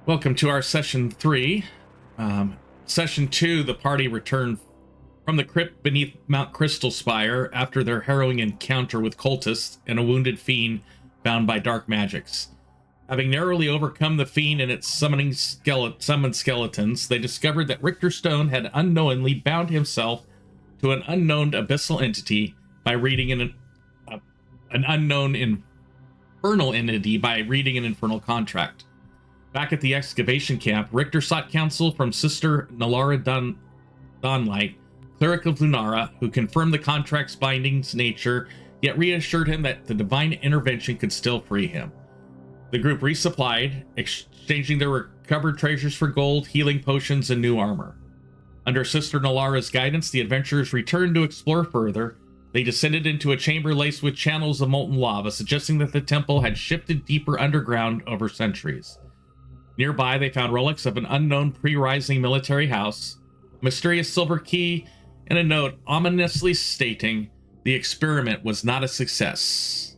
Welcome to our session 3. Session 2, the party returned from the crypt beneath Mount Crystal Spire after their harrowing encounter with cultists and a wounded fiend bound by dark magics. Having narrowly overcome the fiend and its summoned skeletons, they discovered that Richter Stone had unknowingly bound himself to an unknown abyssal entity by reading an unknown infernal entity by reading an infernal contract. Back at the excavation camp, Richter sought counsel from Sister Lunara Dawnlight, cleric of Lunara, who confirmed the contract's binding's nature, yet reassured him that the divine intervention could still free him. The group resupplied, exchanging their recovered treasures for gold, healing potions, and new armor. Under Sister Nalara's guidance, the adventurers returned to explore further. They descended into a chamber laced with channels of molten lava, suggesting that the temple had shifted deeper underground over centuries. Nearby, they found relics of an unknown pre-rising military house, a mysterious silver key, and a note ominously stating the experiment was not a success.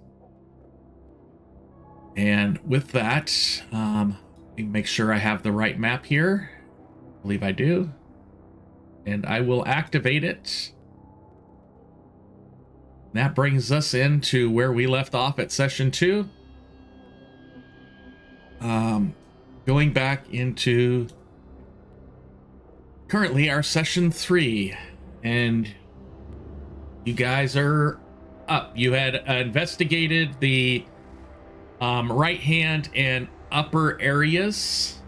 And with that, let me make sure I have the right map here. I believe I do. And I will activate it. That brings us into where we left off at session 2. Going back into currently our session 3, and you guys are up. You had investigated the right hand and upper areas.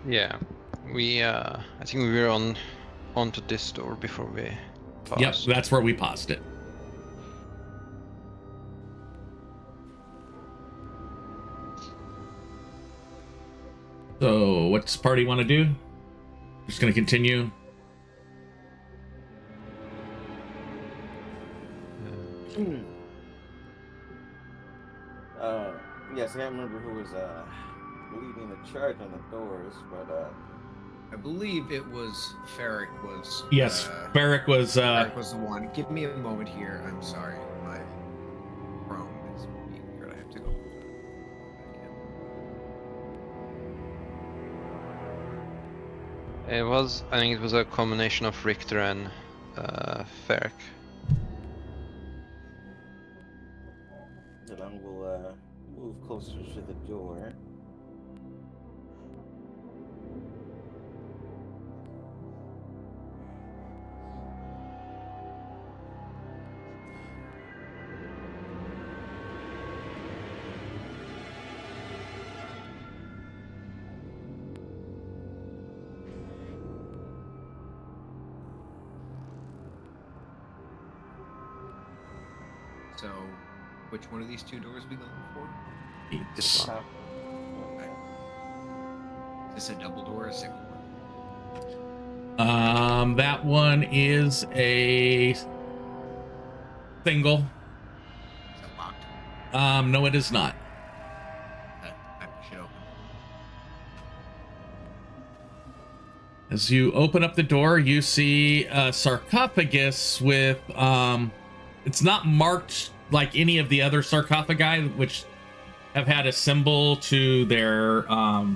Yeah, we I think we were onto this door before we paused. Yep, that's where we paused it. So, what's party want to do? Just going to continue. Yes, I can't remember who was leading the charge on the doors, but I believe it was Ferric was. Yes, Ferric was. Ferric was the one. Give me a moment here. I'm sorry, my Chrome is being weird. I have to go. I think it was a combination of Richter and Ferric. Dylan will move closer to the door. So, which one of these two doors are we going for? This Okay. Is this a double door or a single one? That one is a single. Is it locked? No, it is not. I push it open. As you open up the door, you see a sarcophagus with, it's not marked like any of the other sarcophagi, which have had a symbol to their, to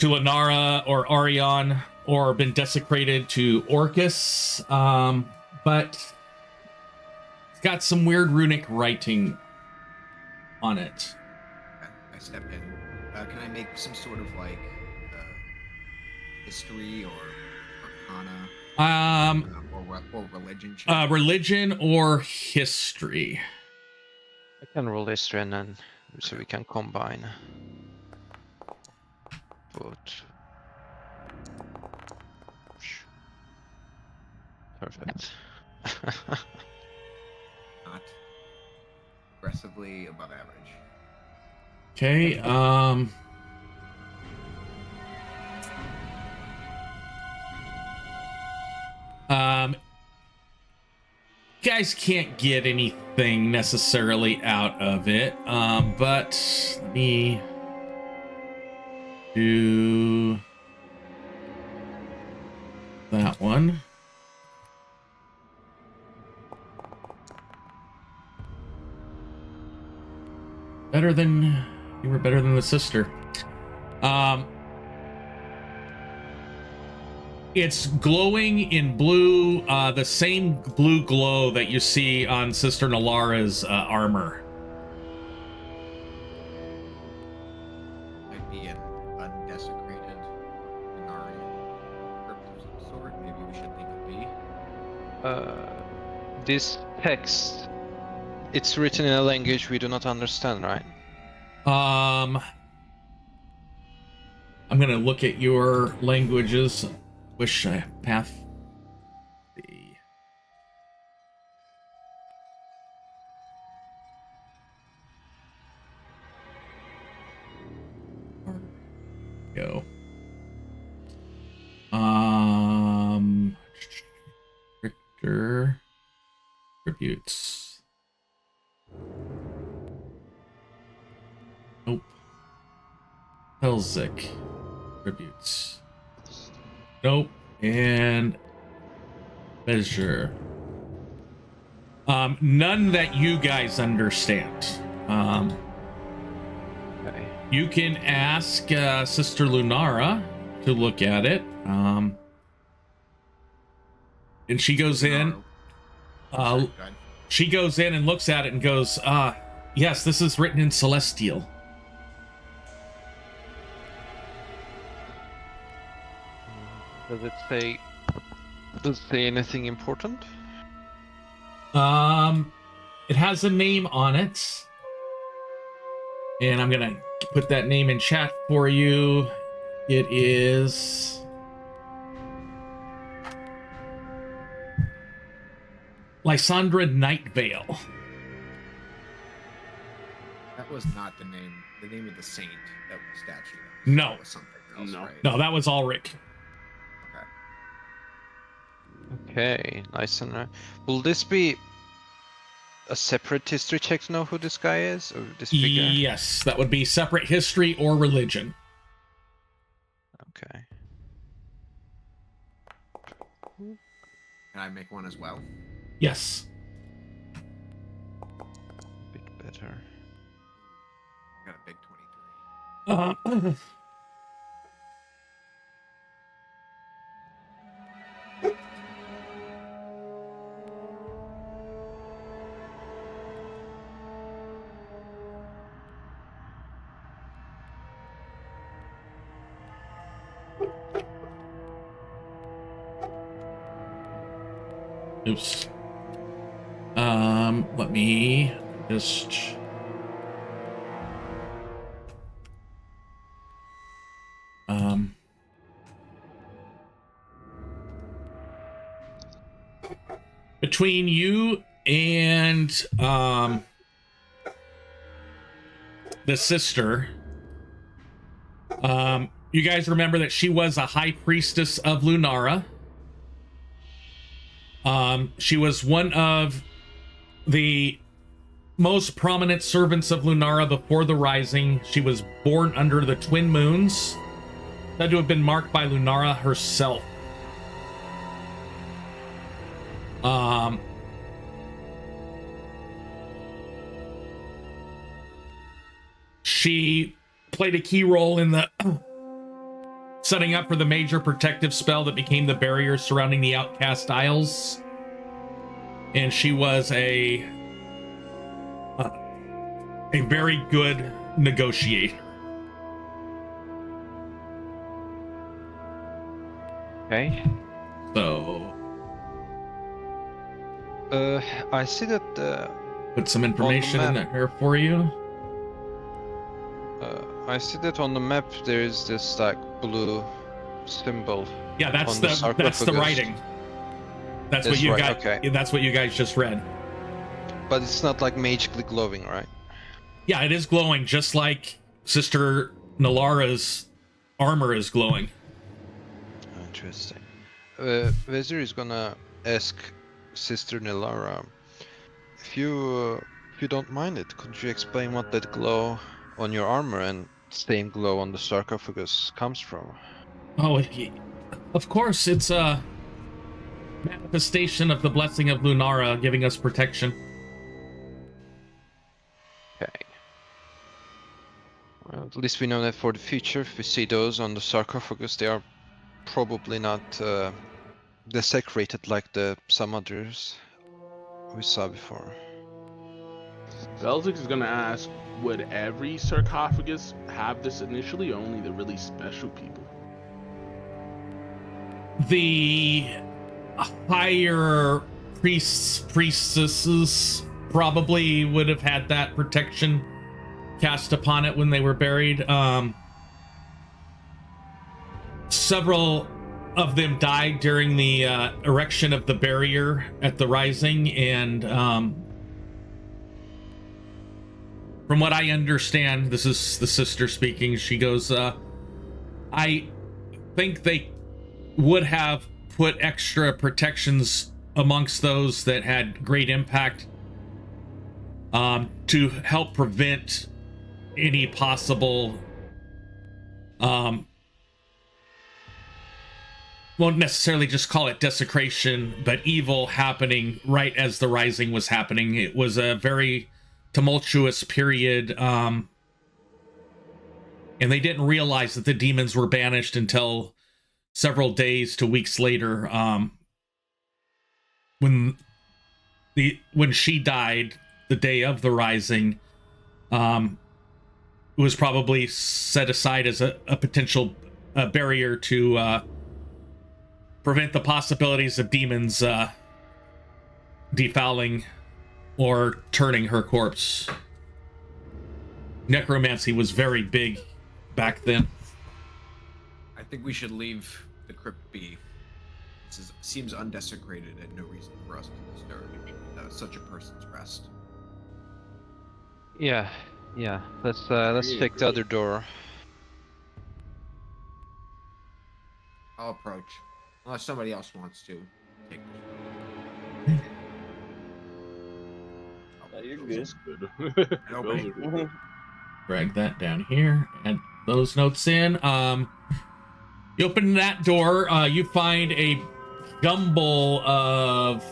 Lunara or Aurion, or been desecrated to Orcus, but it's got some weird runic writing on it. I step in. Can I make some sort of like history or arcana or religion check? Religion or history. I can roll history and then so we can combine. But perfect. Not aggressively above average. Okay, guys can't get anything necessarily out of it, but let me do that one. better than the sister. It's glowing in blue, the same blue glow that you see on Sister Nalara's armor. Might be an undesecrated Lunarian crypt of some sort. Maybe we should think it be. This text, it's written in a language we do not understand, right? I'm gonna look at your languages. Wish I path. Go. Victor tributes. Nope. Helzik tributes. Nope. And measure. None that you guys understand. Okay. You can ask Sister Lunara to look at it. And she goes in. She goes in and looks at it and goes, yes, this is written in Celestial. Does it say anything important? It has a name on it. And I'm gonna put that name in chat for you. It is Lysandra Nightvale. That was not the name of the saint that was statue. No. That was something else, No. right? No, that was Ulrich. Okay, nice and right. Will this be a separate history check to know who this guy is, or this figure? Yes, that would be separate history or religion. Okay. Can I make one as well? Yes. Bit better. I got a big 23. Oops. Let me just... Between you and, the sister, you guys remember that she was a high priestess of Lunara. She was one of the most prominent servants of Lunara before the Rising. She was born under the Twin Moons, said to have been marked by Lunara herself. She played a key role in the setting up for the major protective spell that became the barrier surrounding the Outcast Isles. And she was a very good negotiator. Okay. So I see that put some information in there for you. I see that on the map there is this like blue symbol. Yeah, that's on the sarcophagus. writing. That's what you right, got. okay. That's what you guys just read. But it's not like magically glowing, right? Yeah, it is glowing, just like Sister Nalara's armor is glowing. Interesting. Vezir is gonna ask Sister Nalara, if you don't mind it, could you explain what that glow on your armor and same glow on the sarcophagus comes from? Oh, of course, it's a manifestation of the blessing of Lunara giving us protection. Okay. Well, at least we know that for the future, if we see those on the sarcophagus, they are probably not desecrated like some others we saw before. Belzix is gonna ask, would every sarcophagus have this initially, or only the really special people? The higher priestesses probably would have had that protection cast upon it when they were buried. Several of them died during the erection of the barrier at the rising, and from what I understand, this is the sister speaking, she goes, I think they would have put extra protections amongst those that had great impact to help prevent any possible won't necessarily just call it desecration, but evil happening right as the rising was happening. It was a very tumultuous period, and they didn't realize that the demons were banished until several days to weeks later, when she died the day of the rising. It was probably set aside as a potential barrier to prevent the possibilities of demons defouling or turning her corpse. Necromancy was very big back then. I think we should leave the crypt be. Seems undesecrated and no reason for us to disturb such a person's rest. Yeah. Let's check the other door. I'll approach, unless somebody else wants to take this. You're good. Nobody. Drag that down here. Add those notes in. You open that door. You find a jumble of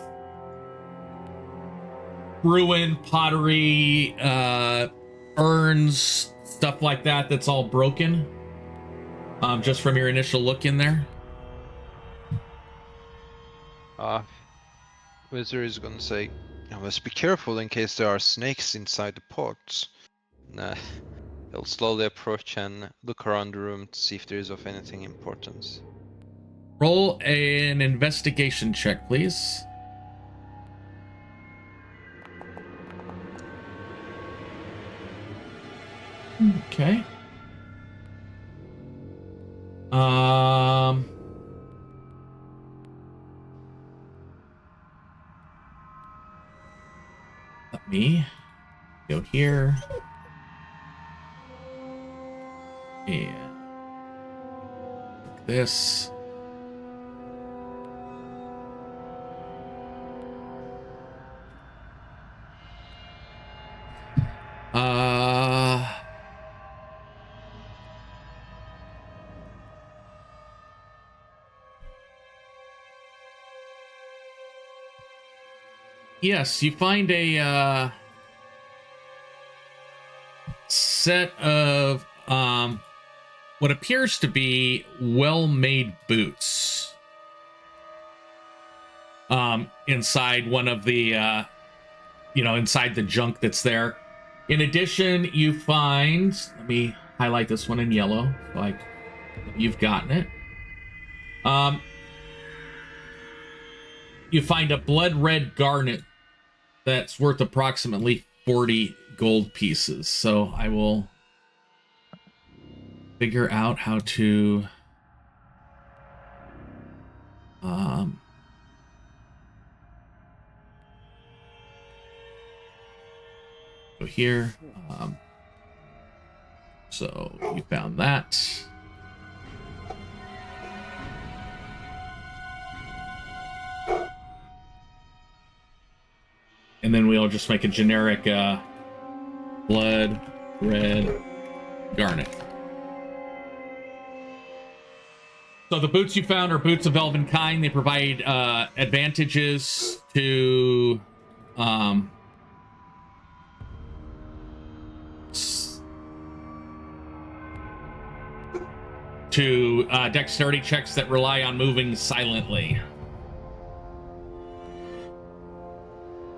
ruined pottery, urns, stuff like that. That's all broken. Just from your initial look in there. Wizard is gonna say, let's be careful in case there are snakes inside the pots. Nah, he'll slowly approach and look around the room to see if there is of anything importance. Roll an investigation check, please. Okay. Let me go here. And like this. Yes, you find a set of what appears to be well-made boots inside one of the inside the junk that's there. In addition, you find, let me highlight this one in yellow, like you've gotten it. You find a blood red garnet that's worth approximately 40 gold pieces. So I will figure out how to go here. So you found that. And then we'll just make a generic blood red garnet. So the boots you found are boots of elven kind. They provide advantages to to dexterity checks that rely on moving silently.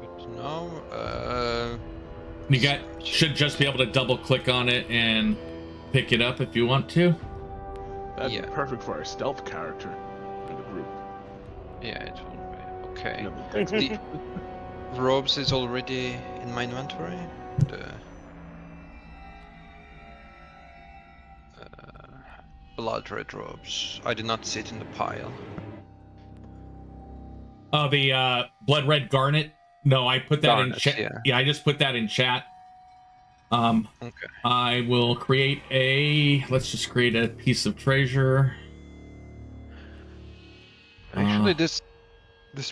Good to know. You should just be able to double click on it and pick it up if you want to. That'd Yeah. be perfect for our stealth character in the group. Yeah, it will be. Okay. You know, thanks. The robes is already in my inventory. The blood red robes. I did not see it in the pile. The blood red garnet. No, I put that in Garnets, chat. yeah. Yeah, I just put that in chat. Okay. I will create let's just create a piece of treasure. Actually, this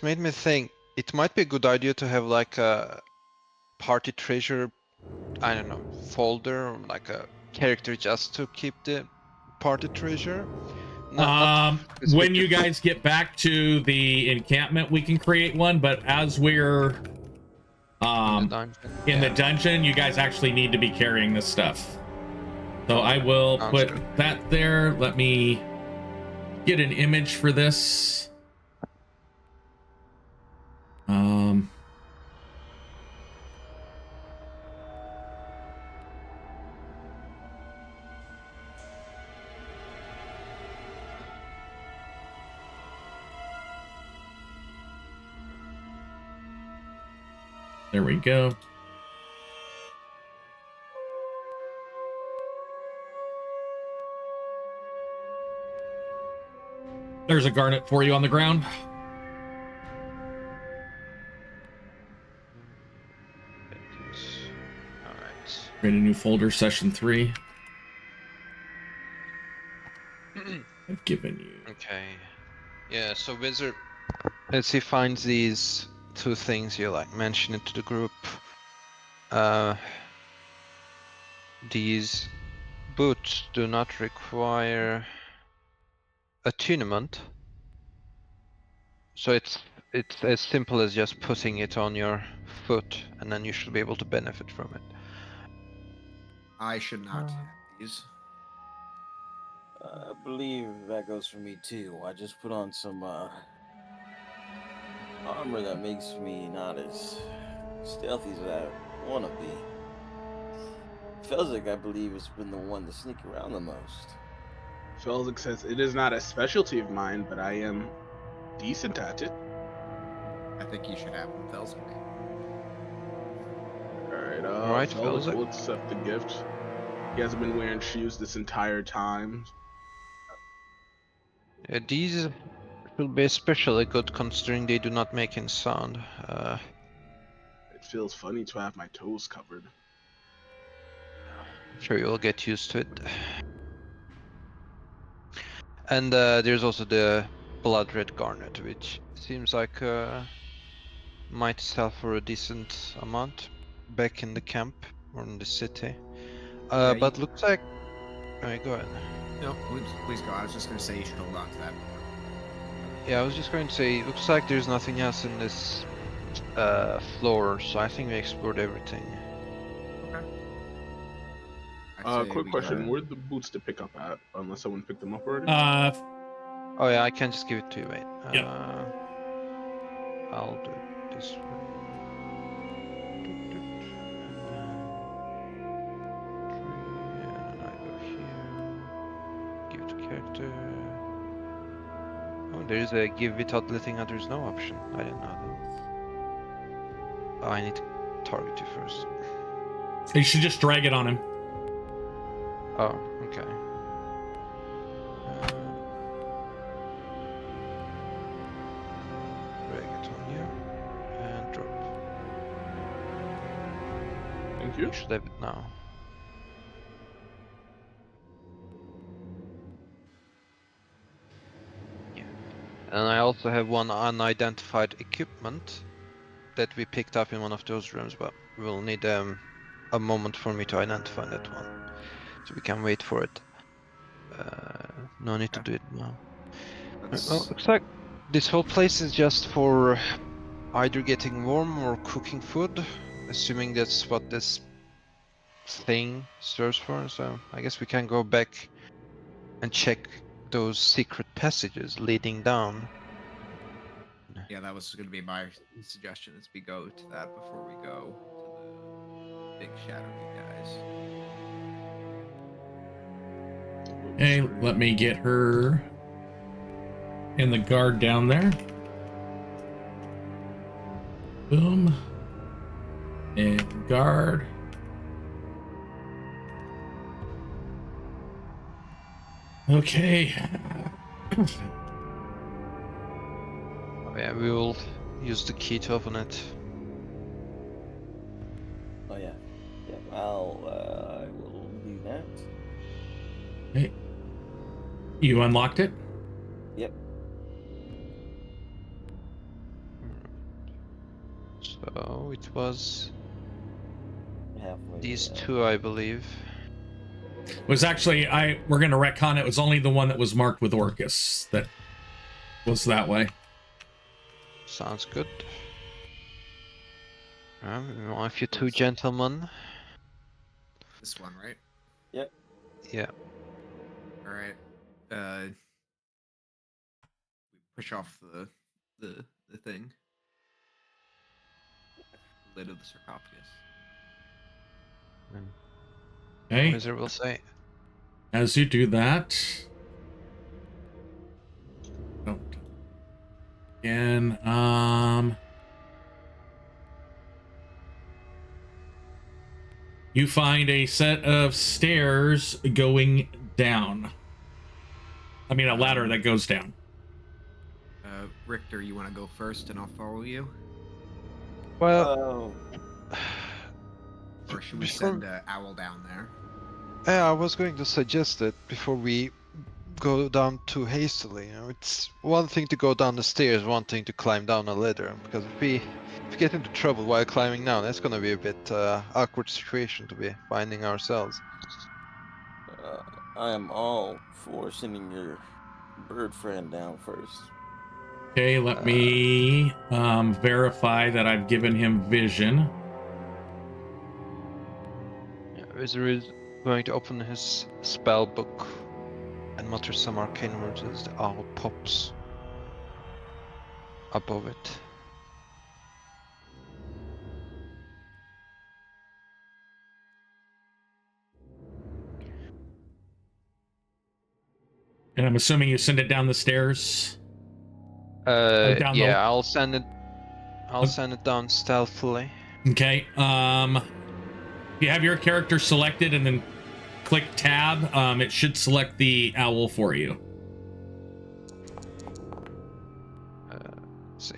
made me think it might be a good idea to have like a party treasure, I don't know, folder, or like a character just to keep the party treasure. Not When you specific- guys get back to the encampment, we can create one, but as we're in the dungeon. in the Yeah. dungeon, you guys actually need to be carrying this stuff. So I will Sounds put good. that there. Let me get an image for this. There we go. There's a garnet for you on the ground. All right. Create a new folder, session 3. I've given you. Okay. Yeah. So Wizard, let's see, finds these two things you like. Mention it to the group. These boots do not require attunement, so it's as simple as just putting it on your foot, and then you should be able to benefit from it. I should not have these. I believe that goes for me too. I just put on some armor that makes me not as stealthy as I want to be. Felzik, I believe, has been the one to sneak around the most. Felzik says it is not a specialty of mine, but I am decent at it. I think you should have them, Felzik. Alright, Alright, Felzik Felzik. will accept the gift. He hasn't been wearing shoes this entire time. Yeah, these will be especially good considering they do not make any sound. It feels funny to have my toes covered. I'm sure you'll get used to it. And there's also the blood red garnet, which seems like might sell for a decent amount back in the camp or in the city. Yeah, But looks like. Alright, go ahead. No, please go. I was just gonna say you should hold on to that. Yeah, I was just going to say, looks like there's nothing else in this floor, so I think we explored everything. Okay. I'd say Quick we question: go- where are the boots to pick up at? Unless someone picked them up already. Oh yeah, I can just give it to you, wait. Yep. I'll do it this way. And I go here. Give to character. Oh, there is a give without letting others know option. I didn't know that. Oh, I need to target you first. You should just drag it on him. Oh, okay. Drag it on you and drop. Thank you. You should have it now. Yeah. And I also have one unidentified equipment that we picked up in one of those rooms, but we'll need a moment for me to identify that one. So we can wait for it. No need to do it now. Let's- Well, looks like this whole place is just for either getting warm or cooking food, assuming that's what this thing serves for. So I guess we can go back and check those secret passages leading down. Yeah, that was going to be my suggestion, is we go to that before we go to the big shadowy guys. Hey, let me get her and the guard down there. Boom. And guard. Okay. Oh, yeah, we will use the key to open it. Oh yeah. Yeah. I will do that. Hey. You unlocked it? Yep. So it was Halfway. these two, I believe. It was actually, we're going to retcon it. It was only the one that was marked with Orcus that was that way. Sounds good. If you two gentlemen. This one, right? Yep. Yeah. All right. We push off the thing. Lid of the sarcophagus. Okay. Wizard will say. As you do that, again, you find a set of stairs going down. I mean, a ladder that goes down. Richter, you want to go first, and I'll follow you, Well, or should we send Owl down there? yeah, I was going to suggest it before we go down too hastily. You know, it's one thing to go down the stairs, one thing to climb down a ladder. Because if we get into trouble while climbing down, that's gonna be a bit awkward situation to be finding ourselves. I am all for sending your bird friend down first. Okay, let me verify that I've given him vision. Yeah, Wizard is going to open his spell book and mutter some arcane words as the owl pops above it. And I'm assuming you send it down the stairs. Down Yeah, the... I'll send it. I'll send it down stealthily. Okay. You have your character selected and then click tab. It should select the owl for you. Let's see.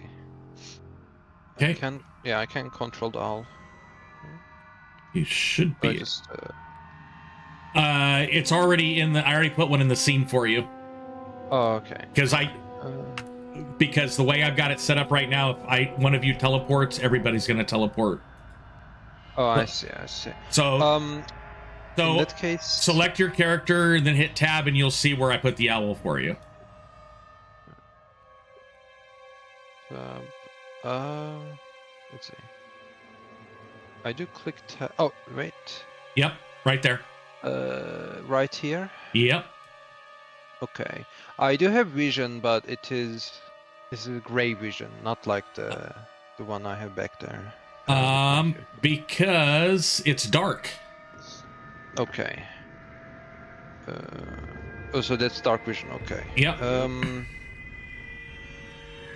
Okay. I can control the owl. You should be. Just, it's already in the. I already put one in the scene for you. Oh, okay. Because the way I've got it set up right now, if one of you teleports, everybody's going to teleport. Oh, I see. So, in so that case, select your character and then hit tab, and you'll see where I put the owl for you. let's see. I do click tab. Oh, wait. Yep, right there. Right here. Yep. Okay. I do have vision, but it's a gray vision, not like the one I have back there. Because it's dark. Okay. Oh, so that's dark vision. Okay. Yep.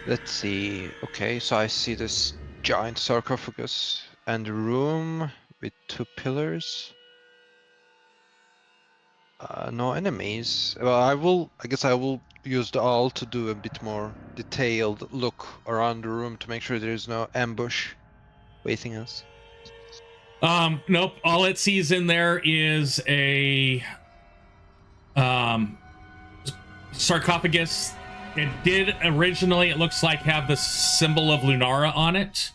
Let's see. Okay, so I see this giant sarcophagus and a room with two pillars. No enemies. Well, I guess I will use the owl to do a bit more detailed look around the room to make sure there is no ambush waiting us. Nope. All it sees in there is a sarcophagus. It did originally, it looks like, have the symbol of Lunara on it,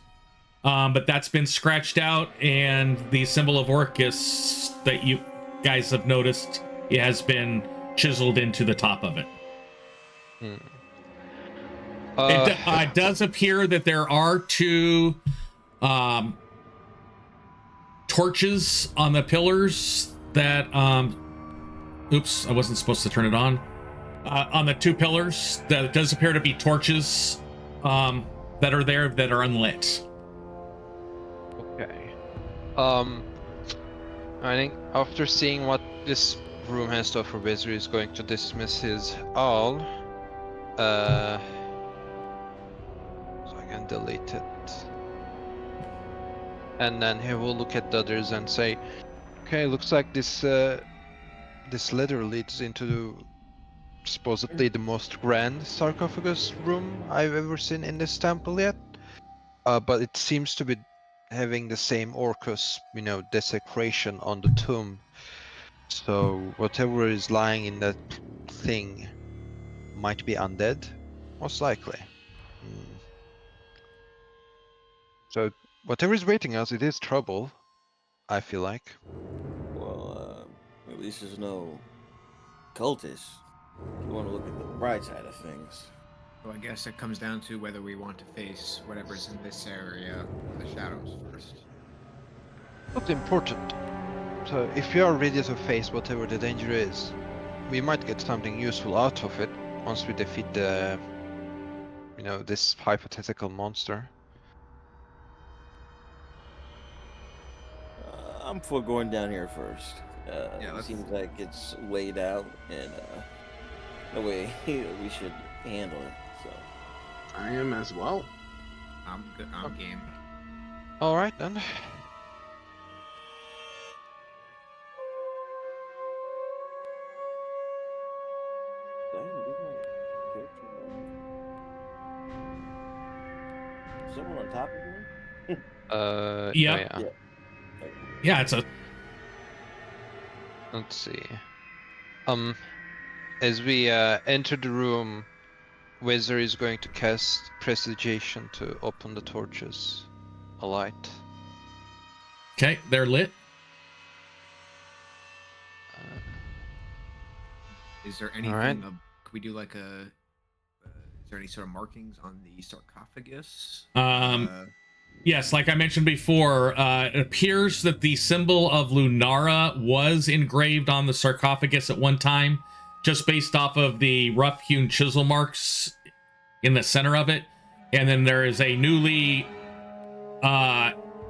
but that's been scratched out, and the symbol of Orcus that you guys have noticed, it has been chiseled into the top of it. It does appear that there are two torches on the pillars that Oops, I wasn't supposed to turn it on. On the 2 pillars, there does appear to be torches that are there that are unlit. Okay. I think after seeing what this room has to offer, Wizard is going to dismiss his owl. So I can delete it. And then he will look at the others and say, okay, looks like this ladder leads into supposedly the most grand sarcophagus room I've ever seen in this temple yet. But it seems to be having the same Orcus, desecration on the tomb. So whatever is lying in that thing might be undead, most likely. So whatever is waiting us, it is trouble, I feel like. Well, at least there's no cultists. You want to look at the bright side of things. So I guess it comes down to whether we want to face whatever's in this area, the shadows first. Not important. So if we are ready to face whatever the danger is, we might get something useful out of it once we defeat the, this hypothetical monster. I'm for going down here first. Yeah, it seems like it's laid out, and the way we should handle it. So I am as well. I'm good. I'm game. All right then. Someone on top of me? Yeah. Oh, yeah. Yeah, it's a... Let's see. As we enter the room, Wizard is going to cast Prestidigitation to open the torches alight. Okay, they're lit. Is there anything? Alright. Could we do like a? Is there any sort of markings on the sarcophagus? Yes, like I mentioned before, it appears that the symbol of Lunara was engraved on the sarcophagus at one time, just based off of the rough-hewn chisel marks in the center of it. And then there is a newly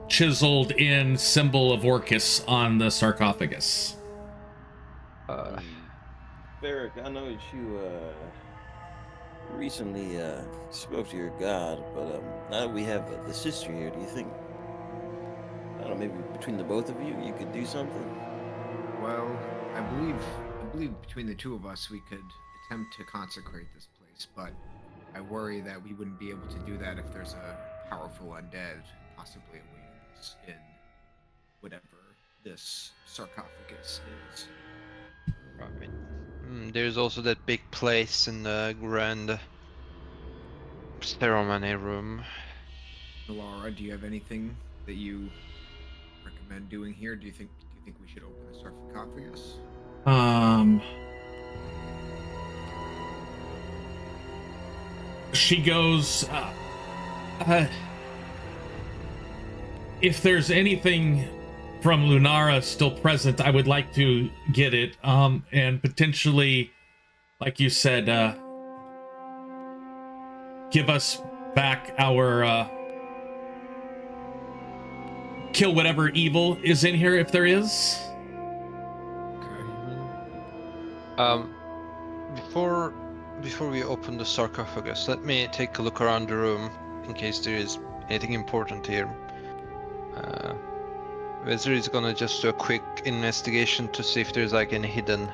chiseled-in symbol of Orcus on the sarcophagus. Varric, I know that you recently spoke to your god, but now that we have the sister here, do you think, I don't know, maybe between the both of you, you could do something? Well, I believe between the two of us we could attempt to consecrate this place, but I worry that we wouldn't be able to do that if there's a powerful undead possibly awaiting us in whatever this sarcophagus is. Right. There's also that big place in the grand ceremony room. Laura, do you have anything that you recommend doing here? Do you think we should open the sarcophagus? She goes, if there's anything from Lunara still present, I would like to get it, and potentially, like you said, give us back our, kill whatever evil is in here, if there is. Okay. Before we open the sarcophagus, let me take a look around the room in case there is anything important here. Wizard is gonna just do a quick investigation to see if there's like any hidden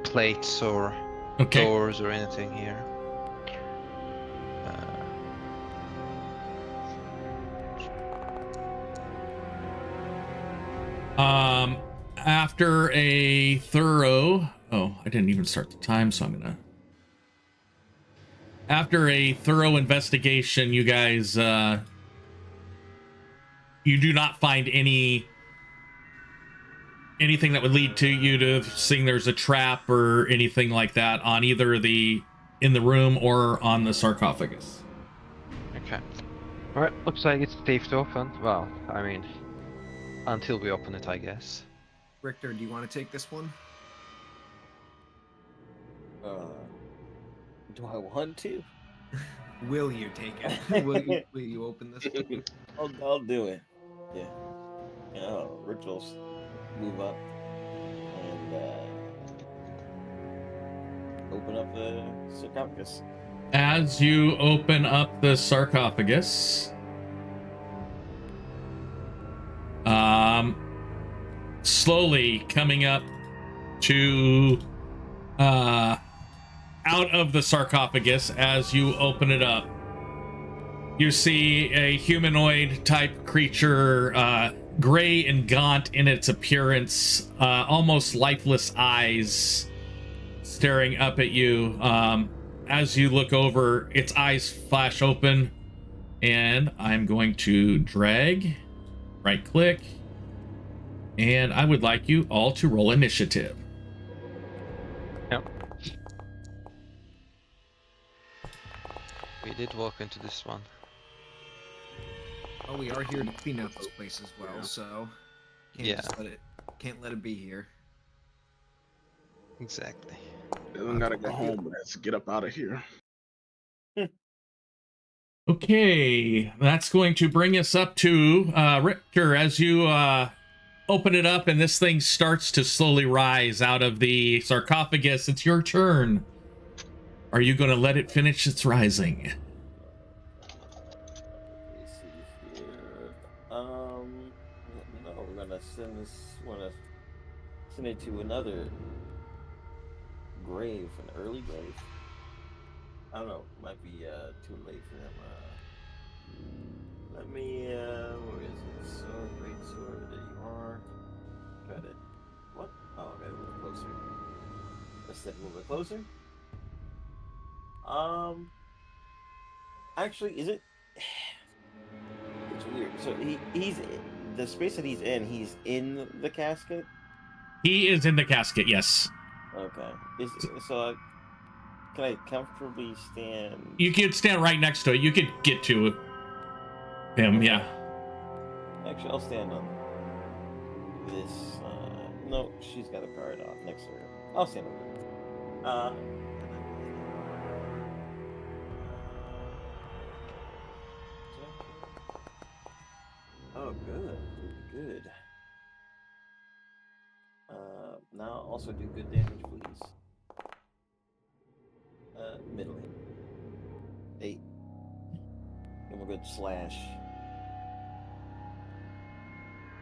plates or doors or anything here. After a thorough... Oh, I didn't even start the time, so I'm gonna... After a thorough investigation, you guys, you do not find anything that would lead to you to seeing there's a trap or anything like that on either in the room or on the sarcophagus. Okay. Alright, looks like it's safe to open. Well, I mean, until we open it, I guess. Richter, do you want to take this one? Do I want to? Will you take it? Will you open this? I'll do it. Yeah. Rituals move up and open up the sarcophagus. As you open up the sarcophagus, slowly coming up to out of the sarcophagus, as you open it up, you see a humanoid type creature, gray and gaunt in its appearance, almost lifeless eyes staring up at you. As you look over, its eyes flash open, and I'm going to drag, right click, and I would like you all to roll initiative. Yep. We did walk into this one. Oh, we are here to clean out this place as well, so Yeah. Can't let it be here. Exactly. Dylan gotta go home. Let's get up out of here. Okay, that's going to bring us up to Richter. As you open it up and this thing starts to slowly rise out of the sarcophagus, it's your turn. Are you going to let it finish its rising? Let me see here. No, we're gonna send this. We're gonna send it to another grave, an early grave. I don't know. Might be too late for him. Let me. Where is it? So great sword. There you are. Try to. What? Oh, I gotta move closer. Let's step a little bit closer. Actually, is it? It's weird. So he's the space that he's in. He's in the casket. He is in the casket, yes. Okay. Can I comfortably stand? You could stand right next to it. You could get to him, yeah. Actually, I'll stand on this. No, she's got a card off next to her. I'll stand over her. Oh, good. Good. Now also do good damage, please. Middling. 8. Give him a good slash.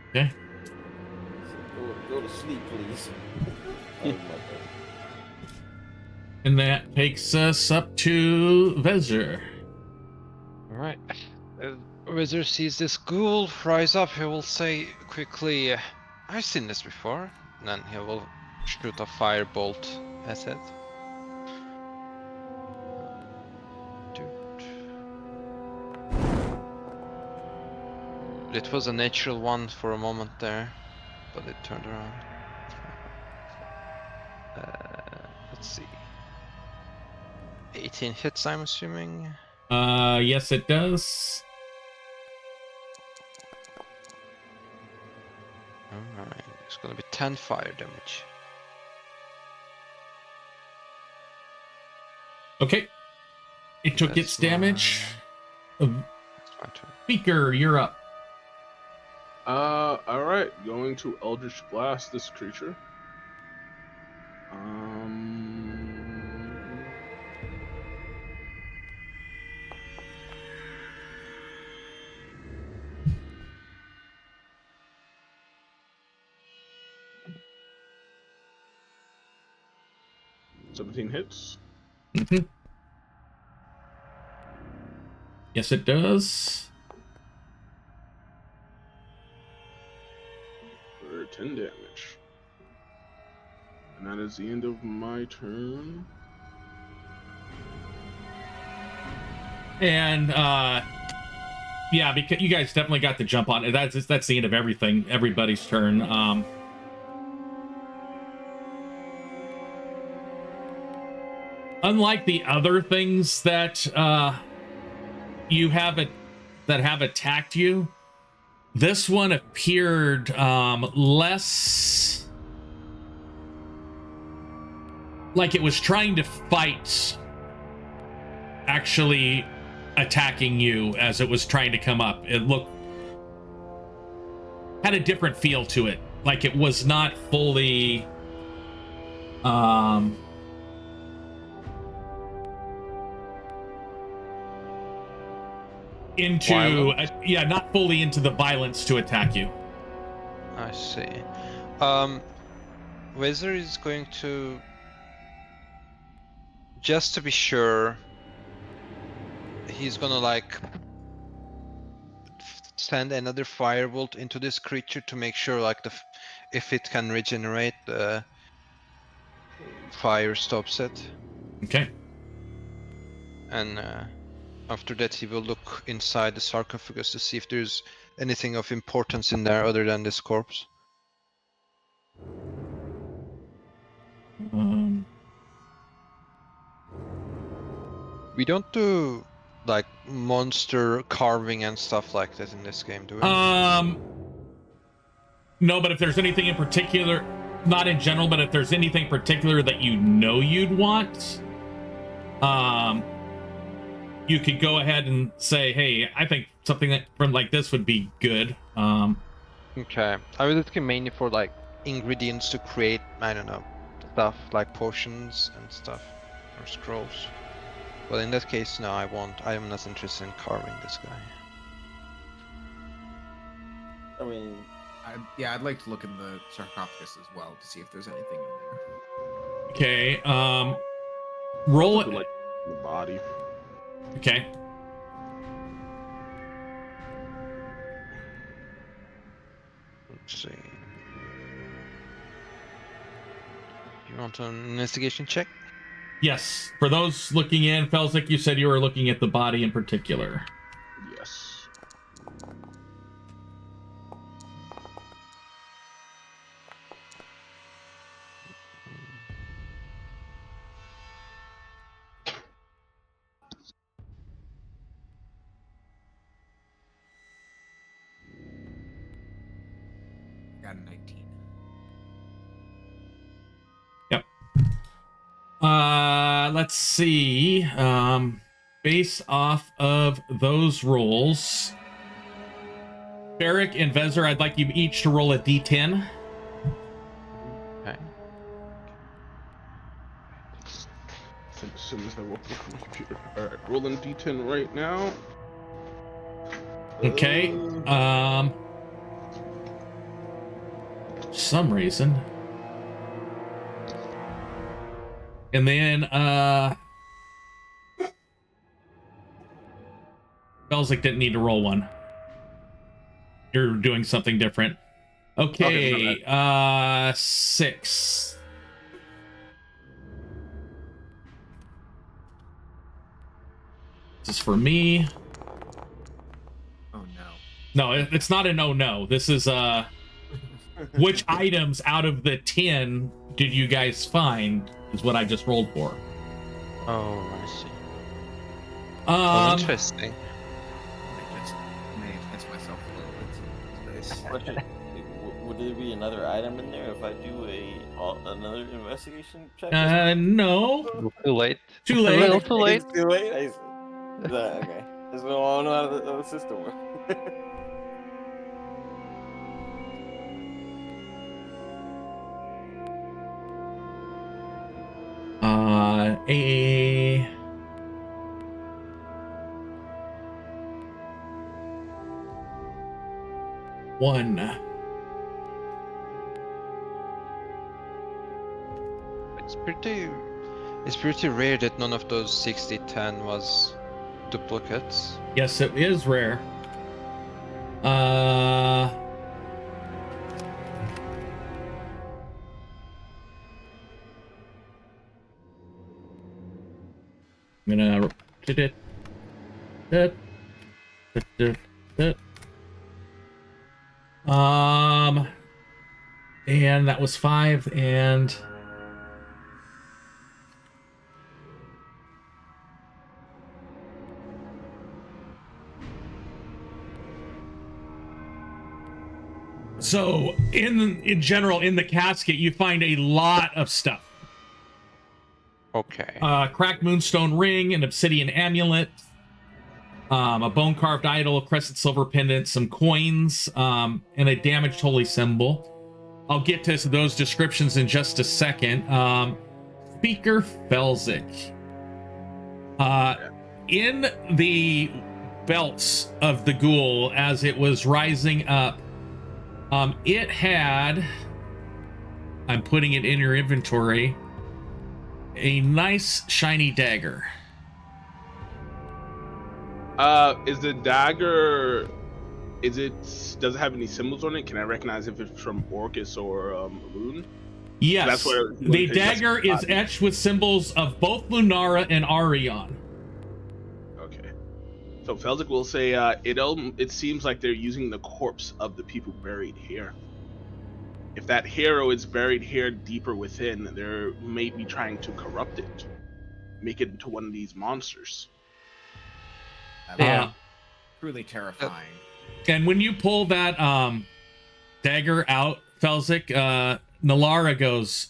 Okay. So go to sleep, please. Oh, my God. And that takes us up to Vezir. Alright. Wizard sees this ghoul rise up, he will say quickly, I've seen this before. And then he will shoot a firebolt at it. It was a natural one for a moment there, but it turned around. Let's see. 18 hits, I'm assuming. Yes, it does. Alright, it's gonna be 10 fire damage. Okay. It took its damage. It's my turn. Beaker, you're up. Alright, going to Eldritch Blast this creature. 17 hits. Mm-hmm. Yes, it does. For 10 damage. And that is the end of my turn. And yeah, because you guys definitely got the jump on it. That's the end of everything. Everybody's turn. Unlike the other things that you have that have attacked you, this one appeared less like it was trying to fight actually attacking you as it was trying to come up. It had a different feel to it. Like it was not fully not fully into the violence to attack you. I see. Weather is going to, just to be sure, he's gonna like send another firebolt into this creature to make sure like if it can regenerate, the fire stops it. Okay. And after that he will look inside the sarcophagus to see if there's anything of importance in there other than this corpse. We don't do like monster carving and stuff like that in this game, do we? No, but if there's anything in particular, not in general, but if there's anything particular that you know you'd want, you could go ahead and say, hey, I think something that from like this would be good. Okay, I was looking mainly for like ingredients to create, I don't know, stuff like potions and stuff, or scrolls. But in that case, no, I won't. I am not interested in carving this guy. I mean, I'd like to look in the sarcophagus as well to see if there's anything in there. Okay, roll it. Like the body. Okay. Let's see. You want an investigation check? Yes. For those looking in, Felzik, you said you were looking at the body in particular. Yes. Got a 19. Yep. Let's see. Based off of those rolls, Barrick and Vezir, I'd like you each to roll a d10. Okay. As soon as I woke up from the computer. Alright, rolling D10 right now. Okay. For some reason. And then Belzik didn't need to roll one. You're doing something different. Okay, 6. This is for me. Oh no. No, it's not a no. This is which items out of the 10 did you guys find is what I just rolled for. Oh, I see. Interesting. May test myself a little bit. question, would there be another item in there if I do another investigation check? No. Too late. Too late. A little too late. It's too late? I see. Is that, okay. Just want to know how the system works. A 1. It's pretty rare that none of those 60-10 was duplicates. Yes, it is rare. I'm gonna and that was 5 and so in general in the casket you find a lot of stuff. Okay. Cracked moonstone ring, an obsidian amulet, a bone carved idol, a crescent silver pendant, some coins, and a damaged holy symbol. I'll get to those descriptions in just a second. Speaker Felzik. In the belts of the ghoul as it was rising up, it had, I'm putting it in your inventory, a nice shiny dagger. Is the dagger, does it have any symbols on it? Can I recognize if it's from Orcus or Rune? Yes, That's where the dagger is etched with symbols of both Lunara and Aurion. Okay. So Felzik will say, it seems like they're using the corpse of the people buried here. If that hero is buried here deeper within, they may be trying to corrupt it, make it into one of these monsters. That would be truly terrifying. And when you pull that dagger out, Felzik, Lunara goes,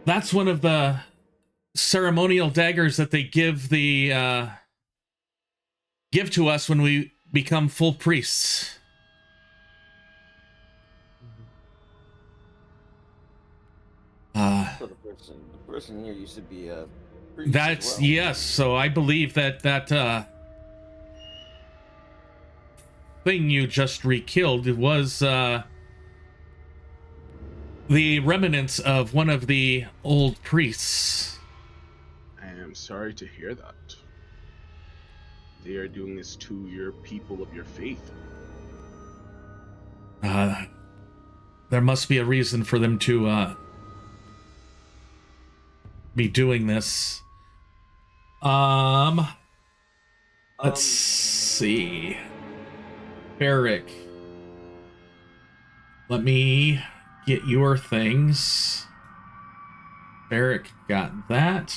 that's one of the ceremonial daggers that they give to us when we become full priests. So the person here used to be a priest That's as well. yes. So I believe that thing you just re-killed was the remnants of one of the old priests. I am sorry to hear that. They are doing this to your people of your faith. There must be a reason for them to be doing this. Let's see. Barrick. Let me get your things. Barrick got that.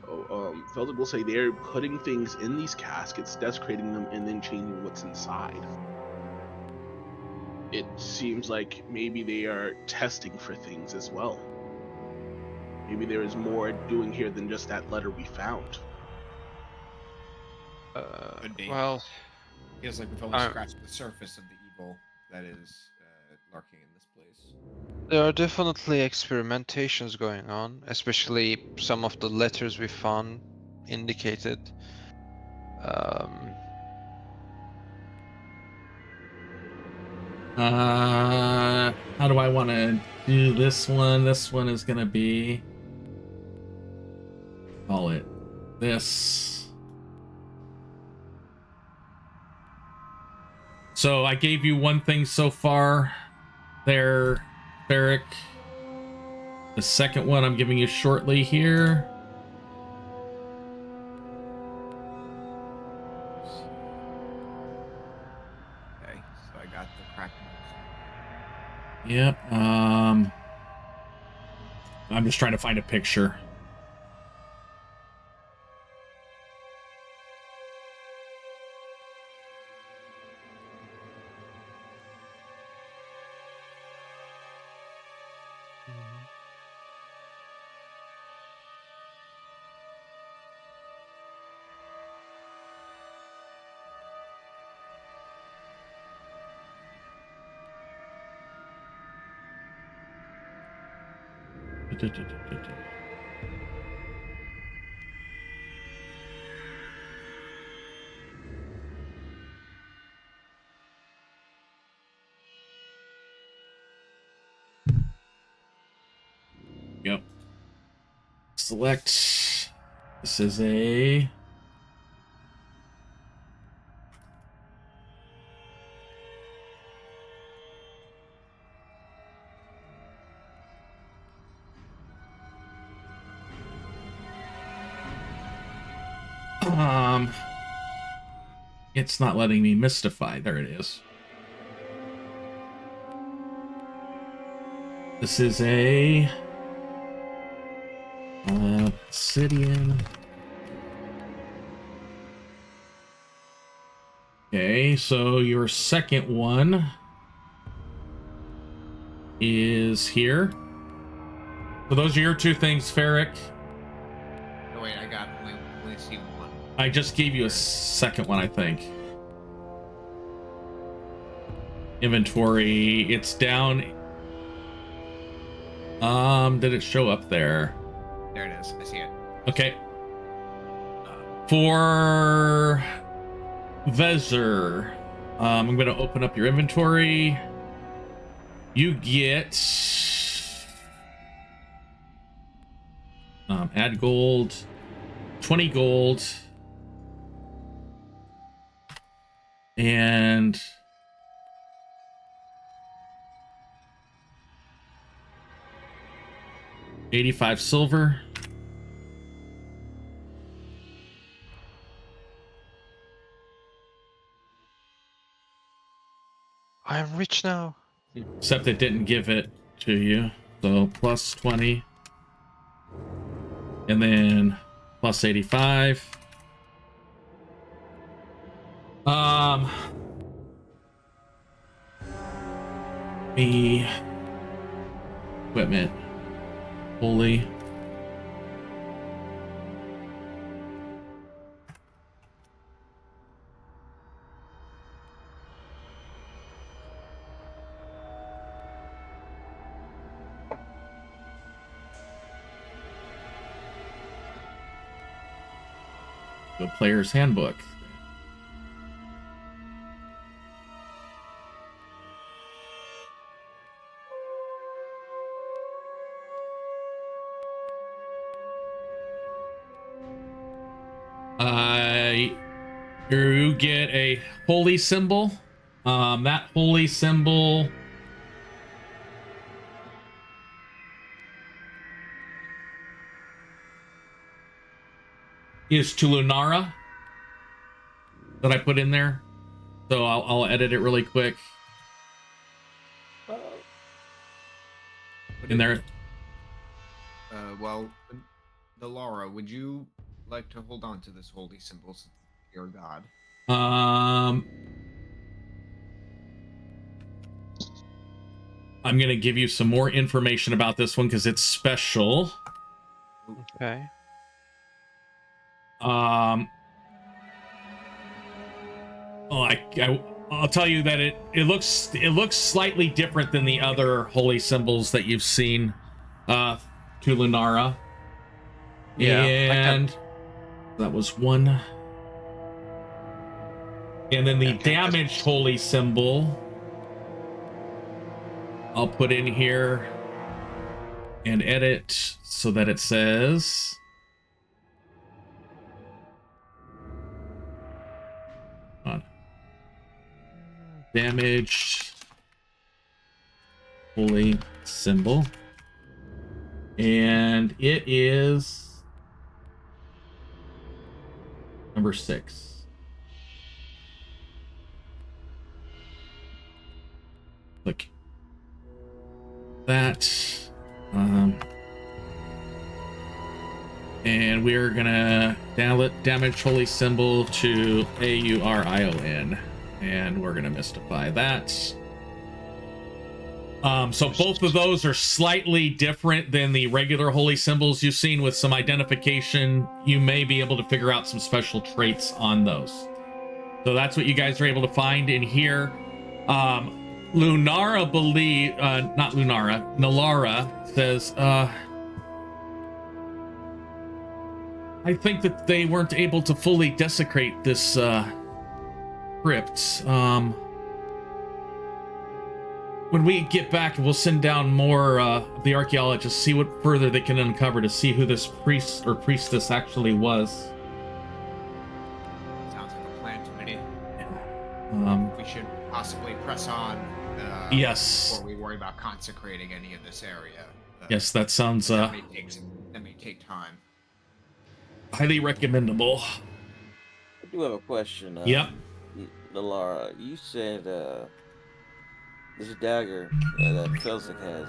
So, Felzik will say they're putting things in these caskets, desecrating them, and then changing what's inside. It seems like maybe they are testing for things as well. Maybe there is more doing here than just that letter we found. Could be. Well, Feels like we've only scratched the surface of the evil that is lurking in this place. there are definitely experimentations going on, especially some of the letters we found indicated. How do I want to do this one? This one is gonna be, call it this. So I gave you one thing so far there, Barrick. The second one I'm giving you shortly here. Okay, so I got the cracked moonstone. Yep. I'm just trying to find a picture. Yep. Select. This is a. It's not letting me mystify. There it is. This is a obsidian. Okay, so your second one is here. So those are your two things, Ferric. Oh wait, I got only see one. I just gave you a second one, I think. Inventory, it's down. Did it show up there? There it is. I see it. Okay. For Vezir, I'm going to open up your inventory. You get add gold, 20 gold, and $85 silver. I'm rich now. Except it didn't give it to you. So plus 20. And then plus 85. The equipment. Holy. The player's handbook. You get a holy symbol. That holy symbol is to Lunara that I put in there. So I'll edit it really quick. In there. Well, Lunara, would you like to hold on to this holy symbol since you're God? I'm gonna give you some more information about this one because it's special. Okay. I'll tell you that it looks slightly different than the other holy symbols that you've seen to Lunara. Yeah, And that was one. And then the damaged holy symbol I'll put in here and edit so that it says damaged holy symbol, and it is number 6. Click that, and we're gonna damage holy symbol to Aurion, and we're gonna mystify that. So both of those are slightly different than the regular holy symbols you've seen, with some identification. You may be able to figure out some special traits on those. So that's what you guys are able to find in here. Lunara not Lunara, Nulara says, I think that they weren't able to fully desecrate this crypt. When we get back, we'll send down more of the archaeologists, see what further they can uncover to see who this priest or priestess actually was. Sounds like a plan to me. Yeah. We should possibly press on. Yes. Before we worry about consecrating any of this area. Yes, that sounds that may take time. highly recommendable. I do have a question. Yep. Nulara, you said this dagger that Felzik has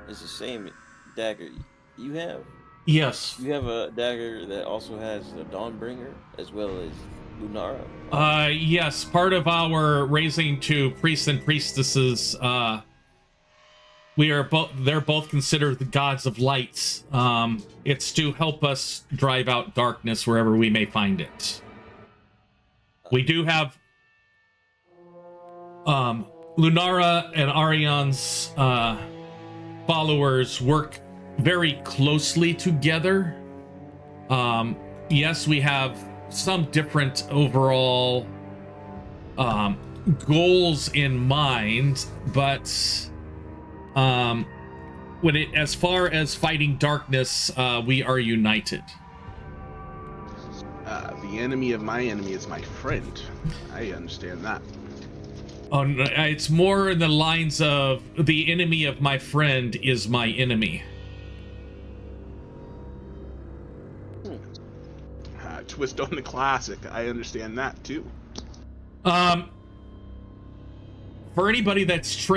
is the same dagger you have? Yes. You have a dagger that also has the Dawnbringer as well as Lunara? Yes, part of our raising to priests and priestesses they're both considered the gods of light. It's to help us drive out darkness wherever we may find it. We do have Lunara and Aurion's followers work very closely together. Yes, we have some different overall goals in mind, but as far as fighting darkness, we are united. The enemy of my enemy is my friend. I understand that. Oh, no, it's more in the lines of the enemy of my friend is my enemy. Twist on the classic. I understand that too. For anybody that's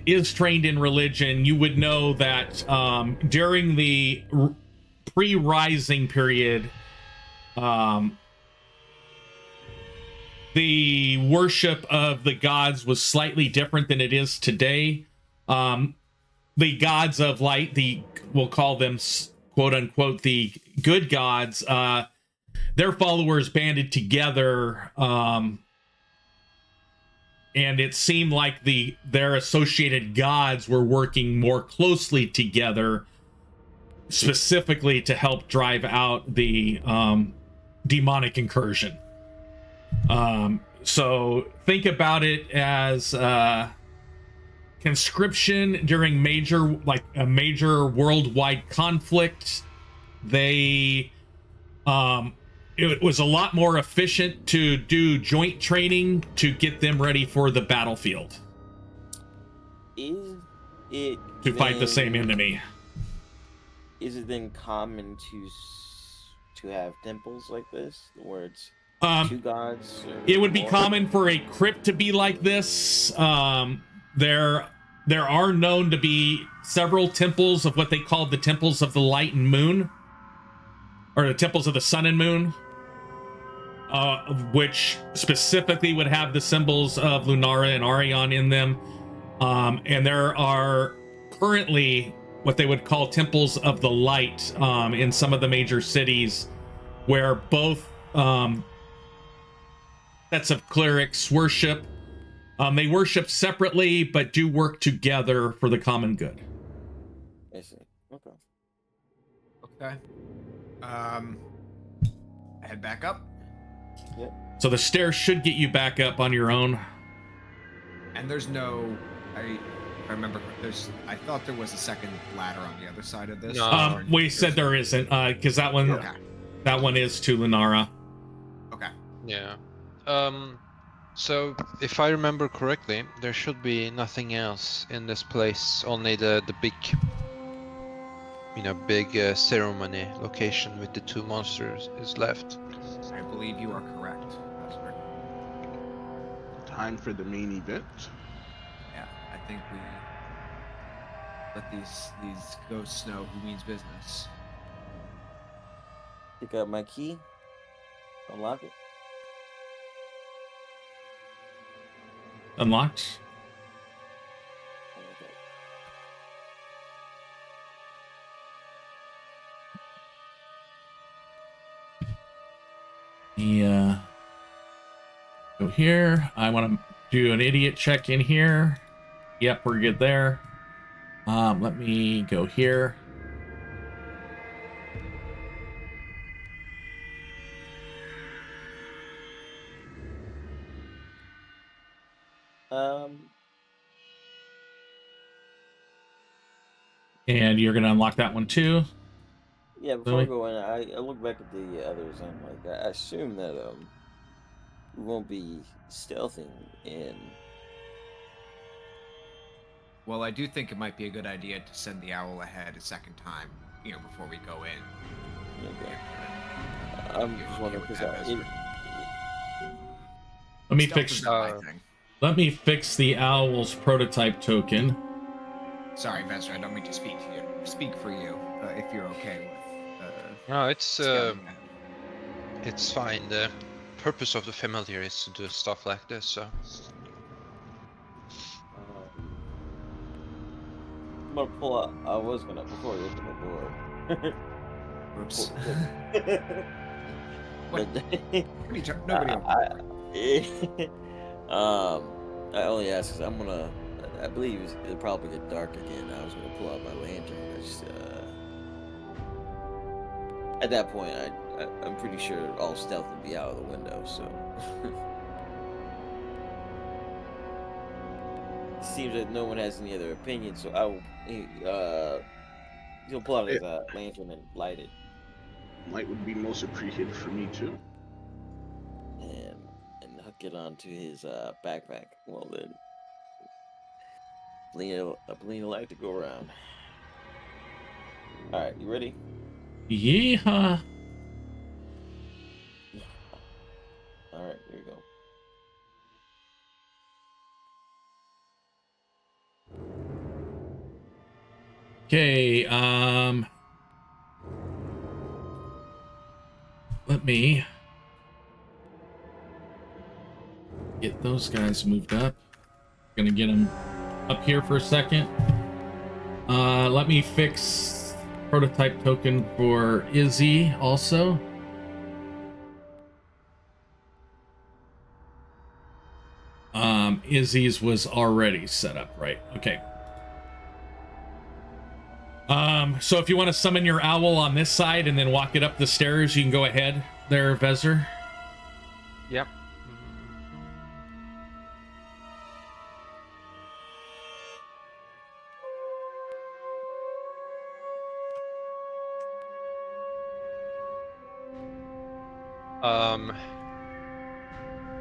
is trained in religion, you would know that during the pre-rising period, the worship of the gods was slightly different than it is today. The gods of light, we'll call them quote unquote the good gods, their followers banded together, and it seemed like their associated gods were working more closely together, specifically to help drive out the demonic incursion. So think about it as conscription during a major worldwide conflict. It was a lot more efficient to do joint training to get them ready for the battlefield. Is it to fight the same enemy? Is it then common to have temples like this, where it's two gods? It would be common for a crypt to be like this. There are known to be several temples of what they called the temples of the light and moon, or the temples of the sun and moon, which specifically would have the symbols of Lunara and Aurion in them. And there are currently what they would call temples of the light in some of the major cities, where both sets of clerics worship. They worship separately, but do work together for the common good. I see. Okay. Okay. Head back up. Yep. So the stairs should get you back up on your own. And there's no, I remember, I thought there was a second ladder on the other side of this. No. We said there isn't, because that one, Okay. that one is to Lunara. Okay. Yeah. So if I remember correctly, there should be nothing else in this place. Only the big, big ceremony location with the two monsters is left. I believe you are correct. That's right. Time for the main event. Yeah, I think we let these ghosts know who means business. Pick up my key. Unlock it. Unlocked. Okay. Go here. I want to do an idiot check in here. Yep, we're good there. Let me go here. And you're gonna unlock that one too. Yeah, before Really? I go in, I look back at the others and I'm like, I assume that we won't be stealthing in. Well, I do think it might be a good idea to send the owl ahead a second time, before we go in. Okay. I'm You're just okay wondering with because that, Ezra? Let me Stealth fix. is not my thing. Let me fix the owl's prototype token. Sorry, Vesra, I don't mean to speak for you, if you're okay with No, it's scaling ahead. it's fine. The purpose of the familiar is to do stuff like this. So I'm gonna pull out. I was gonna before we open the door. Oops. But Nobody I only ask because I'm gonna. I believe it'll probably get dark again. I was gonna pull out my lantern. I just, at that point, I'm pretty sure all stealth would be out of the window. So it seems that no one has any other opinion. So I will. He'll pull out his lantern and light it, Light would be most appreciated for me too. and hook it onto his backpack. Well then, lean the light to go around. All right, you ready? Yeehaw. All right, here you go. Okay, let me get those guys moved up. Gonna get them up here for a second. Let me fix prototype token for Izzy also. Izzy's was already set up, right? Okay. So if you want to summon your owl on this side and then walk it up the stairs, you can go ahead there, Vezir. Yep.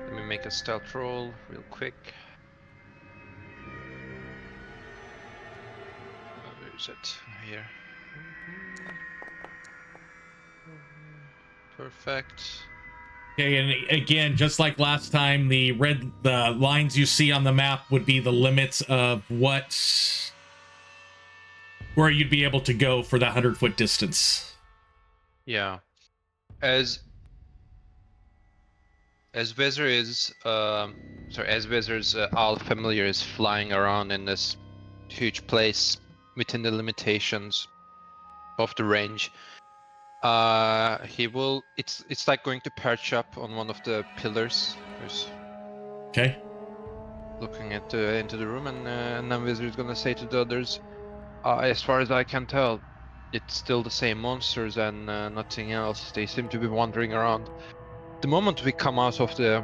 Let me make a stealth roll real quick. Where is it? Here. Perfect. Okay, and again, just like last time, the lines you see on the map would be the limits of where you'd be able to go for the 100-foot distance. Yeah. As Vezir's owl familiar is flying around in this huge place within the limitations of the range, he will. It's like going to perch up on one of the pillars. Okay. Looking at into the room, and then Vezir is gonna say to the others, as far as I can tell, it's still the same monsters and nothing else. They seem to be wandering around. The moment we come out of the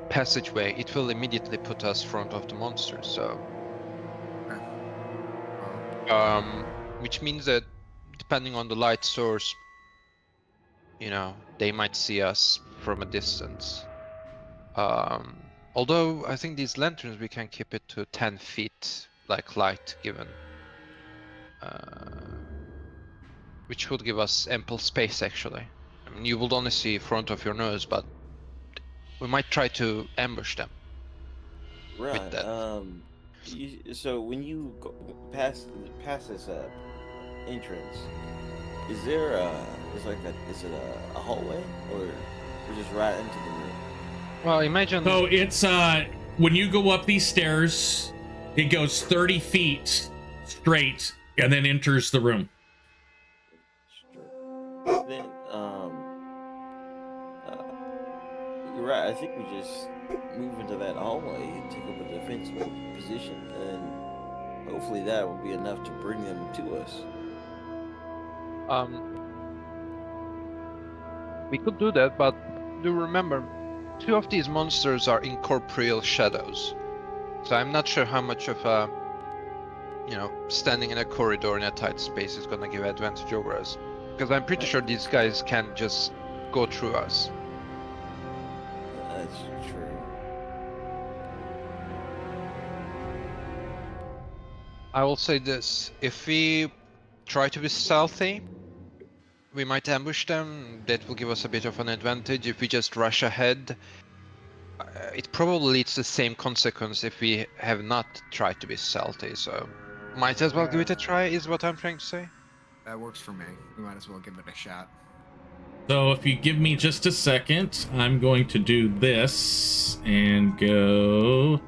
passageway, it will immediately put us front of the monsters. So, which means that depending on the light source, they might see us from a distance. Although I think these lanterns, we can keep it to 10 feet, like light given. Which would give us ample space, actually. I mean, you would only see front of your nose, but we might try to ambush them. Right. With that. So when you go past this entrance, is there is it a hallway or we're just right into the room? Well, imagine. So it's when you go up these stairs, it goes 30 feet straight and then enters the room. Then you're right. I think we just move into that hallway, take up a defensive position, and hopefully that will be enough to bring them to us. We could do that, but do remember, 2 of these monsters are incorporeal shadows. So I'm not sure how much of a, standing in a corridor in a tight space is gonna give advantage over us. Because I'm pretty sure these guys can just go through us. That's true. I will say this, if we try to be stealthy, we might ambush them. That will give us a bit of an advantage. If we just rush ahead, it probably leads to the same consequence if we have not tried to be stealthy, so might as well give it a try, is what I'm trying to say. That works for me. We might as well give it a shot. So if you give me just a second, I'm going to do this and go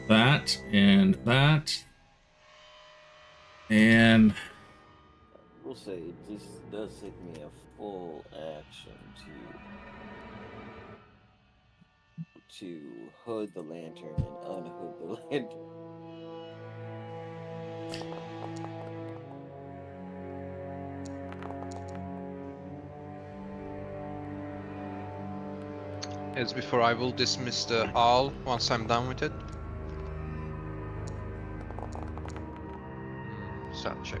that and that. And We'll say it just does take me a full action to hood the lantern and unhood the lantern. As before, I will dismiss the owl once I'm done with it. Sound check.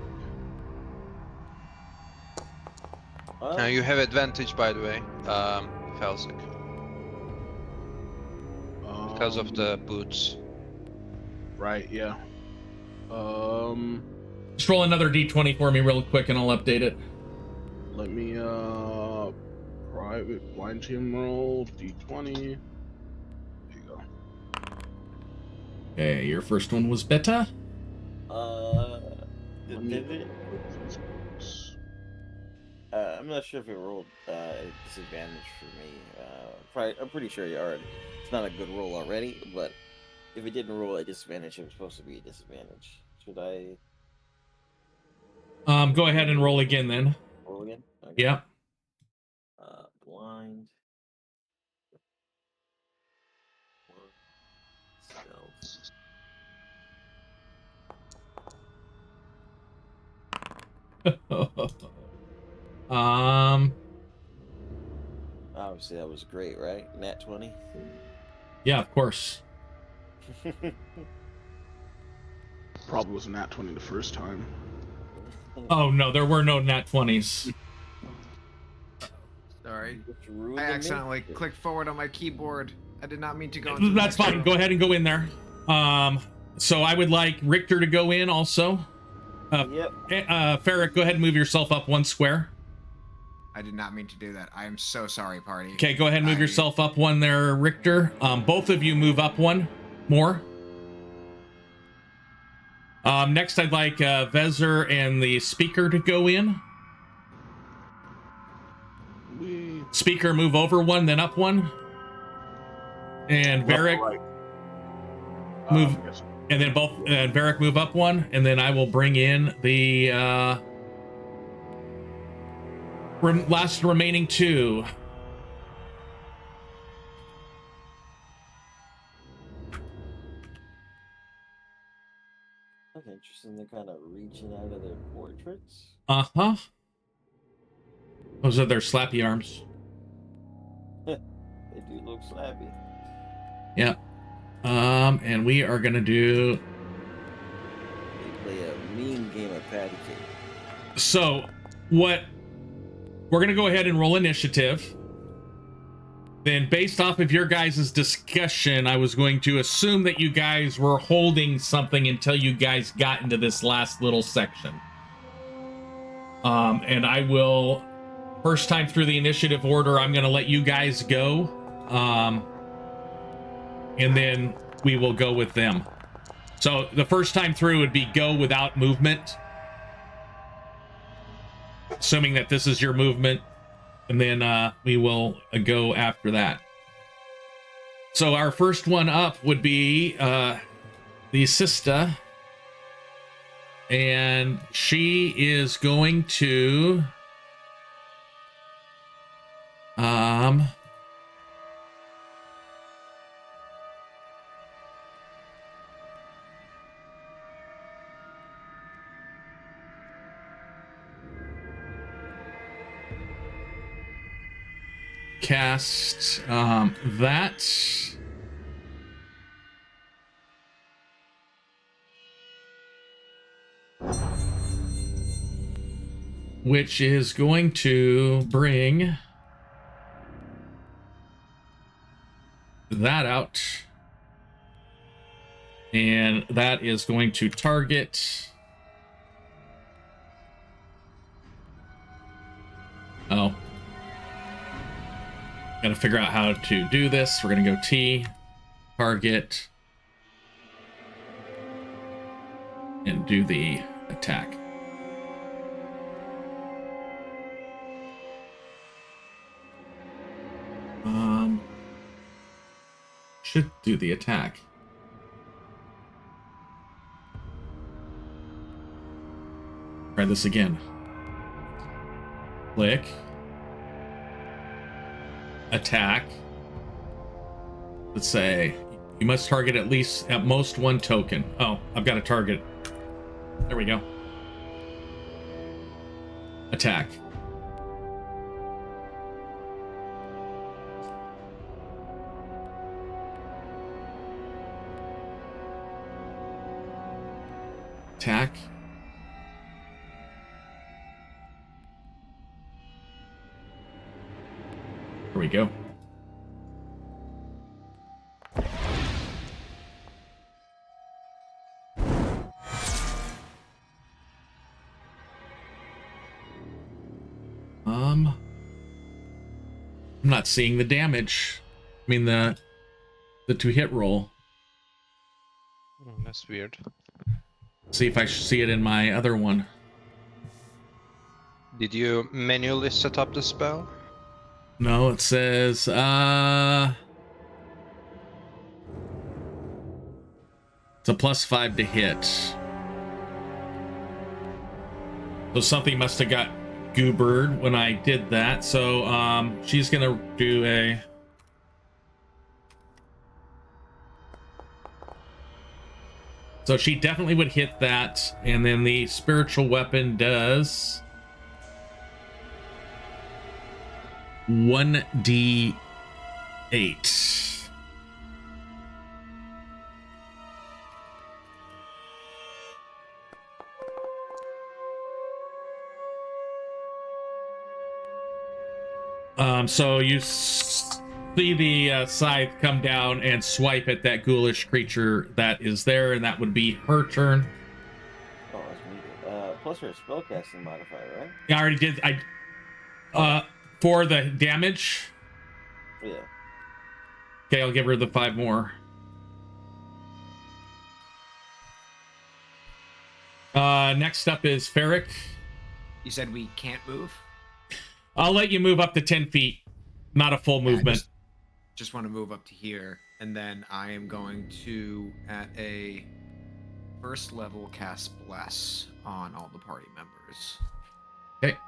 Now you have advantage, by the way, Felsic, because of the boots. Right, yeah. just roll another d20 for me real quick and I'll update it. Let me private blind team roll d20. There you go. Okay, your first one was beta. Did it? I'm not sure if it rolled disadvantage for me. I'm pretty sure it's not a good roll already, but if it didn't roll a disadvantage, it was supposed to be a disadvantage. Should I Go ahead and roll again then. roll again? Okay. Yeah. Blind. Stealth. Obviously, that was great, right? Nat 20. Yeah, of course. Probably was nat 20 the first time. Oh no, there were no nat 20s. Sorry. Ruined I the accidentally mix. clicked forward on my keyboard. I did not mean to go into the That's next fine. room. Go ahead and go in there. So I would like Richter to go in also. Yep. Ferric, go ahead and move yourself up 1 square. I did not mean to do that. I am so sorry, party. Okay, go ahead and move yourself up 1 there, Richter. Both of you move up 1 more. Next, I'd like Vezer and the speaker to go in. Speaker, move over 1, then up 1. And Varric, Right. move, Yes. and then both, and Varric move up 1, and then I will bring in the last remaining 2. That's interesting. They're kind of reaching out of their portraits. Uh-huh. Those are their slappy arms. They do look slappy. Yeah. And we are gonna do. They play a mean game of patty cake. So, we're gonna go ahead and roll initiative. Then, based off of your guys' discussion, I was going to assume that you guys were holding something until you guys got into this last little section. And I will, first time through the initiative order, I'm gonna let you guys go. And then we will go with them. So the first time through would be go without movement. Assuming that this is your movement. And then we will go after that. So our first one up would be the sister. And she is going to... cast that, which is going to bring that out, and that is going to target. Oh. Gotta figure out how to do this. We're gonna go T, target, and do the attack. Should do the attack. Try this again. Click. Attack. Let's say you must target at least at most one token. Oh, I've got a target. There we go. Attack. Attack. Here we go. I'm not seeing the damage. I mean the 2-hit roll. Oh, that's weird. See if I see it in my other one. Did you manually set up the spell? No, it says it's a +5 to hit. So something must have got goobered when I did that. So she's gonna do a so she definitely would hit that, and then the spiritual weapon does 1d8. So you see the scythe come down and swipe at that ghoulish creature that is there, and that would be her turn. Oh, that's muted. Plus her spellcasting modifier, right? I already did. For the damage. Yeah. Okay, I'll give her the 5 more. Next up is Ferric. You said we can't move? I'll let you move up to 10 feet. Not a full movement. Just want to move up to here, and then I am going to, at a first level, cast Bless on all the party members. Okay.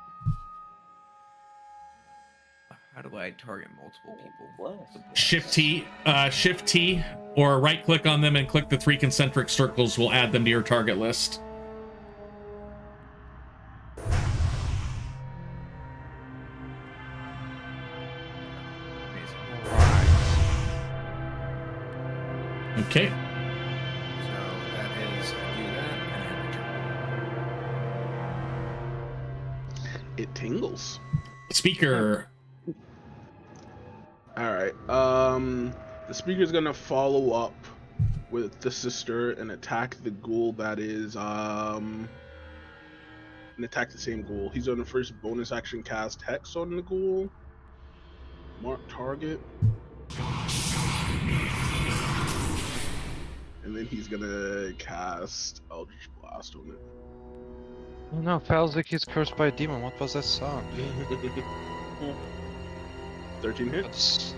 How do I target multiple people? Bless. Shift T, or right click on them and click the 3 concentric circles. Will add them to your target list. Okay. So that is, I do that, and I return. It tingles. Speaker. All right. The speaker's gonna follow up with the sister and attack the ghoul that is and attack the same ghoul. He's on the first bonus action cast Hex on the ghoul. Mark target. And then he's gonna cast Eldritch Blast on it. Oh no, Falzik is cursed by a demon. What was that sound? 13 hit. That's...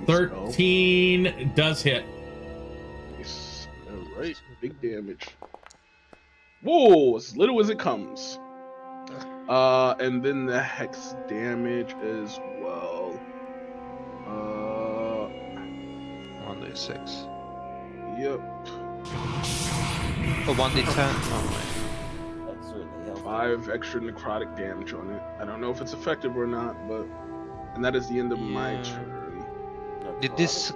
13 does hit. Nice. Alright, big damage. Whoa, as little as it comes. And then the hex damage as well. 1d6. Yep. Oh, 1d10? Oh, That's certainly helpful. 5 extra necrotic damage on it. I don't know if it's effective or not, but... And that is the end of my Yeah. turn. Did this-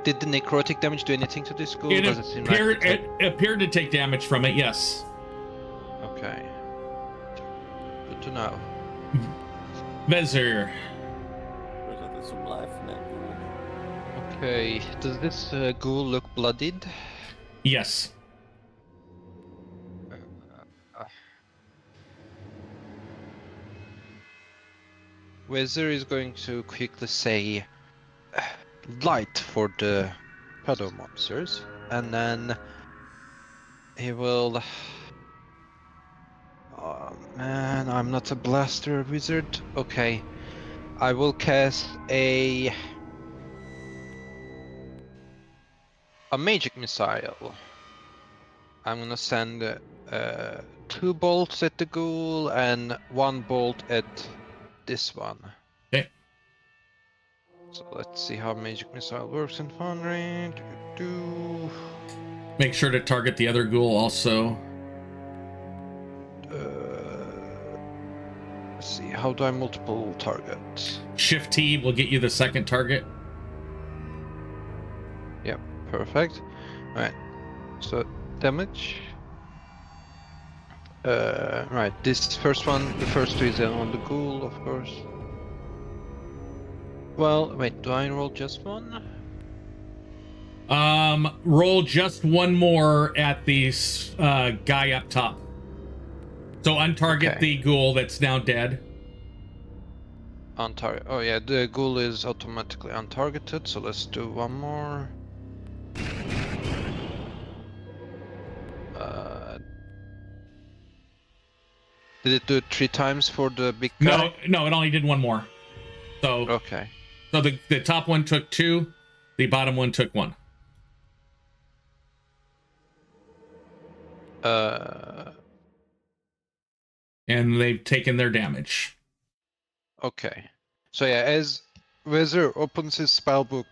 Did the necrotic damage do anything to this ghoul? It Does it seem appeared, like it appeared to take damage from it, yes. Okay. Good to know. Vezir. There's some life in that ghoul. Okay, does this ghoul look bloodied? Yes. Wizard is going to quickly say light for the shadow monsters, and then he will. Oh man, I'm not a blaster wizard. Okay, I will cast a magic missile I'm gonna send 2 bolts at the ghoul and 1 bolt at this one. Okay. So let's see how magic missile works in Foundry. Make sure to target the other ghoul also. Let's see, how do I multiple target? Shift T will get you the second target. Yep, perfect. Alright, so damage. Right, this first one, the first 2 is on the ghoul, of course. Well, wait, do I roll just one? Roll just one more at the guy up top. So untarget Okay. the ghoul that's now dead. On target. Oh yeah, the ghoul is automatically untargeted, so let's do one more. Did it do it 3 times for the big guy? No, it only did one more. So Okay. so the top one took 2, the bottom one took 1. And they've taken their damage. Okay. So yeah, as Wizard opens his spellbook,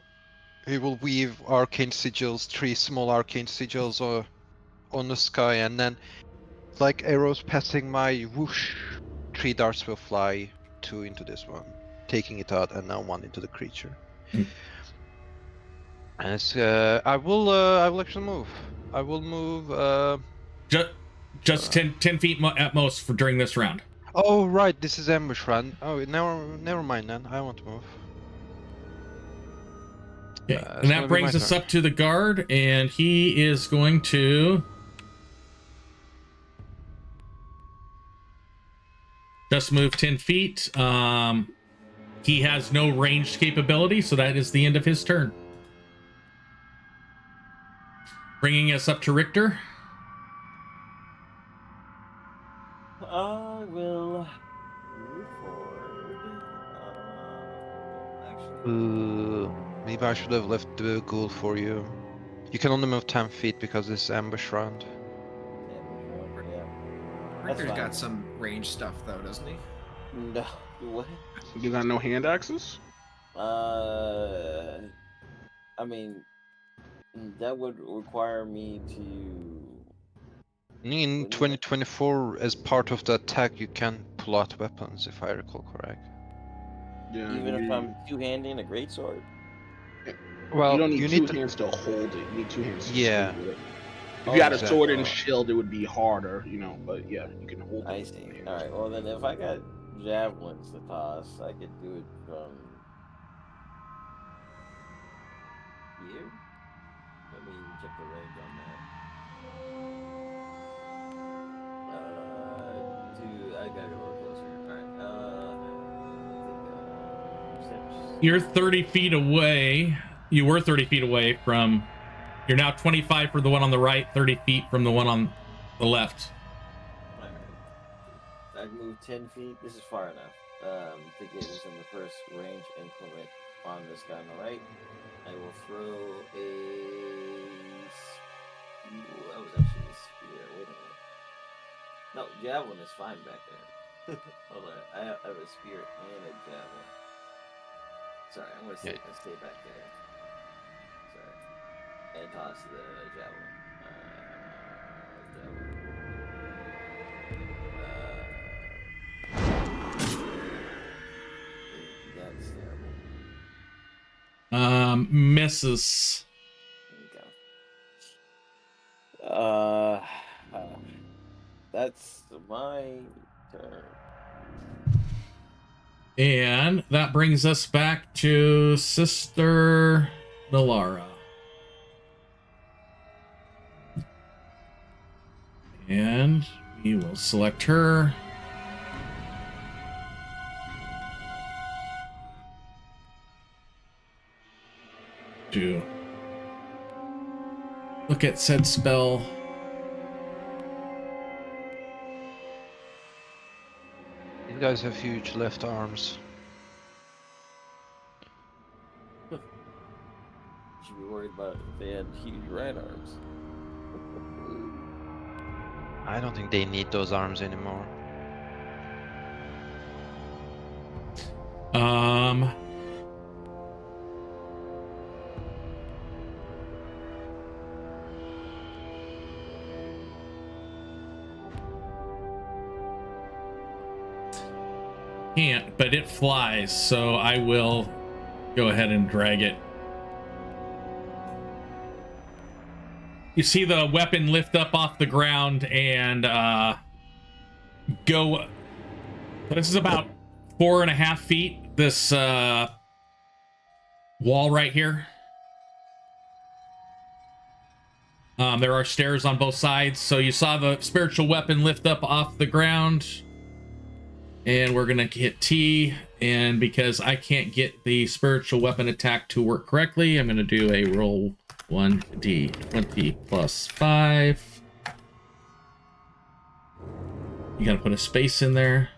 he will weave arcane sigils, 3 small arcane sigils on the sky, and then like arrows passing my whoosh, 3 darts will fly, 2 into this one, taking it out, and now 1 into the creature. Mm. As I will actually move. I will move. Just 10 feet at most for during this round. Oh right, this is ambush run. Oh, never mind then. I want to move. Okay. It's And gonna that be my brings us turn. up to the guard, and he is going to just move 10 feet. He has no ranged capability, so that is the end of his turn. Bringing us up to Richter. I will move forward. Actually, Maybe I should have left the ghoul for you. You can only move 10 feet because this is ambush round. yeah. Richter's fine. got some range stuff though, doesn't he? No, what? You got no hand axes? I mean, that would require me to. In Wouldn't 2024, as part of the attack, you can pull out weapons, if I recall correct. Yeah. Even if I'm two-handing a greatsword. Well, you don't need you 2 need to... hands to hold it. You need 2 hands to Yeah. swing with it. If Oh, you had a exactly. sword and shield, it would be harder, you know. But yeah, you can hold it. I with see. 2 hands. All right. Well, then, if I got javelins to toss, I could do it from here. Let me check the range on that. I gotta go a little closer. All right. I think steps. You're 30 feet away. You were 30 feet away from. You're now 25 for the one on the right, 30 feet from the one on the left. All right. I moved 10 feet. This is far enough to get into the first range increment on this guy on the right. I will throw a. Ooh, that was actually a spear. Wait a minute. No, javelin is fine back there. Hold on. I have a spear and a javelin. Sorry, I'm gonna stay back there. Sorry. And toss the javelin. That's terrible. Misses. Okay. That's my turn. And that brings us back to Sister Lunara. And we will select her. To look at said spell. These guys have huge left arms. Should be worried about if they had huge right arms. I don't think they need those arms anymore. Can't, but it flies, so I will go ahead and drag it. You see the weapon lift up off the ground and go. This is about 4.5 feet. This wall right here. There are stairs on both sides, so you saw the spiritual weapon lift up off the ground. And we're gonna hit T, and because I can't get the spiritual weapon attack to work correctly, I'm gonna do a roll 1d20 plus 5. You gotta put a space in there.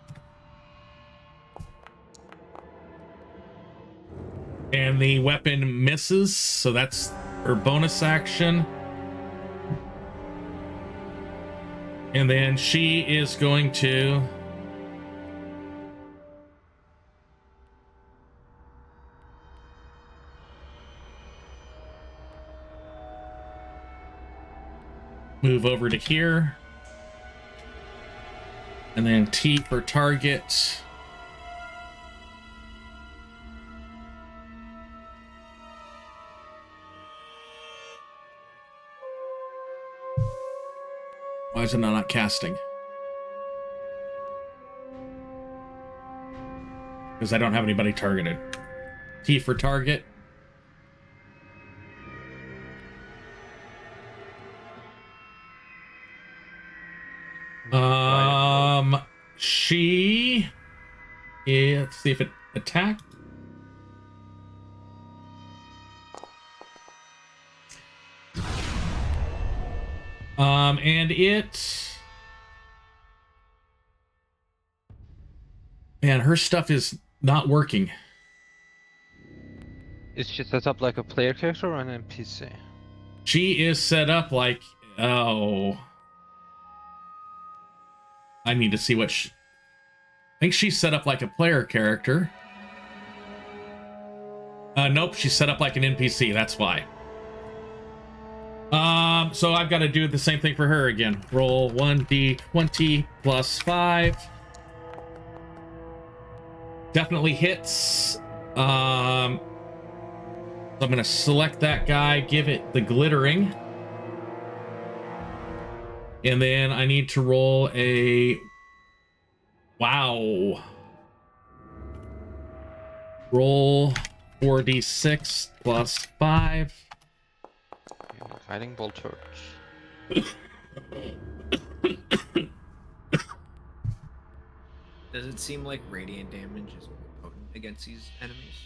And the weapon misses, so that's her bonus action. And then she is going to move over to here. And then T for target. Why is it not casting? Because I don't have anybody targeted. T for target. She is, let's see if it attacked. And it, man, her stuff is not working. Is she set up like a player character or an NPC? She is set up like, oh, I need to see what I think she's set up like a player character. Nope, she's set up like an NPC, that's why. So I've got to do the same thing for her again. Roll 1d20 plus 5. Definitely hits. So I'm going to select that guy, give it the glittering. And then I need to roll a... Wow. Roll 4d6 plus 5. Guiding bolt torch. Does it seem like radiant damage is more potent against these enemies?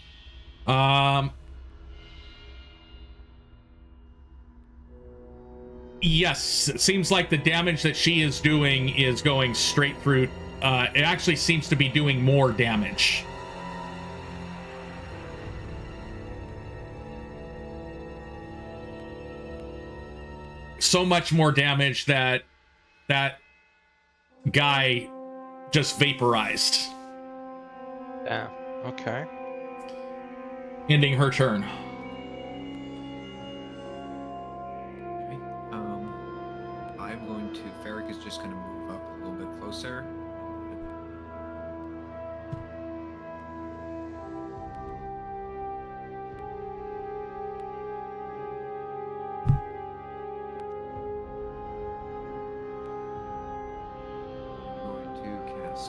Yes, it seems like the damage that she is doing is going straight through. It actually seems to be doing more damage. So much more damage that that guy just vaporized. Yeah, okay. Ending her turn. Okay. I'm going to... Ferric is just going to move up a little bit closer.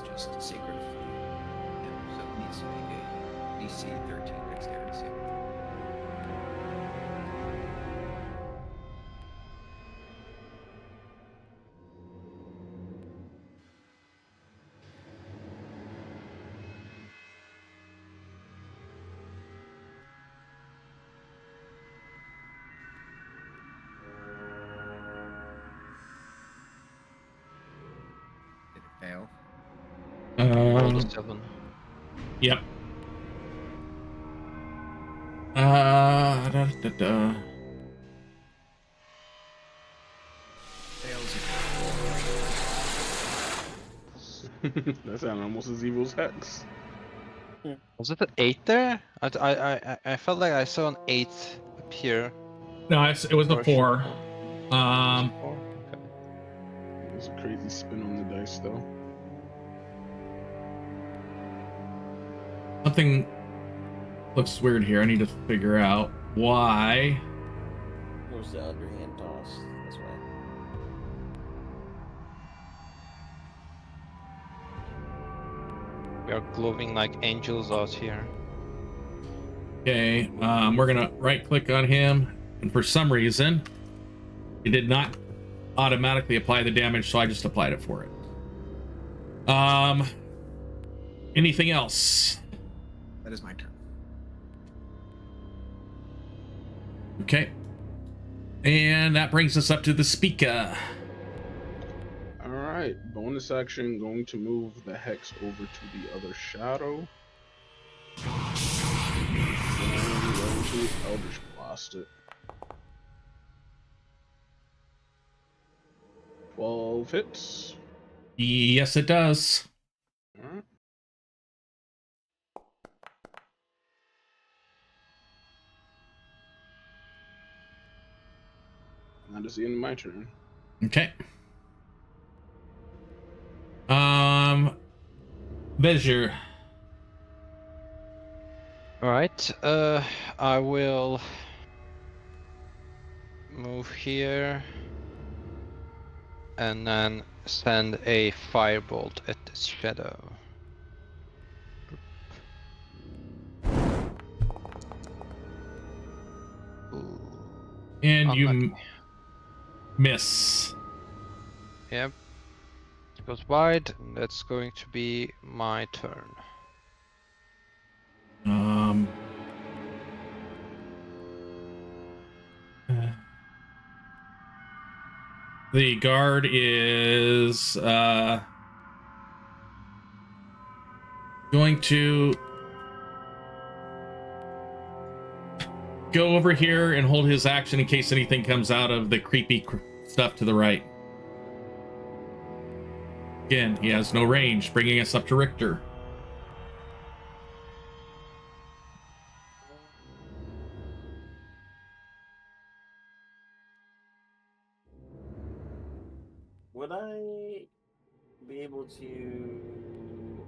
Just Sacred Flame. Yeah, so it needs to make a DC 13 dexterity saving throw. Did it fail? Roll the 7. Yep. Da. Fails again. That sounded almost as evil as Hex. Was it an 8 there? I felt like I saw an 8 appear. No, it was a Or 4. Was it 4? Okay. It was a crazy spin on the dice, though. Something looks weird here. I need to figure out why. It was the underhand toss. That's why. We are glowing like angels out here. Okay, we're gonna right click on him, and for some reason it did not automatically apply the damage, so I just applied it for it. Anything else? That is my turn. Okay, and that brings us up to the speaker. All right, bonus action, going to move the Hex over to the other shadow. And going to Eldritch Blast it. 12 hits. Yes, it does. All right. That is the end of my turn. Okay. Vezir. Alright, I will move here and then send a firebolt at this shadow. Ooh. And you Unlucky. miss. Yep. It goes wide, and that's going to be my turn. The guard is going to go over here and hold his action in case anything comes out of the creepy stuff to the right. Again, he has no range, bringing us up to Richter. Would I be able to?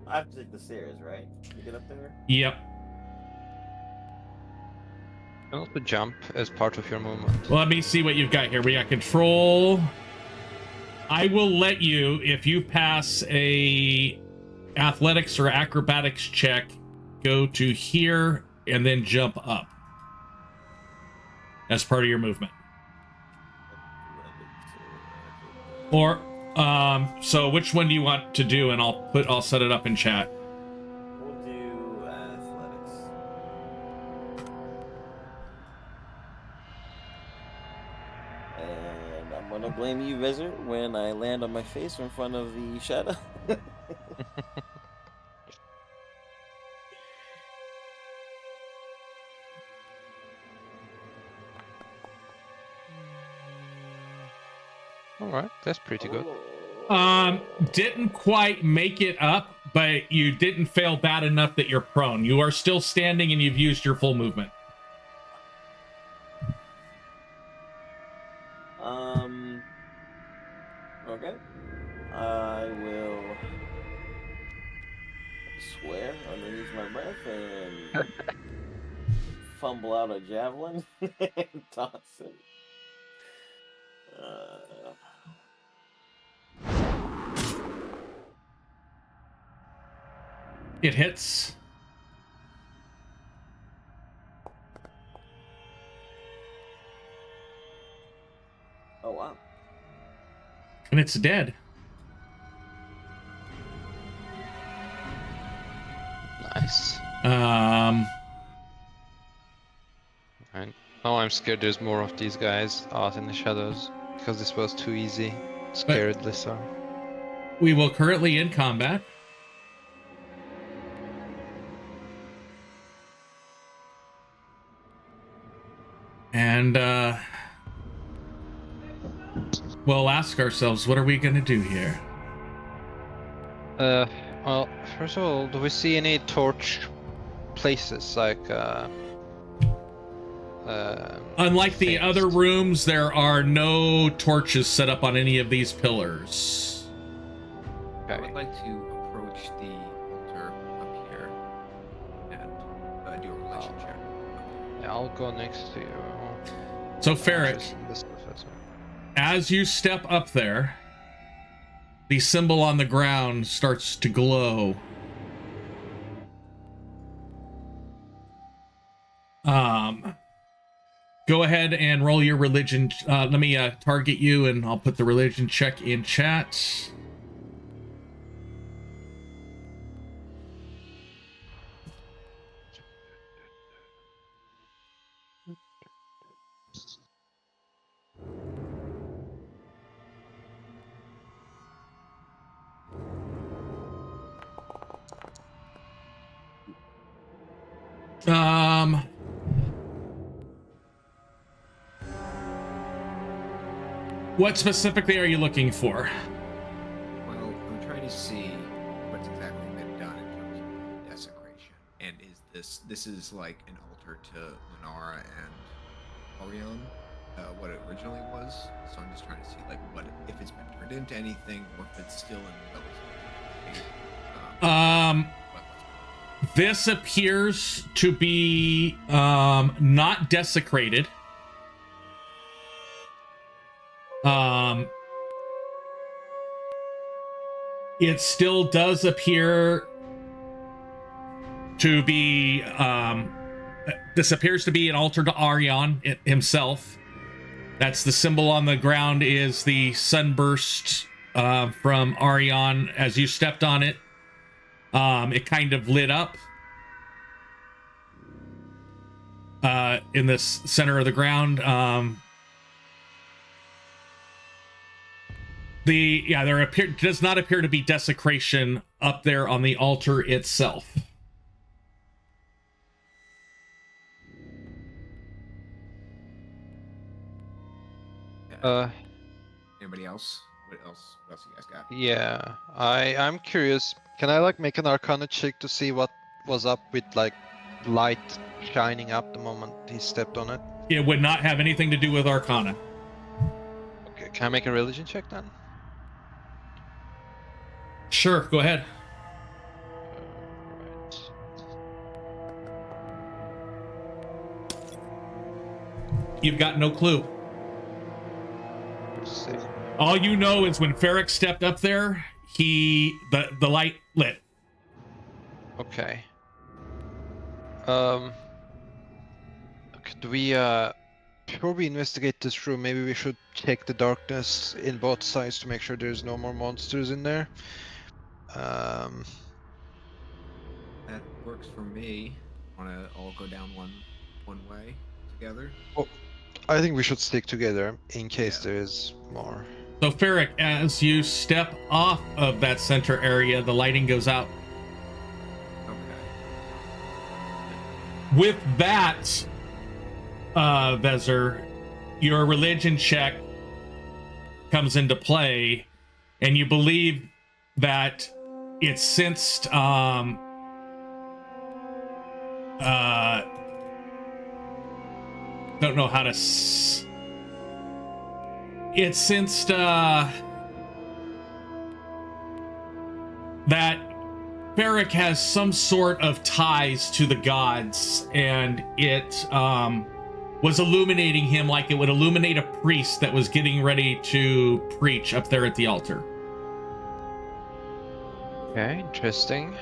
I have to take the stairs, right, to get up there? Yep. You can also jump as part of your movement. Well, let me see what you've got here. We got control. I will let you, if you pass a athletics or acrobatics check, go to here and then jump up as part of your movement. Or so which one do you want to do? And I'll set it up in chat. We'll do athletics. And I'm gonna blame you, Vezir, when I land on my face in front of the shadow. Alright, that's pretty good. Didn't quite make it up, but you didn't fail bad enough that you're prone. You are still standing and you've used your full movement. Okay. I will swear underneath my breath and fumble out a javelin and toss it. It hits. Oh wow. And it's dead. Nice. Um, Right. Now I'm scared there's more of these guys out in the shadows, because this was too easy. Scared Lissa. we will currently in combat. And we'll ask ourselves, what are we going to do here? Well, first of all, do we see any torch places like Unlike the things? other rooms, there are no torches set up on any of these pillars. I Okay. would like to approach the altar up here and do a relation check. Yeah, I'll go next to you. So, Ferric, Interested in this stuff as well. as you step up there, the symbol on the ground starts to glow. Go ahead and roll your religion. Let me target you, and I'll put the religion check in chat. What specifically are you looking for? Well, I'm trying to see what's exactly been done in terms of desecration. And is this is like an altar to Lunara and Aurion, what it originally was. So I'm just trying to see like what if it's been turned into anything or if it's still in relatively This appears to be not desecrated. It still does appear to be this appears to be an altar to Aurion himself. That's the symbol on the ground, is the sunburst from Aurion. As you stepped on it, it kind of lit up in the center of the ground. There does not appear to be desecration up there on the altar itself. Anybody else? What else you guys got? Yeah, I'm curious. Can I like make an Arcana check to see what was up with like light shining up the moment he stepped on it? It would not have anything to do with Arcana. Okay, can I make a religion check then? Sure, go ahead. Right. You've got no clue. Let's see. All you know is when Ferric stepped up there, the light lit. Okay. Okay, do we before we investigate this room, maybe we should check the darkness in both sides to make sure there's no more monsters in there. That works for me. Wanna all go down one way together? Well, I think we should stick together in case Yeah. there is more. So Ferric, as you step off of that center area, the lighting goes out. Okay. With that, Vezir, your religion check comes into play, and you believe that it sensed don't know how to it sensed that Ferric has some sort of ties to the gods, and it was illuminating him like it would illuminate a priest that was getting ready to preach up there at the altar. Okay, interesting.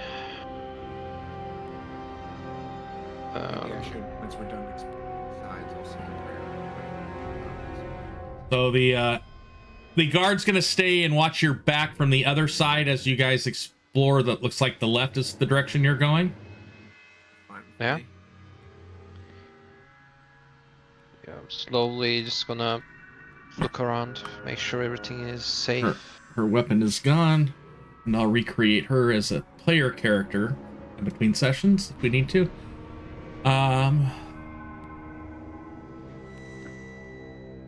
Maybe I should, once we're done exploring the sides, I'll say a prayer. So the guard's gonna stay and watch your back from the other side as you guys explore. That looks like the left is the direction you're going. Fine with Yeah. me. Yeah, I'm slowly just gonna look around, make sure everything is safe. Her weapon is gone, and I'll recreate her as a player character in between sessions if we need to.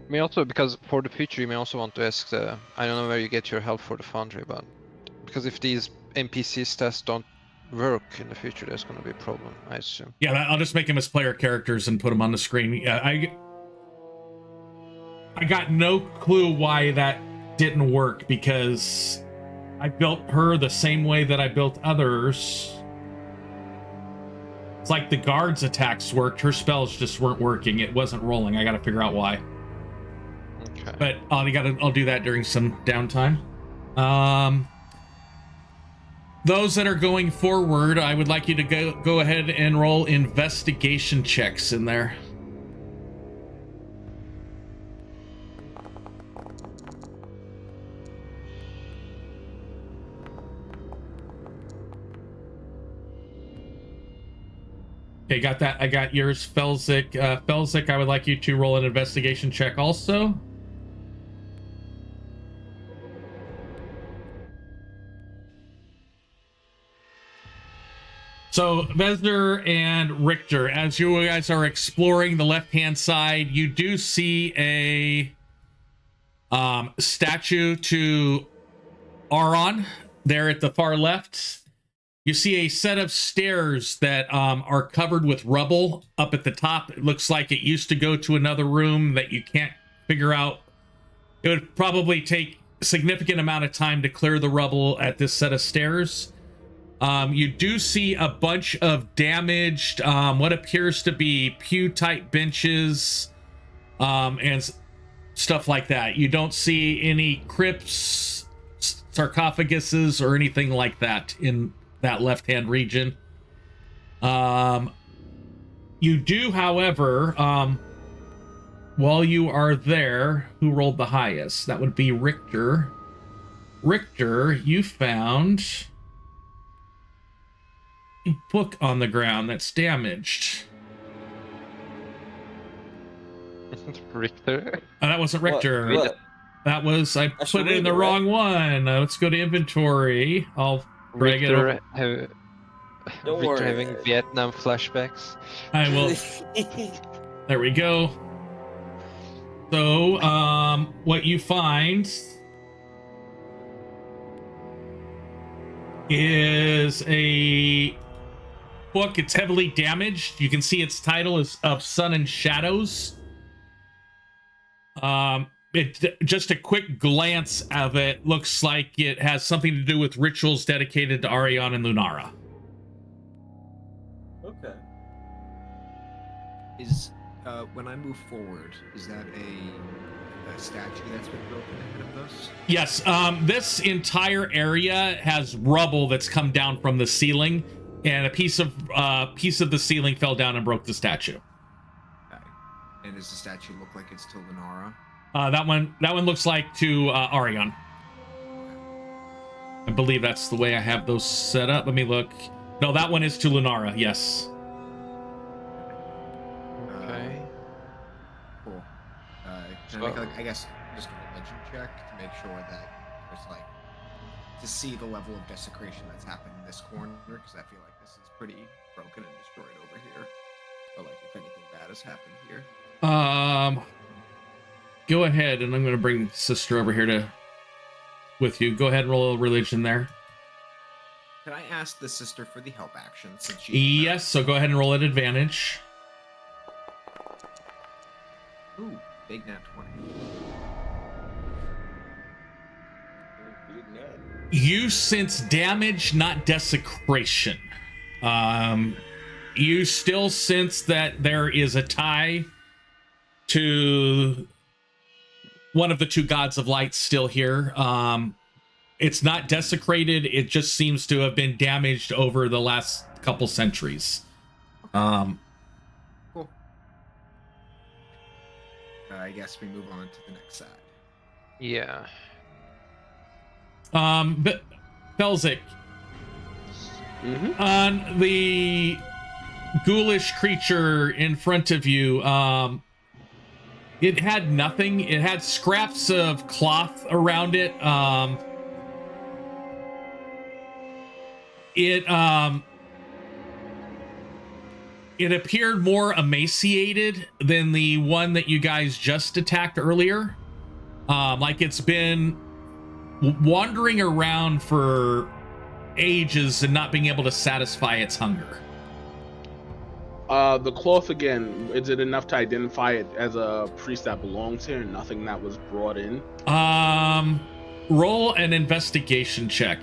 You may also, because for the future, you may also want to ask I don't know where you get your help for the Foundry, but because if these NPC stats don't work in the future, there's gonna be a problem, I assume. Yeah, I'll just make them as player characters and put them on the screen. Yeah, I got no clue why that didn't work, because I built her the same way that I built others. It's like the guard's attacks worked, her spells just weren't working. It wasn't rolling. I got to figure out why. Okay. But I'll do that during some downtime. Those that are going forward, I would like you to go ahead and roll investigation checks in there. Okay, got that. I got yours, Felzik. Felzik, I would like you to roll an investigation check also. So, Vesner and Richter, as you guys are exploring the left-hand side, you do see a statue to Aurion there at the far left. You see a set of stairs that are covered with rubble up at the top. It looks like it used to go to another room that you can't figure out. It would probably take a significant amount of time to clear the rubble at this set of stairs. You do see a bunch of damaged, what appears to be pew-type benches, and stuff like that. You don't see any crypts, sarcophaguses, or anything like that in that left-hand region. You do, however, while you are there, who rolled the highest? That would be Richter. Richter, you found a book on the ground that's damaged. Richter? That wasn't Richter. What? That was, I should put it in read the it, right? wrong one. Let's go to inventory. I'll drag it over. Don't Richter worry. having Vietnam flashbacks. I will. There we go. So, what you find is a book. It's heavily damaged. You can see its title is Of Sun and Shadows. Just a quick glance of it looks like it has something to do with rituals dedicated to Aurion and Lunara. Okay. Is when I move forward, is that a statue that's been broken ahead of us? Yes, this entire area has rubble that's come down from the ceiling, and a piece of the ceiling fell down and broke the statue. Okay. And does the statue look like it's to Lunara? That one looks like to Aurion. I believe that's the way I have those set up. Let me look. No, that one is to Lunara. Yes. Okay. Cool. Can So- I make, like, I guess, just a religion check to make sure that there's, like, to see the level of desecration that's happened in this corner, because I feel like this is pretty broken and destroyed over here. Or, like, if anything bad has happened here. Go ahead, and I'm going to bring Sister over here with you. Go ahead and roll a religion there. Can I ask the sister for the help action since she? Yes, so go ahead and roll at advantage. Ooh, big nat 20. You sense damage, not desecration. You still sense that there is a tie to one of the two gods of light still here. It's not desecrated. It just seems to have been damaged over the last couple centuries. Cool. I guess we move on to the next side. Yeah. But Felzik, on the ghoulish creature in front of you, it had nothing. It had scraps of cloth around it. It appeared more emaciated than the one that you guys just attacked earlier. Like it's been wandering around for ages and not being able to satisfy its hunger. The cloth again, is it enough to identify it as a priest that belongs here and nothing that was brought in? Roll an investigation check.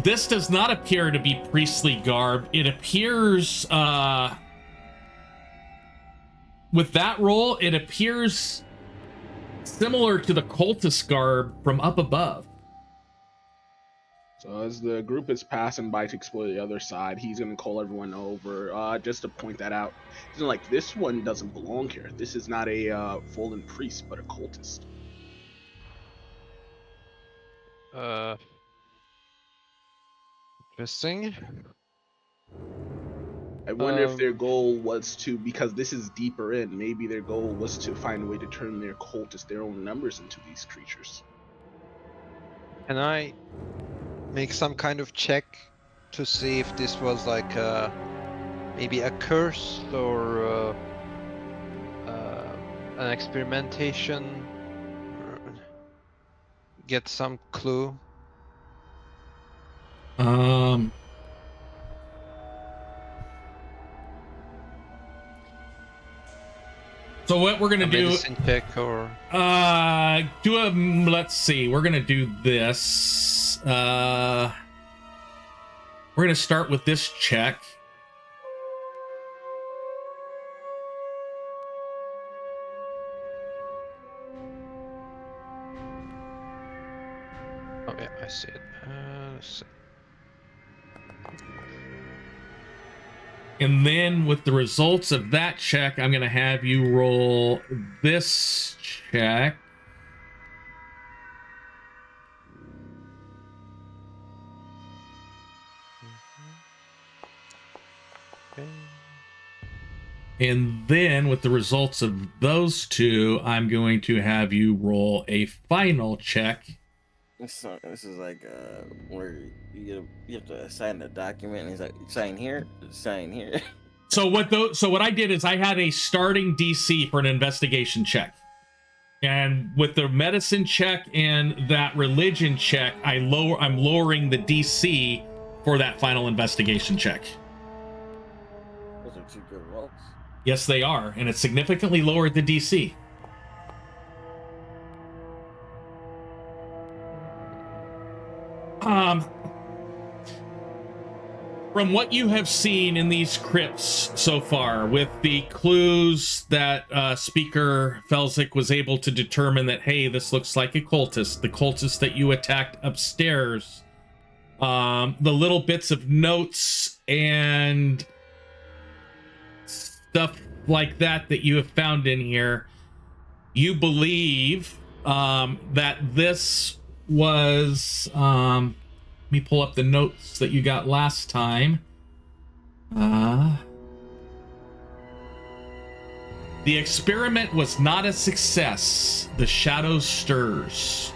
This does not appear to be priestly garb. It appears, with that roll, it appears similar to the cultist garb from up above. So as the group is passing by to explore the other side, he's going to call everyone over just to point that out. He's like, this one doesn't belong here. This is not a fallen priest, but a cultist. Interesting. I wonder if their goal was to, because this is deeper in, maybe their goal was to find a way to turn their cultists, their own numbers, into these creatures. Can I make some kind of check to see if this was like maybe a curse or an experimentation? Get some clue. So what we're gonna do? Medicine check or do a. Let's see. We're gonna do this. We're gonna start with this check. oh yeah, I see it. Let's see. And then with the results of that check, I'm going to have you roll this check. Okay. And then with the results of those two, I'm going to have you roll a final check. This is like where you have to sign a document, and he's like, sign here, sign here. So what I did is I had a starting DC for an investigation check. And with the medicine check and that religion check, I'm lowering the DC for that final investigation check. Those are two good rolls. Yes, they are, and it significantly lowered the DC. From what you have seen in these crypts so far, with the clues that Speaker Felzik was able to determine that, hey, this looks like a cultist, the cultist that you attacked upstairs, the little bits of notes and stuff like that you have found in here, you believe that this was let me pull up the notes that you got last time. The experiment was not a success. The shadow stirs.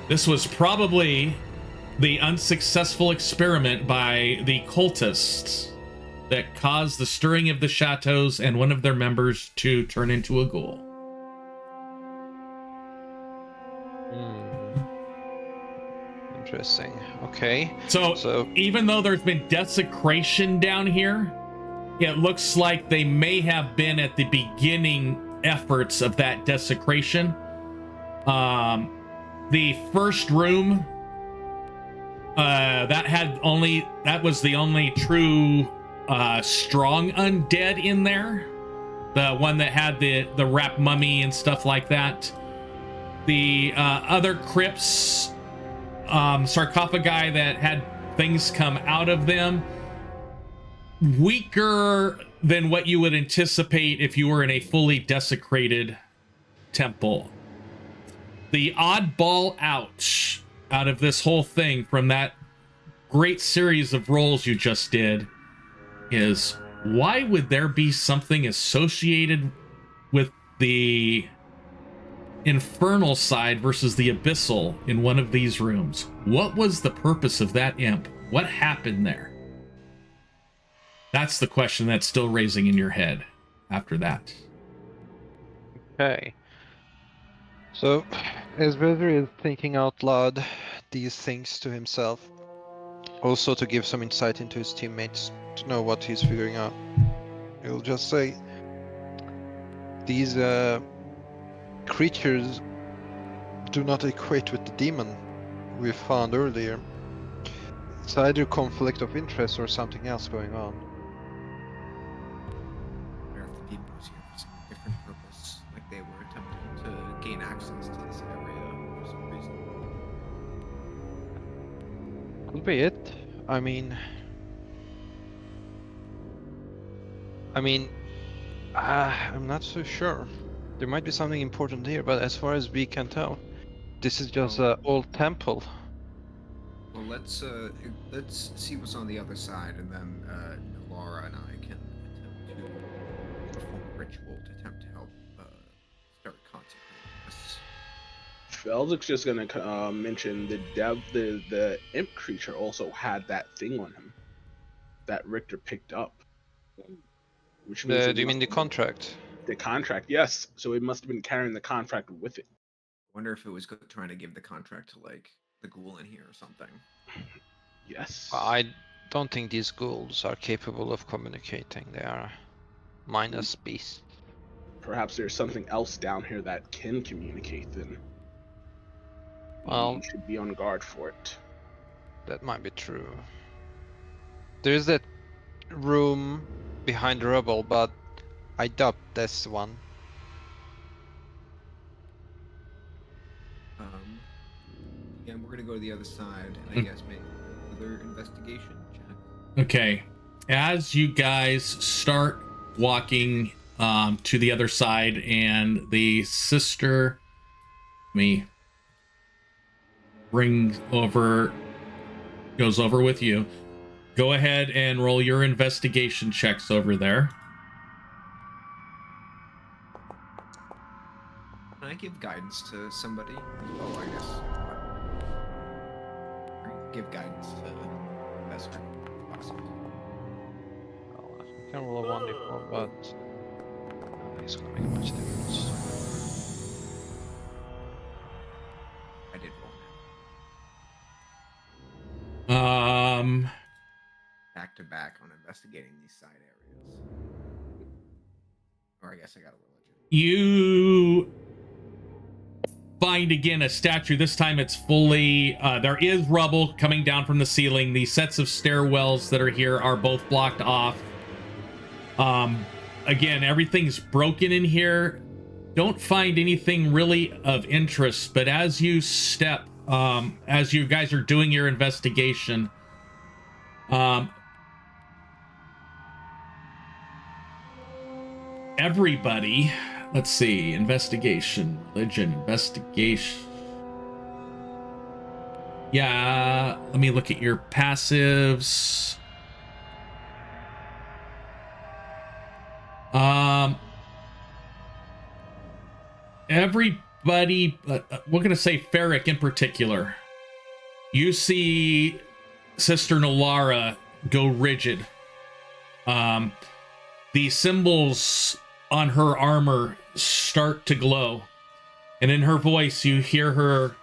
This was probably the unsuccessful experiment by the cultists that caused the stirring of the chateaus and one of their members to turn into a ghoul. Interesting. Okay. So even though there's been desecration down here, it looks like they may have been at the beginning efforts of that desecration. The first room, that was the only true strong undead in there. The one that had the wrapped mummy and stuff like that. The other crypts, sarcophagi that had things come out of them, weaker than what you would anticipate if you were in a fully desecrated temple. The oddball out of this whole thing from that great series of rolls you just did is, why would there be something associated with the infernal side versus the abyssal in one of these rooms? What was the purpose of that imp? What happened there? That's the question that's still raising in your head after that. Okay. So, as Vezir is thinking out loud these things to himself, also to give some insight into his teammates to know what he's figuring out, he'll just say, these creatures do not equate with the demon we found earlier. It's either conflict of interest or something else going on. Wonder if the demon was here for some different purpose, like they were attempting to gain access to this area for some reason. Could be it. I mean, I'm not so sure. There might be something important here, but as far as we can tell, this is just Oh. an old temple. Well, let's see what's on the other side, and then Laura and I can attempt to perform a ritual to attempt to help start consecrating this. Feldic's just gonna mention the imp creature also had that thing on him that Richter picked up, which means Do you mean the contract? the contract. Yes, so it must have been carrying the contract with it. Wonder if it was trying to give the contract to like the ghoul in here or something. Yes. I don't think these ghouls are capable of communicating. They are mindless beasts. Perhaps there's something else down here that can communicate. Then Well, we should be on guard for it. that might be true. There's that room behind the rubble, but I doubt that's the one. Again, we're gonna go to the other side, and I guess make another investigation check. Okay. As you guys start walking to the other side, and the sister me goes over with you. Go ahead and roll your investigation checks over there. Can I give guidance to somebody? Oh, I guess. Give guidance to Vesper, possibly. Well, I can roll a 1d4, but it's gonna make much difference. I did roll back to back on investigating these side areas. Or I guess I got a religion. You find again a statue. This time it's fully there is rubble coming down from the ceiling. The sets of stairwells that are here are both blocked off. Again, everything's broken in here. Don't find anything really of interest, but as you step as you guys are doing your investigation, everybody, let's see, investigation, religion, investigation. Yeah, let me look at your passives. Everybody, we're gonna say Ferric in particular. You see Sister Nulara go rigid. The symbols on her armor start to glow, and in her voice you hear her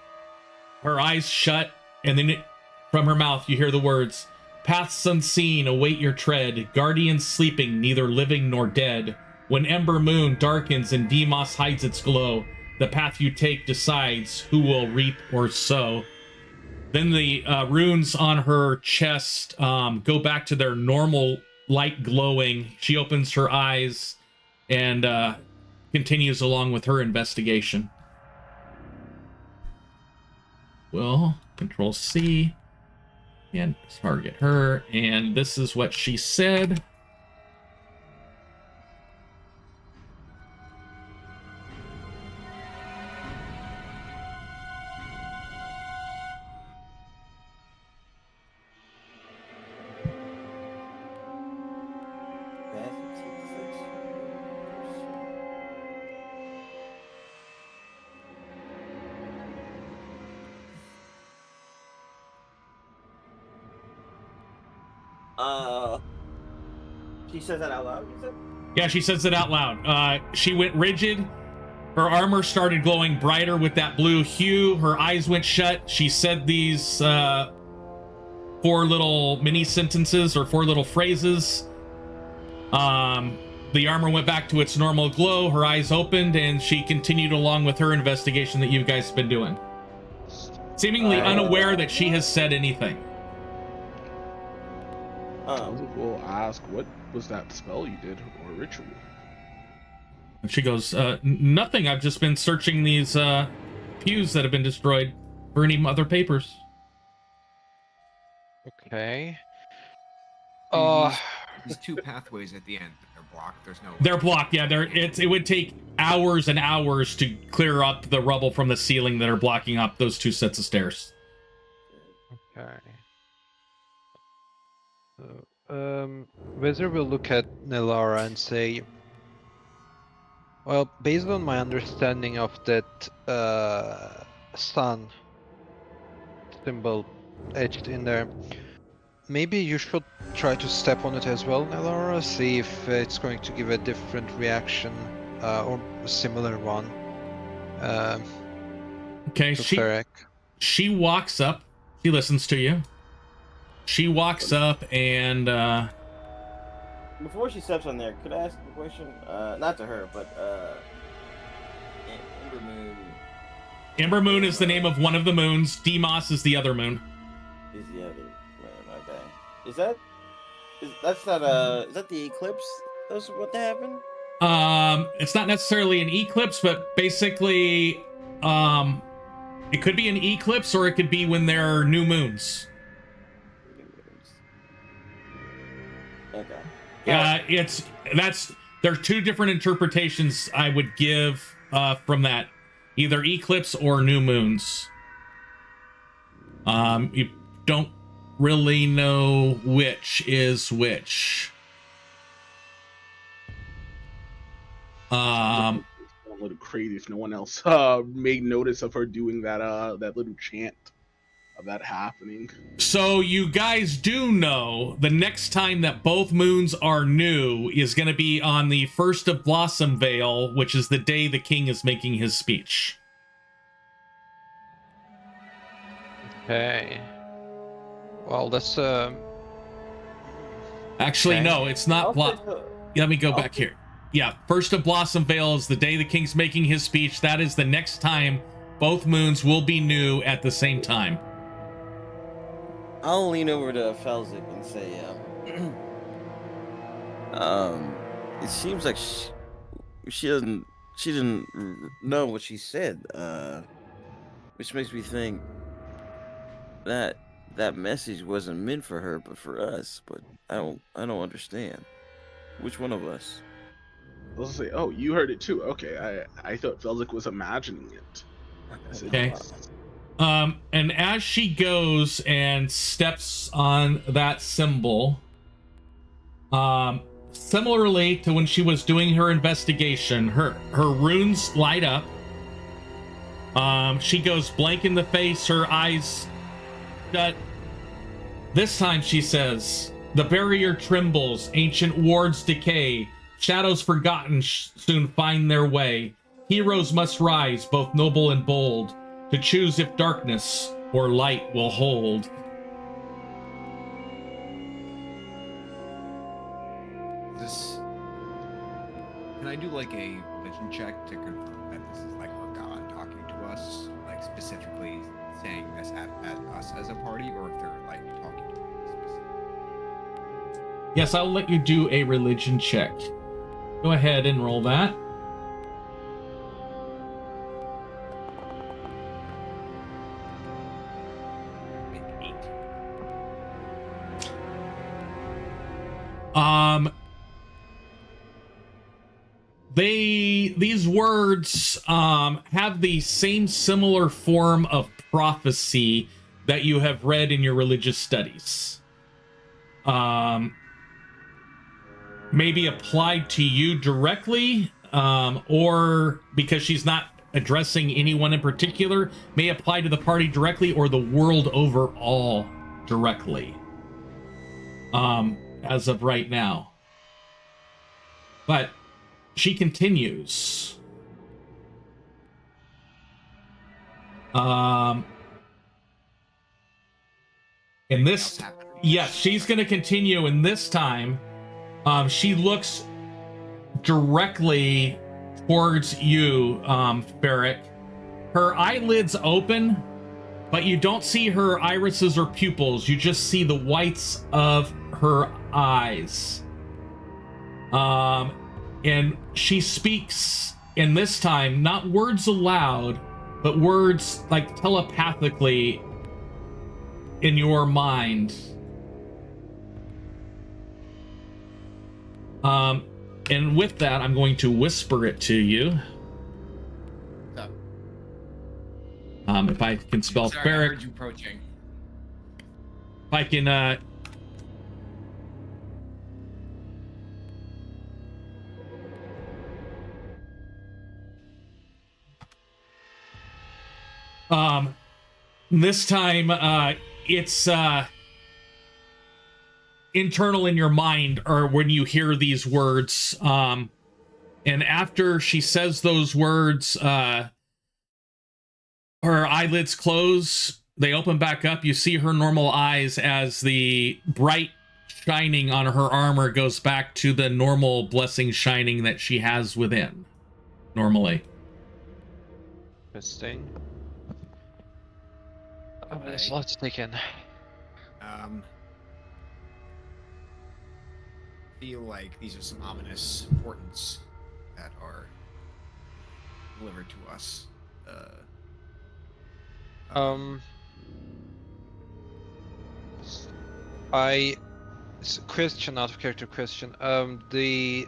eyes shut, and then from her mouth you hear the words, "Paths unseen await your tread, guardians sleeping, neither living nor dead. When ember moon darkens and Demos hides its glow, the path you take decides who will reap or sow." Then the runes on her chest go back to their normal light glowing. She opens her eyes and continues along with her investigation. Well, Control C and target her, and this is what she said. She says that out loud, you said? Yeah, she says it out loud. She went rigid, Her armor started glowing brighter with that blue hue. Her eyes went shut. She said these 4 little mini sentences or 4 little phrases. The armor went back to its normal glow. Her eyes opened, and she continued along with her investigation that you guys have been doing, seemingly unaware that she has said anything. We'll ask, what was that spell you did or ritual? And she goes, nothing. I've just been searching these pews that have been destroyed for any other papers. Okay. These 2 pathways at the end, they're blocked. There's no. They're blocked. Yeah, it would take hours and hours to clear up the rubble from the ceiling that are blocking up those 2 sets of stairs. Okay. So, Wizard will look at Nelara and say, well, based on my understanding of that sun symbol etched in there, maybe you should try to step on it as well, Nelara, see if it's going to give a different reaction or a similar one. Okay, she walks up. She listens to you. She walks up and before she steps on there, could I ask a question? Not to her, but Ember Moon. Ember Moon is the name of one of the moons. Demos is the other moon. Is the other moon? Okay. Is that the eclipse? That's what happened? It's not necessarily an eclipse, but basically, it could be an eclipse or it could be when there are new moons. Okay. There are 2 different interpretations I would give from that, either eclipse or new moons. You don't really know which is which. A little crazy if no one else made notice of her doing that little chant of that happening. So you guys do know the next time that both moons are new is going to be on the 1st of Blossom Vale, which is the day the king is making his speech. Okay. Well, that's Actually, okay. no, it's not. Let me go back here. Yeah, 1st of Blossom Vale is the day the king's making his speech. That is the next time both moons will be new at the same time. I'll lean over to Felzik and say, it seems like she didn't know what she said, which makes me think that that message wasn't meant for her, but for us. But I don't understand. Which one of us? I was say, oh, you heard it too. Okay, I thought Felzik was imagining it. Okay. And as she goes and steps on that symbol, similarly to when she was doing her investigation, her runes light up. She goes blank in the face, her eyes shut. This time she says, the barrier trembles, ancient wards decay, shadows forgotten soon find their way. Heroes must rise, both noble and bold, to choose if darkness or light will hold. Can I do like a religion check to confirm that this is like our God talking to us, like specifically saying this at us as a party, or if they're like talking to us specifically? Yes, I'll let you do a religion check. Go ahead and roll that. These words have the same similar form of prophecy that you have read in your religious studies. Maybe applied to you directly, or because she's not addressing anyone in particular, may apply to the party directly or the world overall directly, as of right now. But she continues. And this, yes, she's going to continue. And this time, she looks directly towards you, Ferric. Her eyelids open, but you don't see her irises or pupils. You just see the whites of her eyes. And she speaks, and this time, not words aloud, but words like telepathically in your mind. And with that, I'm going to whisper it to you. If I can spell Sorry, I Ferric. heard you approaching. If I can, this time, it's, internal in your mind, or when you hear these words, and after she says those words, her eyelids close, they open back up. You see her normal eyes as the bright shining on her armor goes back to the normal blessing shining that she has within normally. Interesting. Oh, there's a lot to take in. Feel like these are some ominous portents that are delivered to us. Question, out of character question. The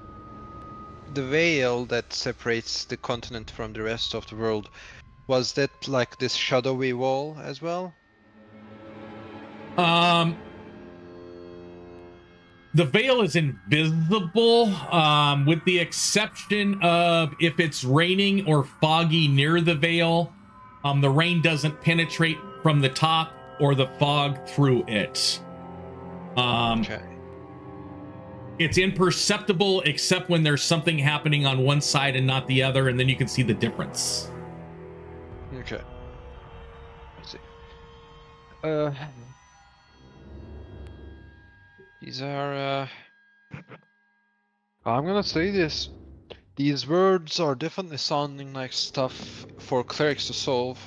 veil that separates the continent from the rest of the world, was that like this shadowy wall as well? The veil is invisible, with the exception of if it's raining or foggy near the veil. The rain doesn't penetrate from the top or the fog through it. Okay. It's imperceptible except when there's something happening on one side and not the other, and then you can see the difference. Okay. Let's see. These are, I'm gonna say this. These words are definitely sounding like stuff for clerics to solve.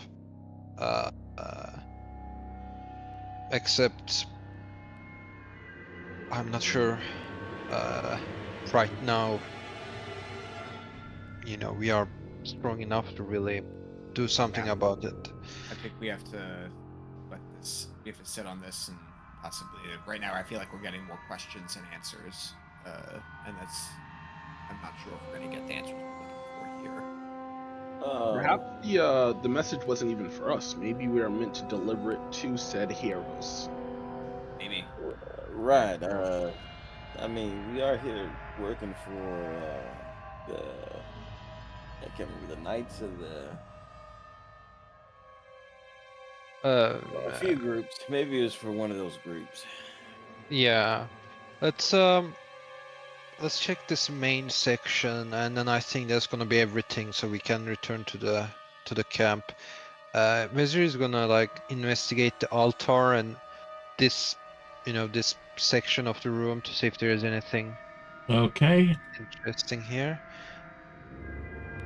Except I'm not sure right now, you know, we are strong enough to really do something about it. I think we have to we have to sit on this and possibly, right now I feel like we're getting more questions than answers, and that's, I'm not sure if we're going to get the answers we're looking for here. Perhaps the message wasn't even for us. Maybe we are meant to deliver it to said heroes. Maybe. Right. I mean, we are here working for I can't remember, the Knights of the a few groups. Maybe it was for one of those groups. Yeah. Let's check this main section, and then I think that's gonna be everything, so we can return to the camp. Vezir is gonna like investigate the altar and this, you know, this section of the room to see if there is anything Okay. interesting here.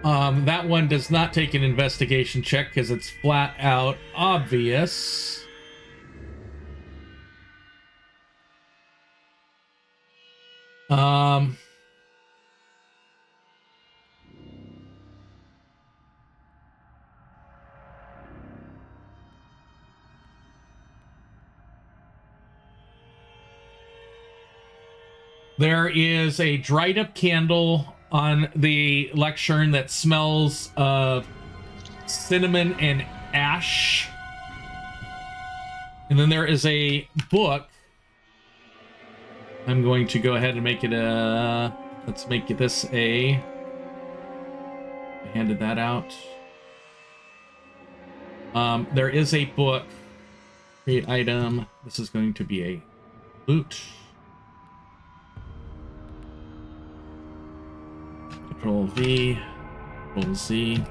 That one does not take an investigation check because it's flat out obvious. There is a dried up candle on the lectern that smells of cinnamon and ash. And then there is a book. I'm going to go ahead and make it a... Let's make this a... I handed that out. There is a book. Create item. This is going to be a loot. Control V. Control Z.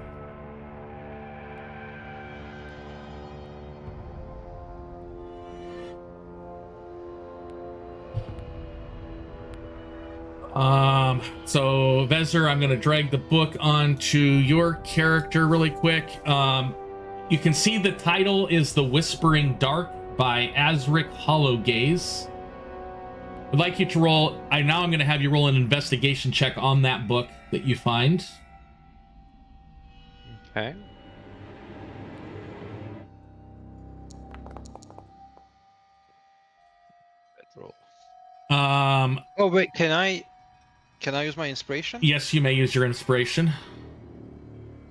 So Vezir, I'm going to drag the book onto your character really quick. You can see the title is The Whispering Dark by Azric Hollowgaze. I'd like you to roll. I'm going to have you roll an investigation check on that book that you find. Okay. Roll. Oh wait, can I use my inspiration? Yes, you may use your inspiration.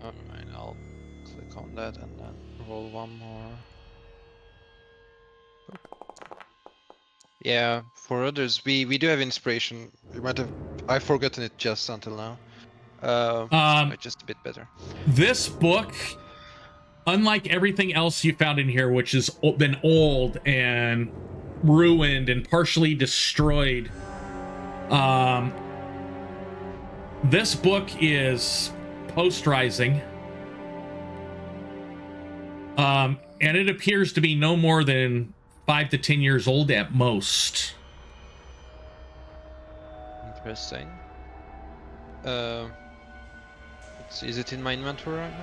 Alright, I'll click on that and then roll one more. Yeah, for others we do have inspiration. I've forgotten it just until now. Just a bit better. This book, unlike everything else you found in here, which has been old and ruined and partially destroyed, this book is post-rising, and it appears to be no more than 5 to 10 years old at most. Interesting. Is it in my inventory right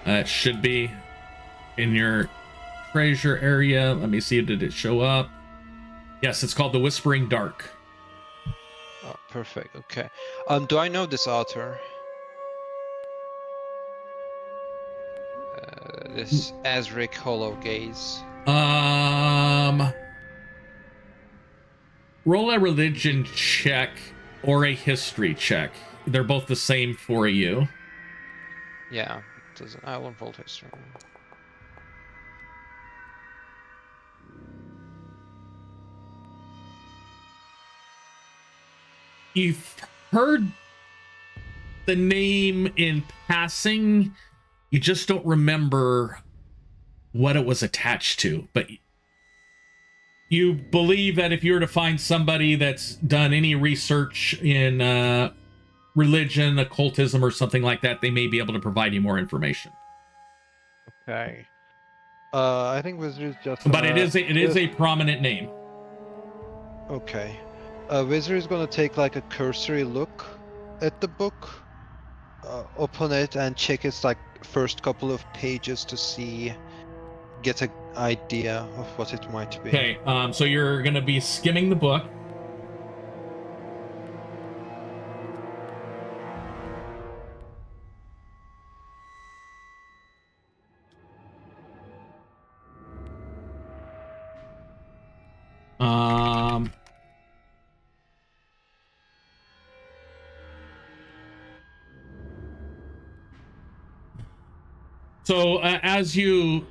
now? It should be in your treasure area. Let me see. Did it show up? Yes, it's called The Whispering Dark. Oh, perfect. Okay. Do I know this author? This Azric Hollowgaze. Roll a religion check or a history check. They're both the same for you. Yeah, it doesn't. I won't roll history. You've heard the name in passing. You just don't remember what it was attached to. But you believe that if you were to find somebody that's done any research in religion, occultism, or something like that, they may be able to provide you more information. Okay. I think Wizard is just. But it is a prominent name. Okay. Wizard is gonna take like a cursory look at the book, open it and check its like first couple of pages to get an idea of what it might be. Okay, so you're gonna be skimming the book. So as you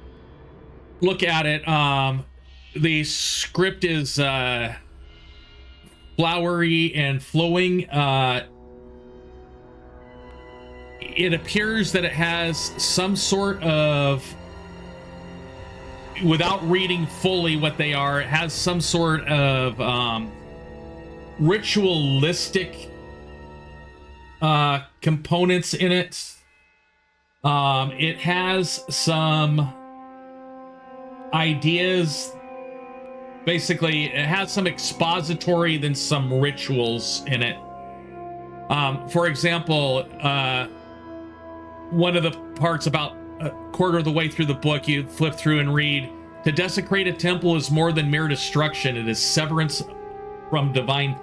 look at it, the script is flowery and flowing. It appears that it has some sort of, without reading fully what they are, it has some sort of ritualistic components in it. It has some ideas. Basically, it has some expository than some rituals in it. For example, one of the parts about a quarter of the way through the book, you flip through and read, "To desecrate a temple is more than mere destruction. It is severance from divine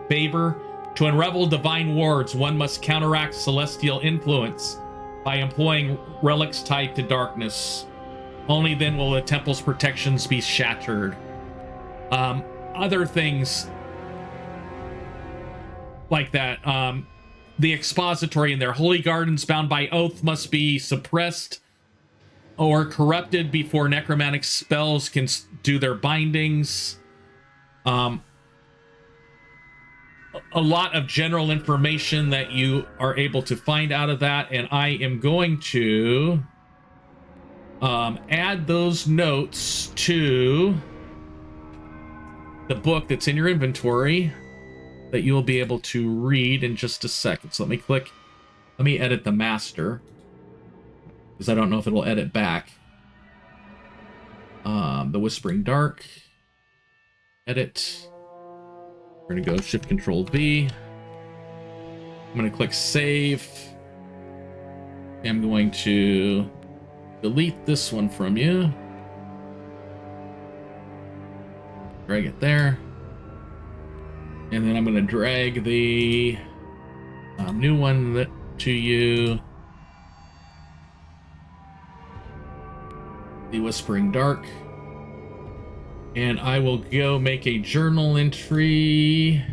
favor. To unravel divine wards, one must counteract celestial influence by employing relics tied to darkness. Only then will the temple's protections be shattered." Other things like that. The expository in there. Holy gardens bound by oath must be suppressed or corrupted before necromantic spells can do their bindings. A lot of general information that you are able to find out of that, and I am going to add those notes to the book that's in your inventory that you'll be able to read in just a second. So let me edit the master, because I don't know if it'll edit back. The Whispering Dark, edit. We're gonna go Shift Control V. I'm going to click save. I'm going to delete this one from you. Drag it there. And then I'm going to drag the new one to you. The Whispering Dark. And I will go make a journal entry.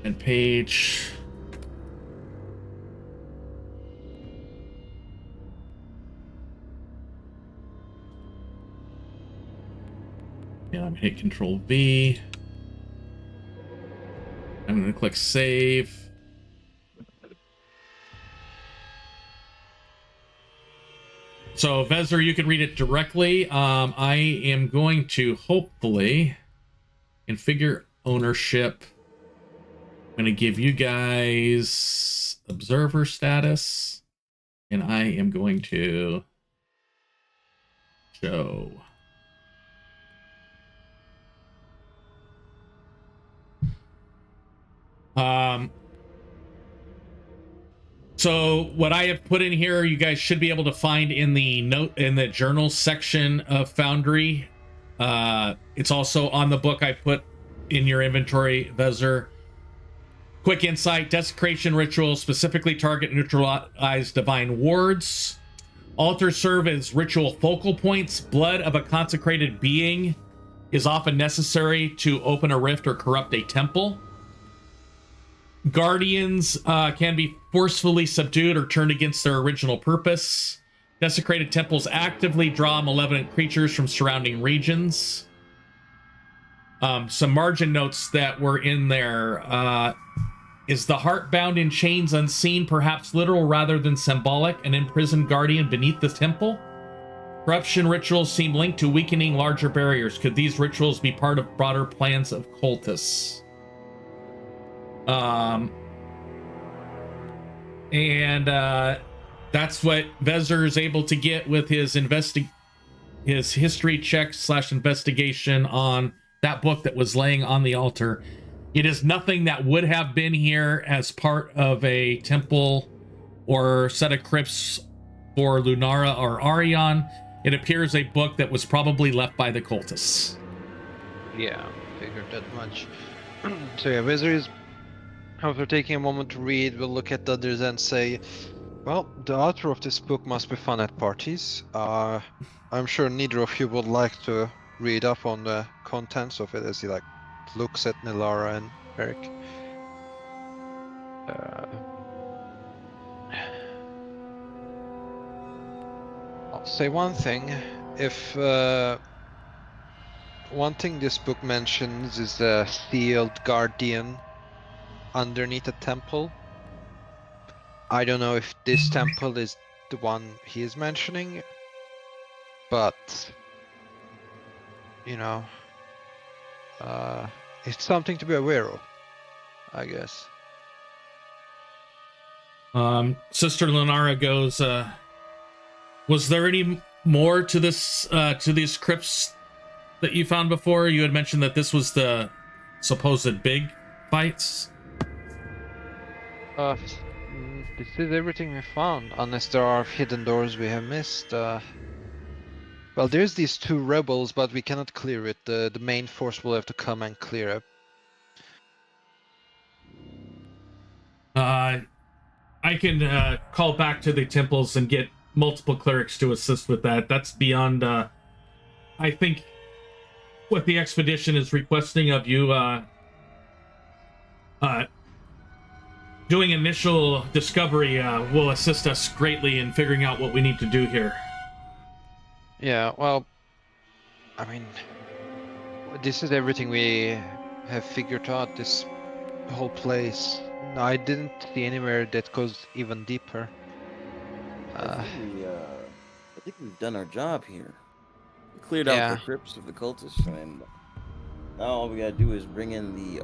And page. And I'm gonna hit Control V. I'm gonna click save. So Vezir, you can read it directly. I am going to hopefully configure ownership. I'm going to give you guys observer status, and I am going to show. So what I have put in here, you guys should be able to find in the journal section of Foundry. It's also on the book I put in your inventory, Vezir. Quick insight: desecration rituals specifically target and neutralize divine wards. Altars serve as ritual focal points. Blood of a consecrated being is often necessary to open a rift or corrupt a temple. Guardians can be forcefully subdued or turned against their original purpose. Desecrated temples actively draw malevolent creatures from surrounding regions. Some margin notes that were in there. Is the heart bound in chains unseen, perhaps literal rather than symbolic, an imprisoned guardian beneath the temple? Corruption rituals seem linked to weakening larger barriers. Could these rituals be part of broader plans of cultists? That's what Vezir is able to get with his history check / investigation on that book that was laying on the altar. It is nothing that would have been here as part of a temple or set of crypts for Lunara or Aurion. It appears a book that was probably left by the cultists. Yeah, figured that much. So yeah, Vezir is, after taking a moment to read, we'll look at the others and say, well, the author of this book must be fun at parties. I'm sure neither of you would like to read up on the contents of it as he looks at Nilara and Eric. I'll say one thing. If one thing this book mentions is a sealed guardian underneath a temple. I don't know if this temple is the one he is mentioning, but it's something to be aware of, I guess. Sister Lunara goes, was there any more to this, to these crypts that you found before? You had mentioned that this was the supposed big fights. This is everything we found, unless there are hidden doors we have missed. Well, there's these two rebels, but we cannot clear it. The main force will have to come and clear it. I can call back to the temples and get multiple clerics to assist with that. That's beyond, I think, what the expedition is requesting of you. Doing initial discovery will assist us greatly in figuring out what we need to do here. Yeah, well, I mean, this is everything we have figured out, this whole place. I didn't see anywhere that goes even deeper. I think we've done our job here. We cleared out the crypts of the cultists, and now all we gotta do is bring in the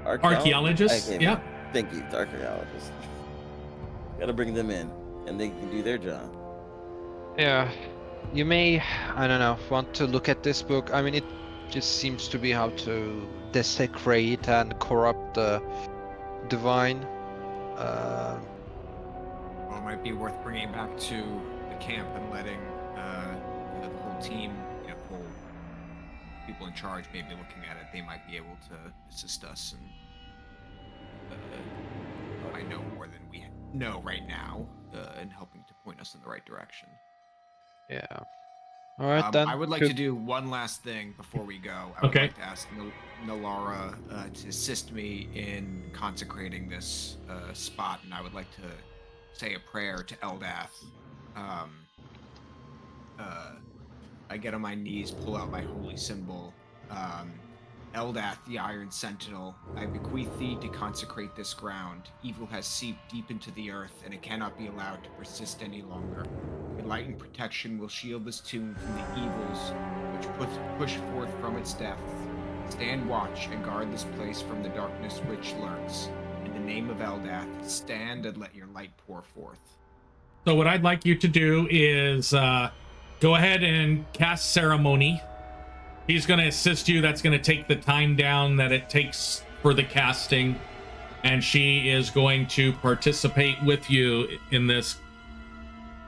archaeologists. Yeah. Thank you, the archaeologists. Gotta bring them in, and they can do their job. Yeah, You may, I don't know, want to look at this book. I mean, it just seems to be how to desecrate and corrupt the divine. Uh, Well, it might be worth bringing it back to the camp and letting the whole team, the whole people in charge, maybe looking at it. They might be able to assist us and I know more than we know right now in helping to point us in the right direction. yeah. All right then. I would like to do one last thing before we go. I would Okay. like to ask Nulara to assist me in consecrating this spot, and I would like to say a prayer to Eldath. I get on my knees, pull out my holy symbol. Eldath, the Iron Sentinel, I bequeath thee to consecrate this ground. Evil has seeped deep into the earth, and it cannot be allowed to persist any longer. Your light and protection will shield this tomb from the evils which push forth from its depths. Stand watch and guard this place from the darkness which lurks. In the name of Eldath, stand and let your light pour forth. So what I'd like you to do is go ahead and cast ceremony. He's going to assist you. That's going to take the time down that it takes for the casting. And she is going to participate with you in this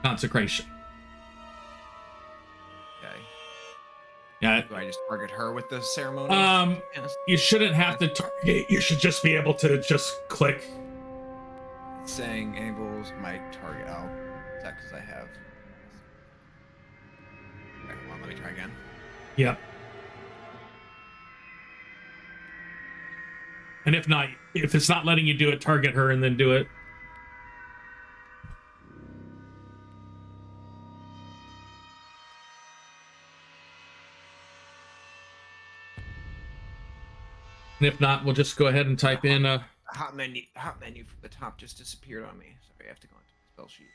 consecration. Okay. Yeah. Do I just target her with the ceremony? Yes. You shouldn't have to target. You should just be able to just click. It's saying enables my target. Oh, is that because I have? Okay, hold on, let me try again. Yep. And if not, if it's not letting you do it, target her and then do it. And if not, we'll just go ahead and type in Hot menu from the top just disappeared on me. Sorry, I have to go into the spell sheet.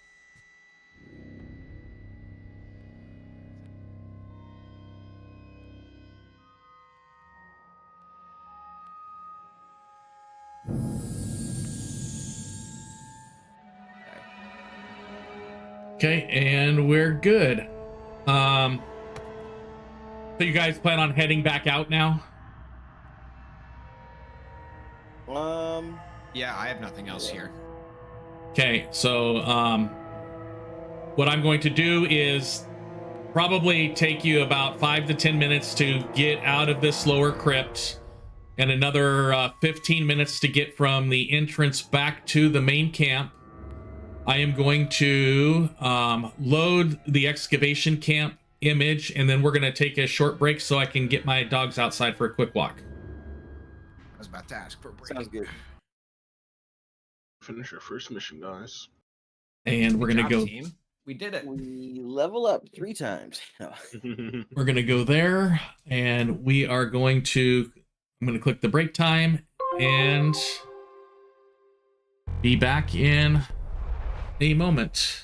okay, and we're good. So you guys plan on heading back out now? Yeah, I have nothing else here. Okay, so what I'm going to do is probably take you about 5 to 10 minutes to get out of this lower crypt, and another 15 minutes to get from the entrance back to the main camp. I am going to load the excavation camp image, and then we're going to take a short break so I can get my dogs outside for a quick walk. I was about to ask for a break. Sounds good. Finish our first mission, guys. And we're Good going to job, go. team. We did it. We level up 3 times. No. We're going to go there, and we are going to. I'm going to click the break time and be back in a moment.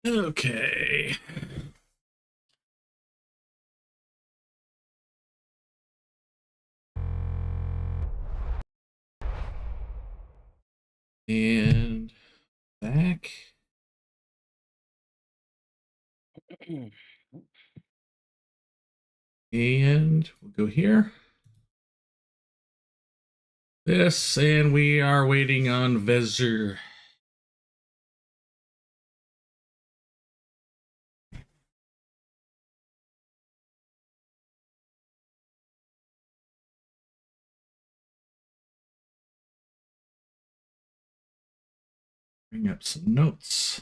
Okay. And back. And we'll go here. This, and we are waiting on Vezir. Bring up some notes.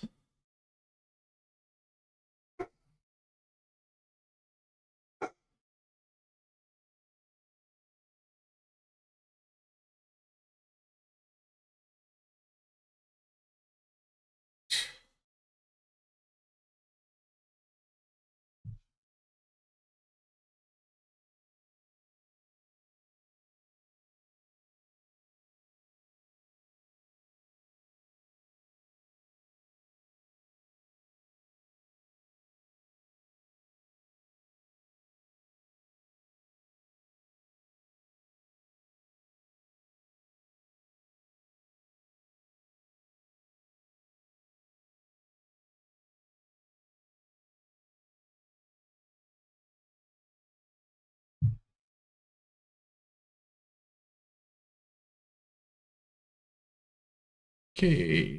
Okay.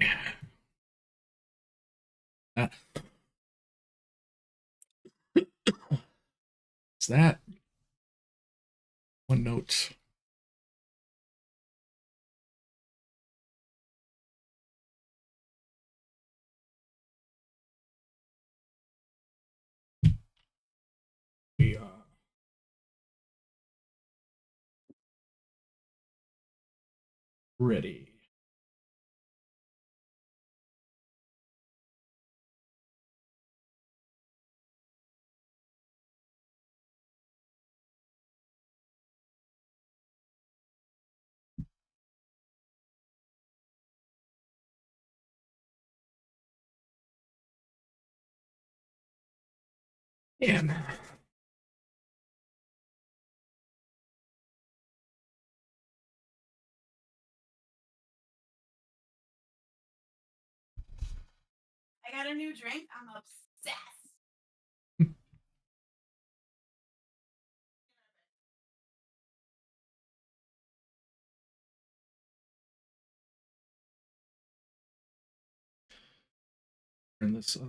Is that one note? We are ready. Damn. I got a new drink. I'm obsessed. Turn this off.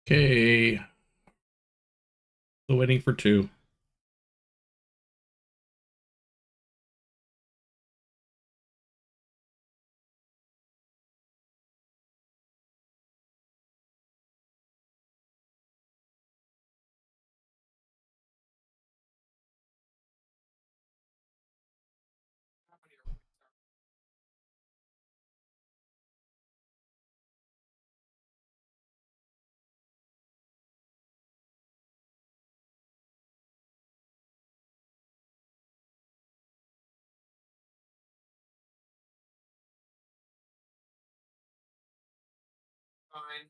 Okay. Still waiting for two. Fine.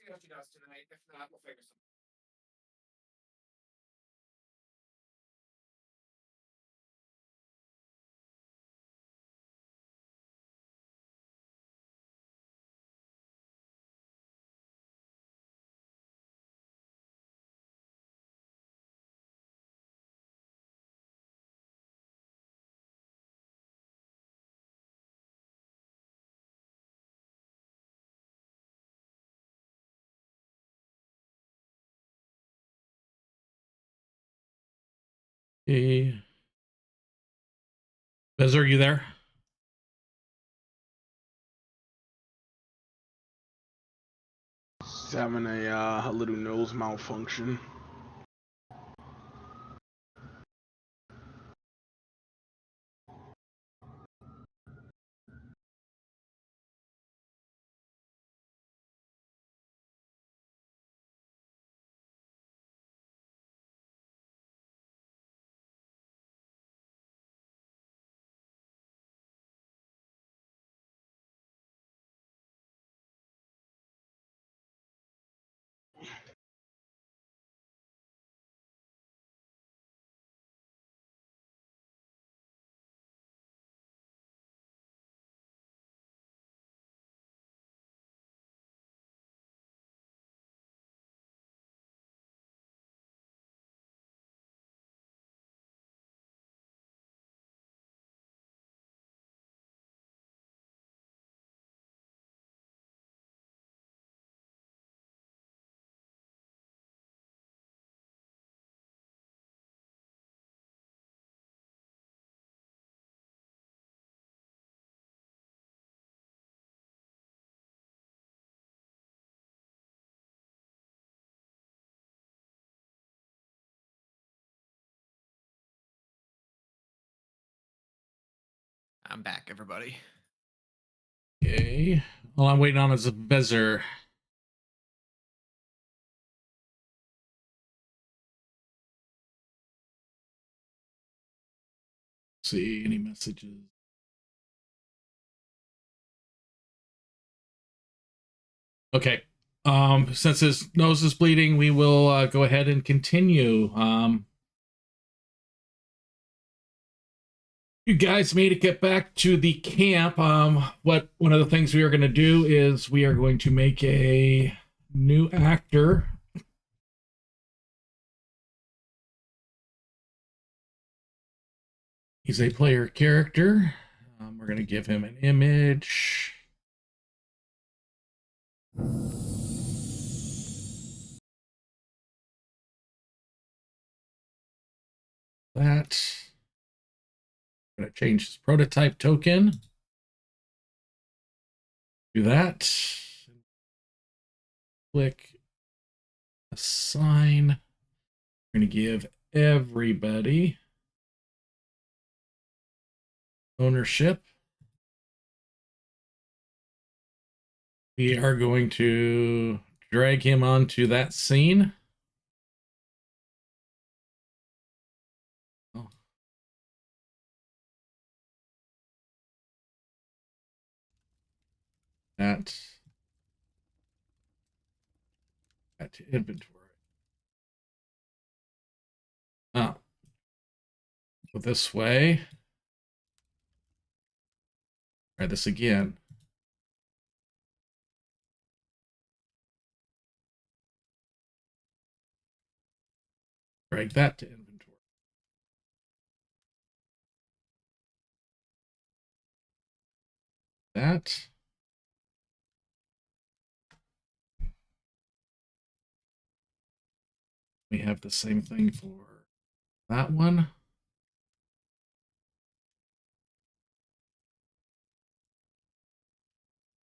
see how she does tonight. If not, we'll figure something. Okay. Bez, are you there? He's having a little nose malfunction. I'm back, everybody. Okay. All I'm waiting on is a Bezer. See any messages? Okay. Since his nose is bleeding, we will go ahead and continue. You guys made it get back to the camp. One of the things we are going to do is we are going to make a new actor. He's a player character. We're going to give him an image. That. I'm going to change his prototype token. Do that. Click assign. We're going to give everybody ownership. We are going to drag him onto that scene. Oh. That to inventory. Oh. Go this way. Try this again. Drag that to inventory. That. We have the same thing for that one.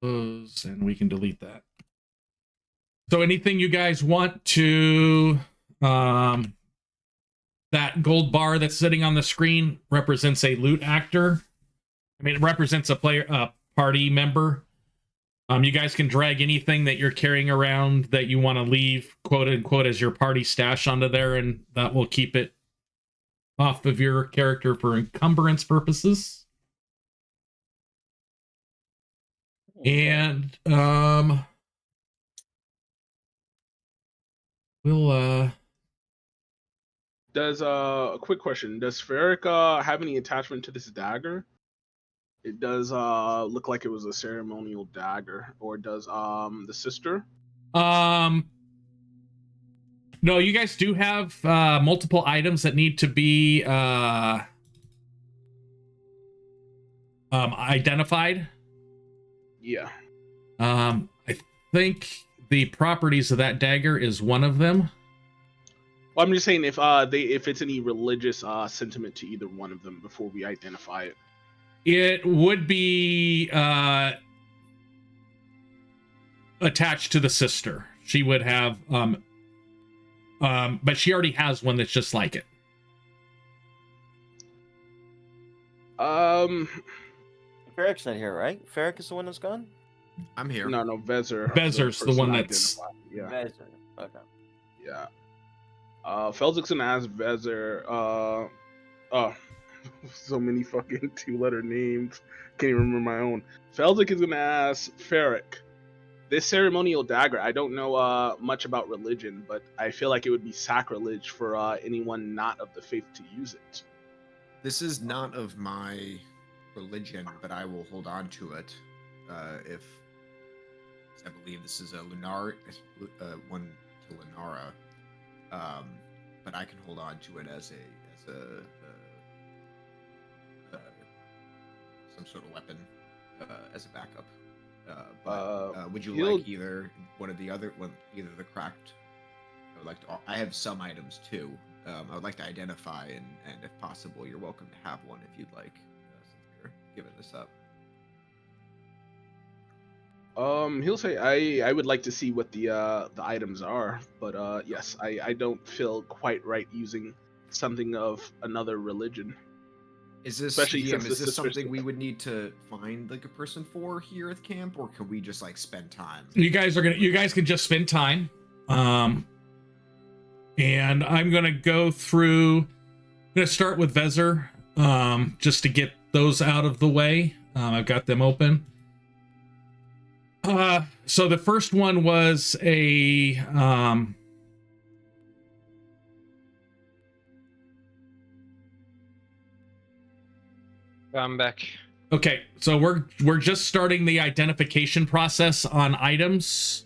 Close, and we can delete that. So anything you guys want to, that gold bar that's sitting on the screen represents a loot actor. I mean, it represents a player, party member. You guys can drag anything that you're carrying around that you want to leave, quote unquote, as your party stash onto there, and that will keep it off of your character for encumbrance purposes. And we'll Does a quick question? Does Ferric have any attachment to this dagger? It does look like it was a ceremonial dagger, or does the sister? No, you guys do have multiple items that need to be identified. Yeah. I think the properties of that dagger is one of them. Well, I'm just saying if it's any religious sentiment to either one of them before we identify it. It would be attached to the sister. She would have but she already has one that's just like it. Ferric's not here, right? Ferric is the one that's gone? I'm here. No, Vezer. Vezer's the person one that's... identified. Yeah. Vezer. Okay. Yeah. Feldrick's gonna ask Vezer. Oh, so many fucking 2-letter names. Can't even remember my own. Feldrick is gonna ask Ferric. This ceremonial dagger, I don't know much about religion, but I feel like it would be sacrilege for anyone not of the faith to use it. This is not of my religion, but I will hold on to it. If I believe this is a Lunar one to Lunara, but I can hold on to it as some sort of weapon as a backup. Would you like either one of the other one, either the cracked? I would like to. I have some items too. I would like to identify, and if possible, you're welcome to have one if you'd like. Since you're giving this up. He'll say I would like to see what the items are, but yes, I don't feel quite right using something of another religion. Is this Especially DM, since is the this something sister's- we would need to find like a person for here at camp, or can we just like spend time? You guys can just spend time. And I'm gonna go through. I'm gonna start with Vezer, just to get those out of the way. I've got them open. So the first one was a I'm back. okay, so we're just starting the identification process on items.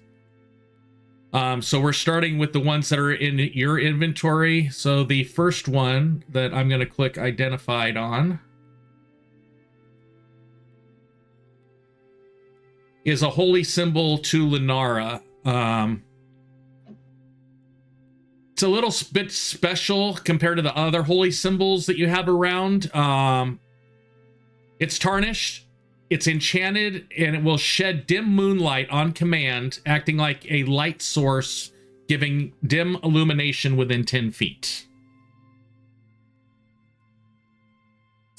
So we're starting with the ones that are in your inventory. So the first one that I'm going to click identified on is a holy symbol to Lunara. It's a little bit special compared to the other holy symbols that you have around. It's tarnished. It's enchanted, and it will shed dim moonlight on command, acting like a light source, giving dim illumination within 10 feet.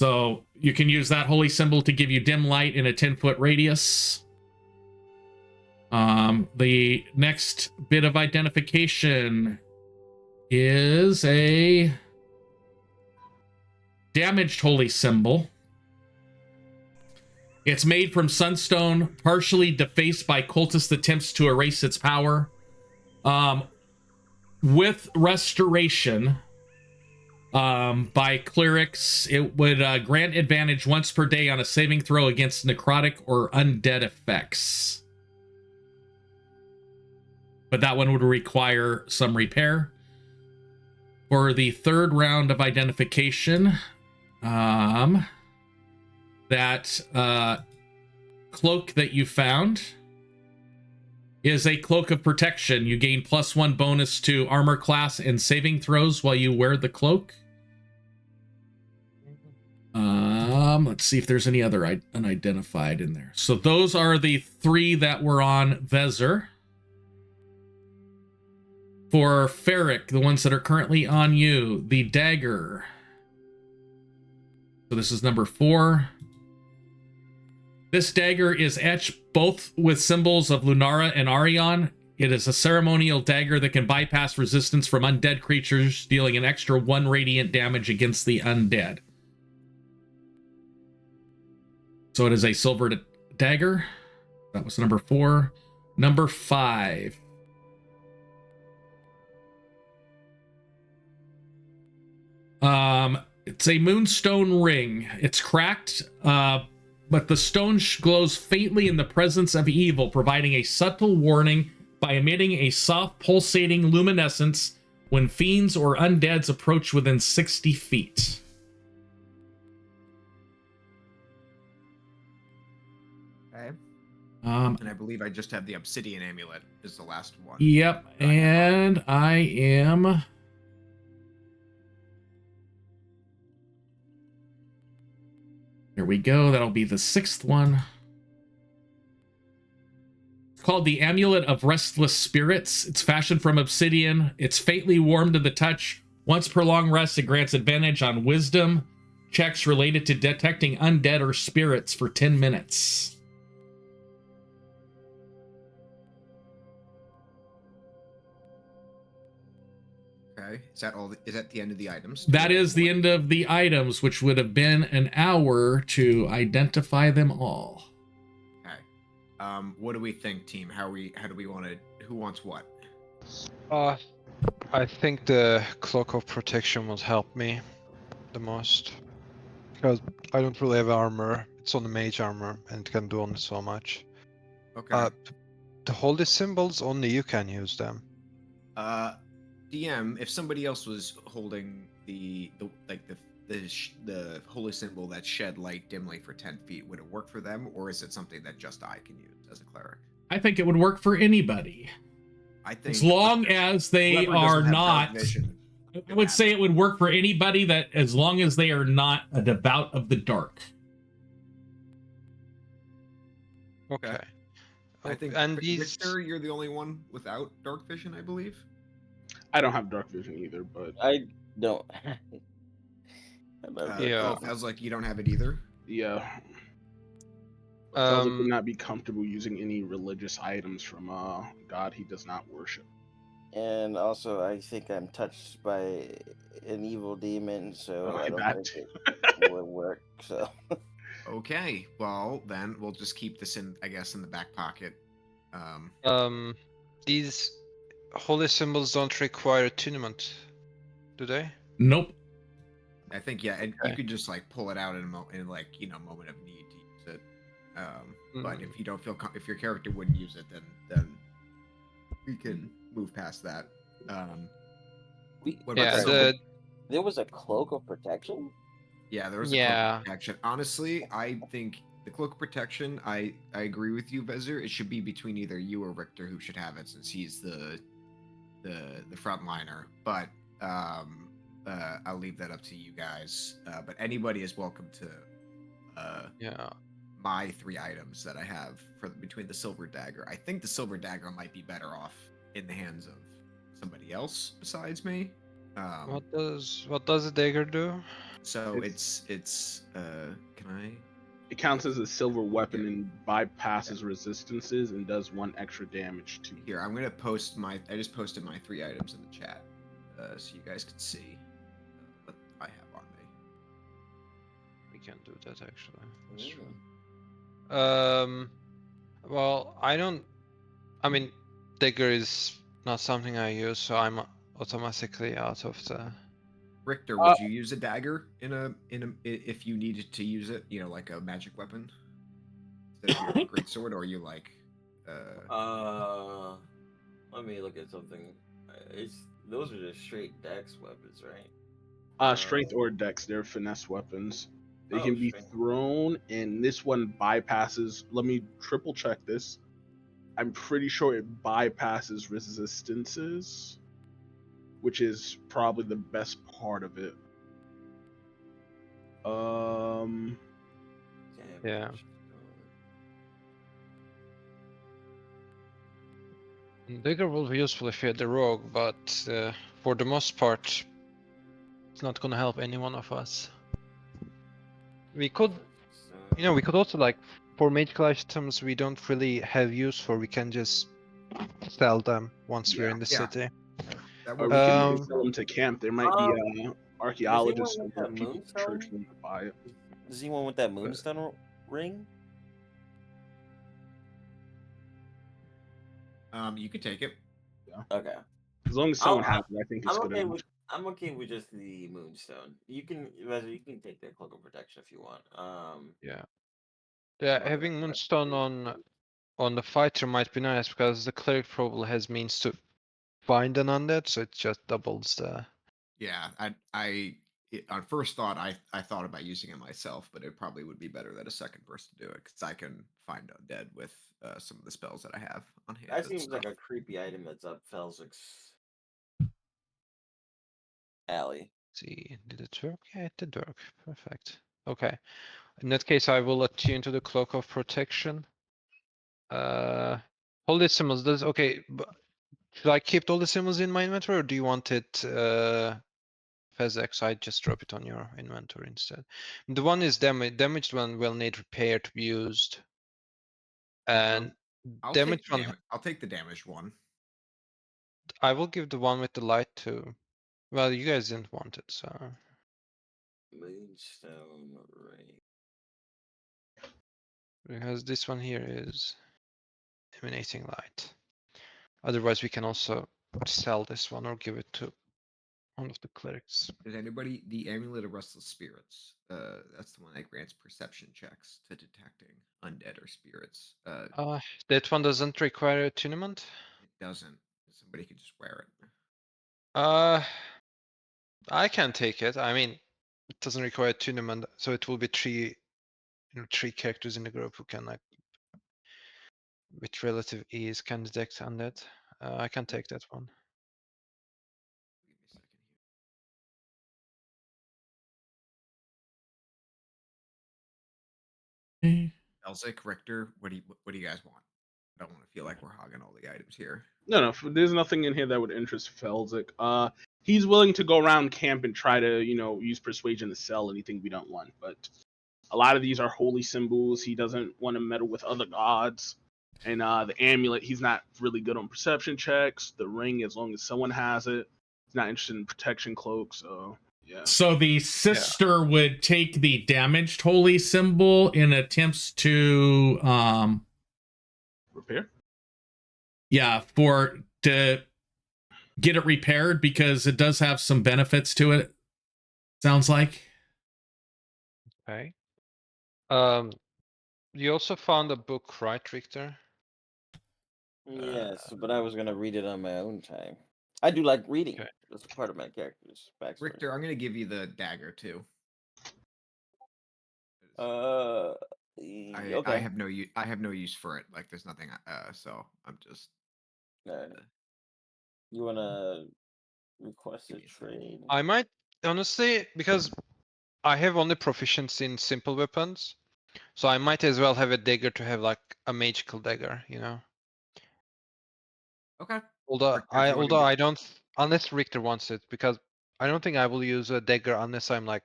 So you can use that holy symbol to give you dim light in a 10-foot radius. The next bit of identification is a damaged holy symbol. It's made from sunstone, partially defaced by cultist attempts to erase its power. With restoration by clerics, it would grant advantage once per day on a saving throw against necrotic or undead effects. But that one would require some repair. For the third round of identification, that cloak that you found is a cloak of protection. You gain +1 bonus to armor class and saving throws while you wear the cloak. Let's see if there's any other unidentified in there. So those are the 3 that were on Vezer. For Ferric, the ones that are currently on you, the dagger. So this is number 4. This dagger is etched both with symbols of Lunara and Aurion. It is a ceremonial dagger that can bypass resistance from undead creatures, dealing an extra 1 radiant damage against the undead. So it is a silver dagger. That was number 4. Number 5. It's a moonstone ring. It's cracked, but the stone glows faintly in the presence of evil, providing a subtle warning by emitting a soft pulsating luminescence when fiends or undeads approach within 60 feet. Okay. Um, And I believe I just have the obsidian amulet is the last one. Yep, and I am... There we go. That'll be the 6th one. It's called the Amulet of Restless Spirits. It's fashioned from obsidian. It's faintly warm to the touch. Once per long rest, it grants advantage on wisdom checks related to detecting undead or spirits for 10 minutes. Okay. Is that all? Is that the end of the items? That is the end of the items, which would have been an hour to identify them all. Okay. What do we think, team? How do we want to? Who wants what? I think the cloak of protection would help me the most, because I don't really have armor. It's on the mage armor, and it can do only so much. Okay. The holy symbols, only you can use them. DM, if somebody else was holding the holy symbol that shed light dimly for 10 feet, would it work for them, or is it something that just I can use as a cleric? I think it would work for anybody. I think As long as they whoever are doesn't have dark not... vision I would say it would work for anybody that, as long as they are not a devout of the dark. Okay. I think, and these... Victor, you're the only one without dark vision, I believe. I don't have dark vision either, but I don't. Yeah. Oh, it sounds like you don't have it either. yeah. Felzik would not be comfortable using any religious items from a god he does not worship. And also, I think I'm touched by an evil demon, so I don't think it would work. So. Okay, well then we'll just keep this in, I guess, in the back pocket. These holy symbols don't require attunement, do they? Nope. I think yeah, and Okay. you could just like pull it out in like moment of need to use it. But if you don't feel if your character wouldn't use it, then we can move past that. What about There was a cloak of protection. Yeah, there was a cloak of protection. Honestly, I think the cloak of protection. I agree with you, Vezir. It should be between either you or Richter, who should have it, since he's the frontliner. But I'll leave that up to you guys. But anybody is welcome to my 3 items that I have for between the silver dagger. I think the silver dagger might be better off in the hands of somebody else besides me. What does the dagger do? So it's can I? It counts as a silver weapon and bypasses resistances and does 1 extra damage to. Here, I'm gonna post I just posted my 3 items in the chat, so you guys can see what I have on me. We can do that actually. That's true. Well, I mean, dagger is not something I use, so I'm automatically out of the. Richter, would you use a dagger if you needed to use it? Like a magic weapon instead of your great sword, or you like? Let me look at something. Those are just straight dex weapons, right? Strength or dex, they're finesse weapons. They can be thrown, and this one bypasses. Let me triple check this. I'm pretty sure it bypasses resistances, which is probably the best part of it. Yeah. Dagger will be useful if you're the rogue, but for the most part, it's not gonna help any one of us. We could, we could also, like, for magical items we don't really have use for, we can just sell them once we're in the city. Or we can sell them to camp. There might be archaeologists or people at the church willing to buy it. Does anyone want that moonstone ring? You could take it. Yeah. Okay. As long as someone has it, I think it's good enough. I'm okay with just the Moonstone. You can, Reza, you can take the Cloak of Protection if you want. Yeah, I'm not having gonna Moonstone on the fighter might be nice because the cleric probably has means to find an undead, so it just doubles the. Yeah, on first thought, I thought about using it myself, but it probably would be better that a second person do it because I can find undead with some of the spells that I have on hand. That and seems like stuff. a creepy item that's up Felzic's alley. See, did it work? Yeah, it did work. Perfect. Okay. In that case, I will attune to the Cloak of Protection. Holy symbols. Does okay. Should I keep all the symbols in my inventory, or do you want it, Fezek? I just drop it on your inventory instead. The one is damaged one will need repair to be used, and I'll damaged take one. I'll take the damaged one. I will give the one with the light to. Well, you guys didn't want it, so. Moonstone ring. Because this one here is emanating light. Otherwise, we can also sell this one or give it to one of the clerics. Does anybody the Amulet of Restless Spirits? That's the one that grants perception checks to detecting undead or spirits. That one doesn't require attunement. It doesn't. Somebody could just wear it. I can take it. I mean, it doesn't require attunement, so it will be three characters in the group who can like with relative ease can detect undead. I can take that one. Give me a second Okay. here. Elzik, Richter, what do you guys want? I don't want to feel like we're hogging all the items here. No, there's nothing in here that would interest Felzik. He's willing to go around camp and try to, use persuasion to sell anything we don't want. But a lot of these are holy symbols. He doesn't want to meddle with other gods. And the amulet, he's not really good on perception checks. The ring, as long as someone has it, he's not interested in protection cloak. So yeah. So the sister would take the damaged holy symbol in attempts to Repair. to get it repaired because it does have some benefits to it. Sounds like. Okay. You also found a book, right, Richter? Yes, but I was gonna read it on my own time. I do like reading. Okay. That's a part of my character's backstory. Richter, I'm gonna give you the dagger too. Okay. I have no use for it. Like there's nothing. So I'm just. You wanna request a Give me a second. trade? I might honestly, because I have only proficiency in simple weapons, so I might as well have a dagger to have like a magical dagger, you know. Okay. Although Richter, if you wanna although get- I don't, unless Richter wants it, because I don't think I will use a dagger unless I'm like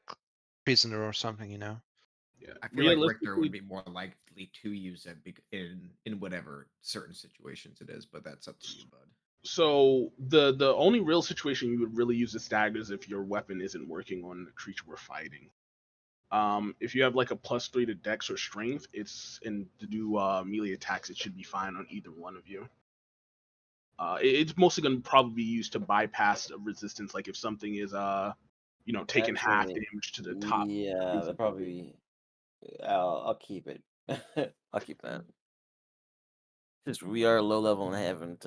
prisoner or something, you know. Yeah. I feel like Richter Realistically, would be more likely to use it in whatever certain situations it is, but that's up to you, bud. So the only real situation you would really use this dagger is if your weapon isn't working on the creature we're fighting. If you have like a +3 to Dex or Strength, and to do melee attacks, it should be fine on either one of you. It's mostly going to probably be used to bypass a resistance, like if something is taking half Actually, damage to the top. Yeah, that probably. I'll keep it. I'll keep that. Just we are low level and haven't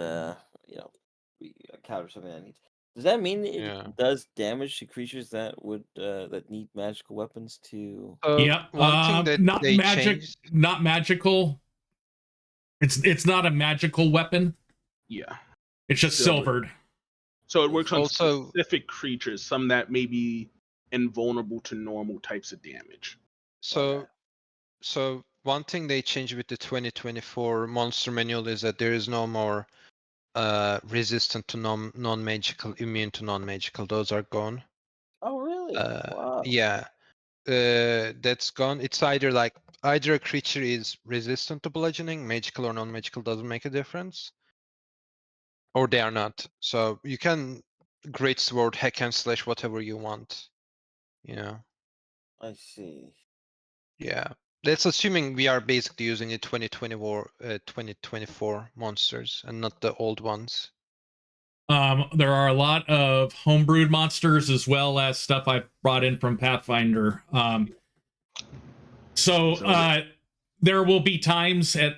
we encountered something that needs. Does that mean it Yeah. does damage to creatures that would that need magical weapons to? Yep. One thing that Not they magic, changed. not magical. It's not a magical weapon. Yeah. It's just silvered. So it works on Also- specific creatures, some that may be invulnerable to normal types of damage. So one thing they changed with the 2024 monster manual is that there is no more resistant to non-magical, immune to non-magical. Those are gone. Oh really? Wow. Yeah. That's gone. It's either a creature is resistant to bludgeoning, magical or non-magical doesn't make a difference, or they are not. So you can great sword, hack and slash, whatever you want. You know. I see. Yeah. That's assuming we are basically using the 2024 monsters and not the old ones. There are a lot of homebrewed monsters as well as stuff I've brought in from Pathfinder. There will be times at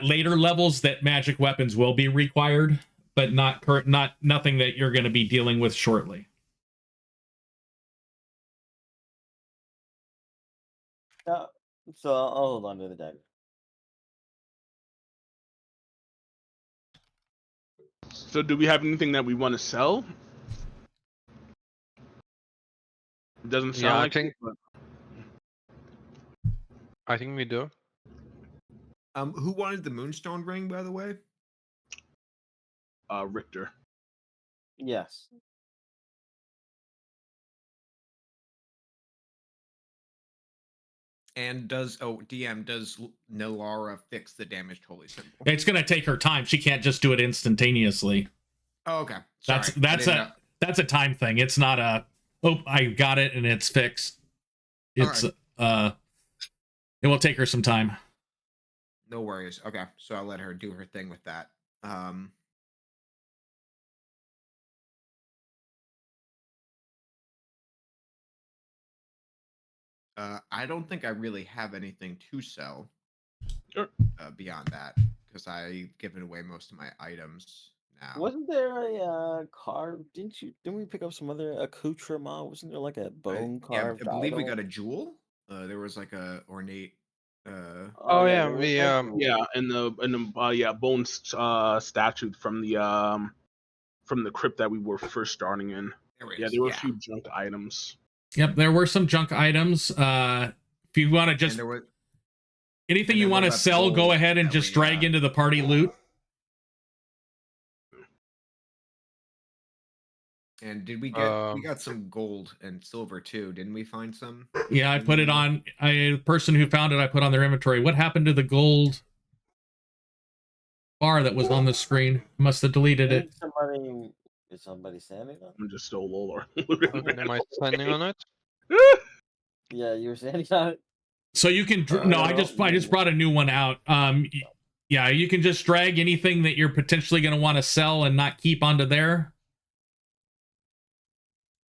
later levels that magic weapons will be required, but nothing that you're going to be dealing with shortly. So I'll hold on to the dagger. So do we have anything that we want to sell? It doesn't sound Yeah, like it, but I think we do. Who wanted the Moonstone ring, by the way? Richter. Yes. And does Lunara fix the damaged holy symbol? It's going to take her time. She can't just do it instantaneously. Oh, okay. Sorry. That's a time thing. It's not a I got it and it's fixed. It's it will take her some time. No worries. Okay, so I'll let her do her thing with that. I don't think I really have anything to sell. Sure. Beyond that, because I've given away most of my items now. Wasn't there a carve? Didn't we pick up some other accoutrement? Wasn't there like a bone carved? I believe we idol? got a jewel. There was like a ornate. Oh, yeah, there was we, that jewel. Yeah, and the bone statue from the crypt that we were first starting in. There were a few junk items. Yep, there were some junk items. If you want to just anything you want to sell, go ahead and just drag into the party loot. And did we get we got some gold and silver too? Didn't we find some? Yeah, I put it on. The person who found it, I put on their inventory. What happened to the gold bar that was on the screen? Must have deleted it. Is somebody standing on it? I'm just stole Lola. Am I standing on it? Yeah, you were standing on it. So you can no, I just brought a new one out. Yeah, you can just drag anything that you're potentially going to want to sell and not keep onto there.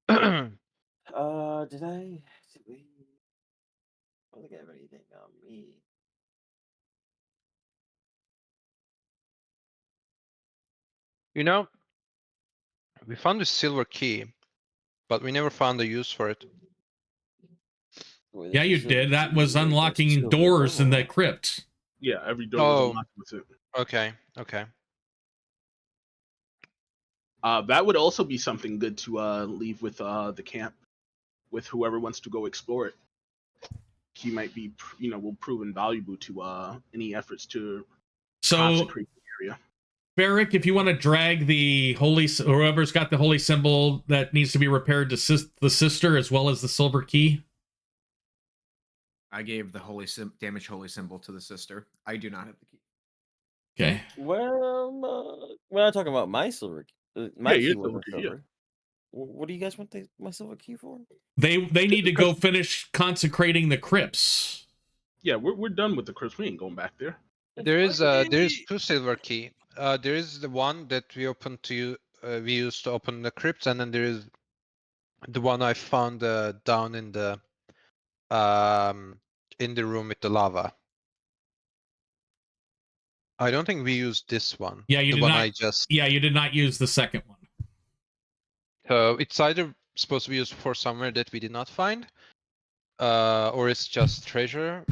Did we? I don't think I have anything on me. You know, we found the silver key, but we never found a use for it. Wait, Yeah, you did. That was unlocking doors in the crypt. Yeah, every door was unlocked with it. Okay. That would also be something good to leave with the camp, with whoever wants to go explore it. He might be, will prove invaluable to any efforts to consecrate the area. Barrick, if you want to drag the whoever's got the holy symbol that needs to be repaired to the sister as well as the silver key. I gave the damaged holy symbol to the sister. I do not have the key. Okay. Well, we're not talking about my silver key. My key wasn't silver. Yeah. What do you guys want my silver key for? They need to go finish consecrating the crypts. Yeah, we're done with the crypts. We ain't going back there. There is two silver key. There is the one that we opened to we used to open the crypts, and then there is the one I found down in the room with the lava. I don't think we used this one. Yeah, you the did one not. I just. Yeah, you did not use the second one. So it's either supposed to be used for somewhere that we did not find, or it's just treasure.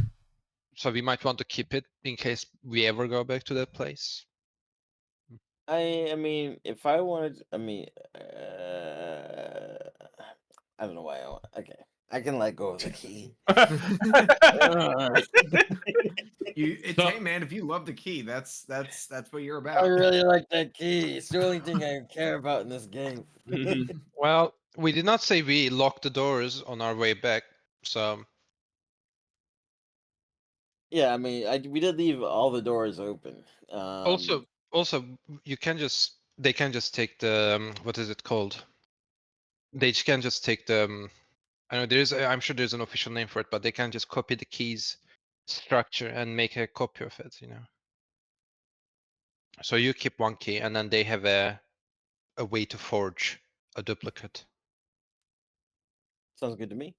So we might want to keep it in case we ever go back to that place. I mean, if I wanted, I don't know why okay. I can let go of the key. Hey man, if you love the key, that's what you're about. I really like that key. It's the only thing I care about in this game. Well, we did not say we locked the doors on our way back, so. Yeah, I mean, we did leave all the doors open. Also, you can just they can just take the what is it called? They can just take the. I know I'm sure there's an official name for it, but they can just copy the keys structure and make a copy of it. So you keep one key, and then they have a a way to forge a duplicate. Sounds good to me.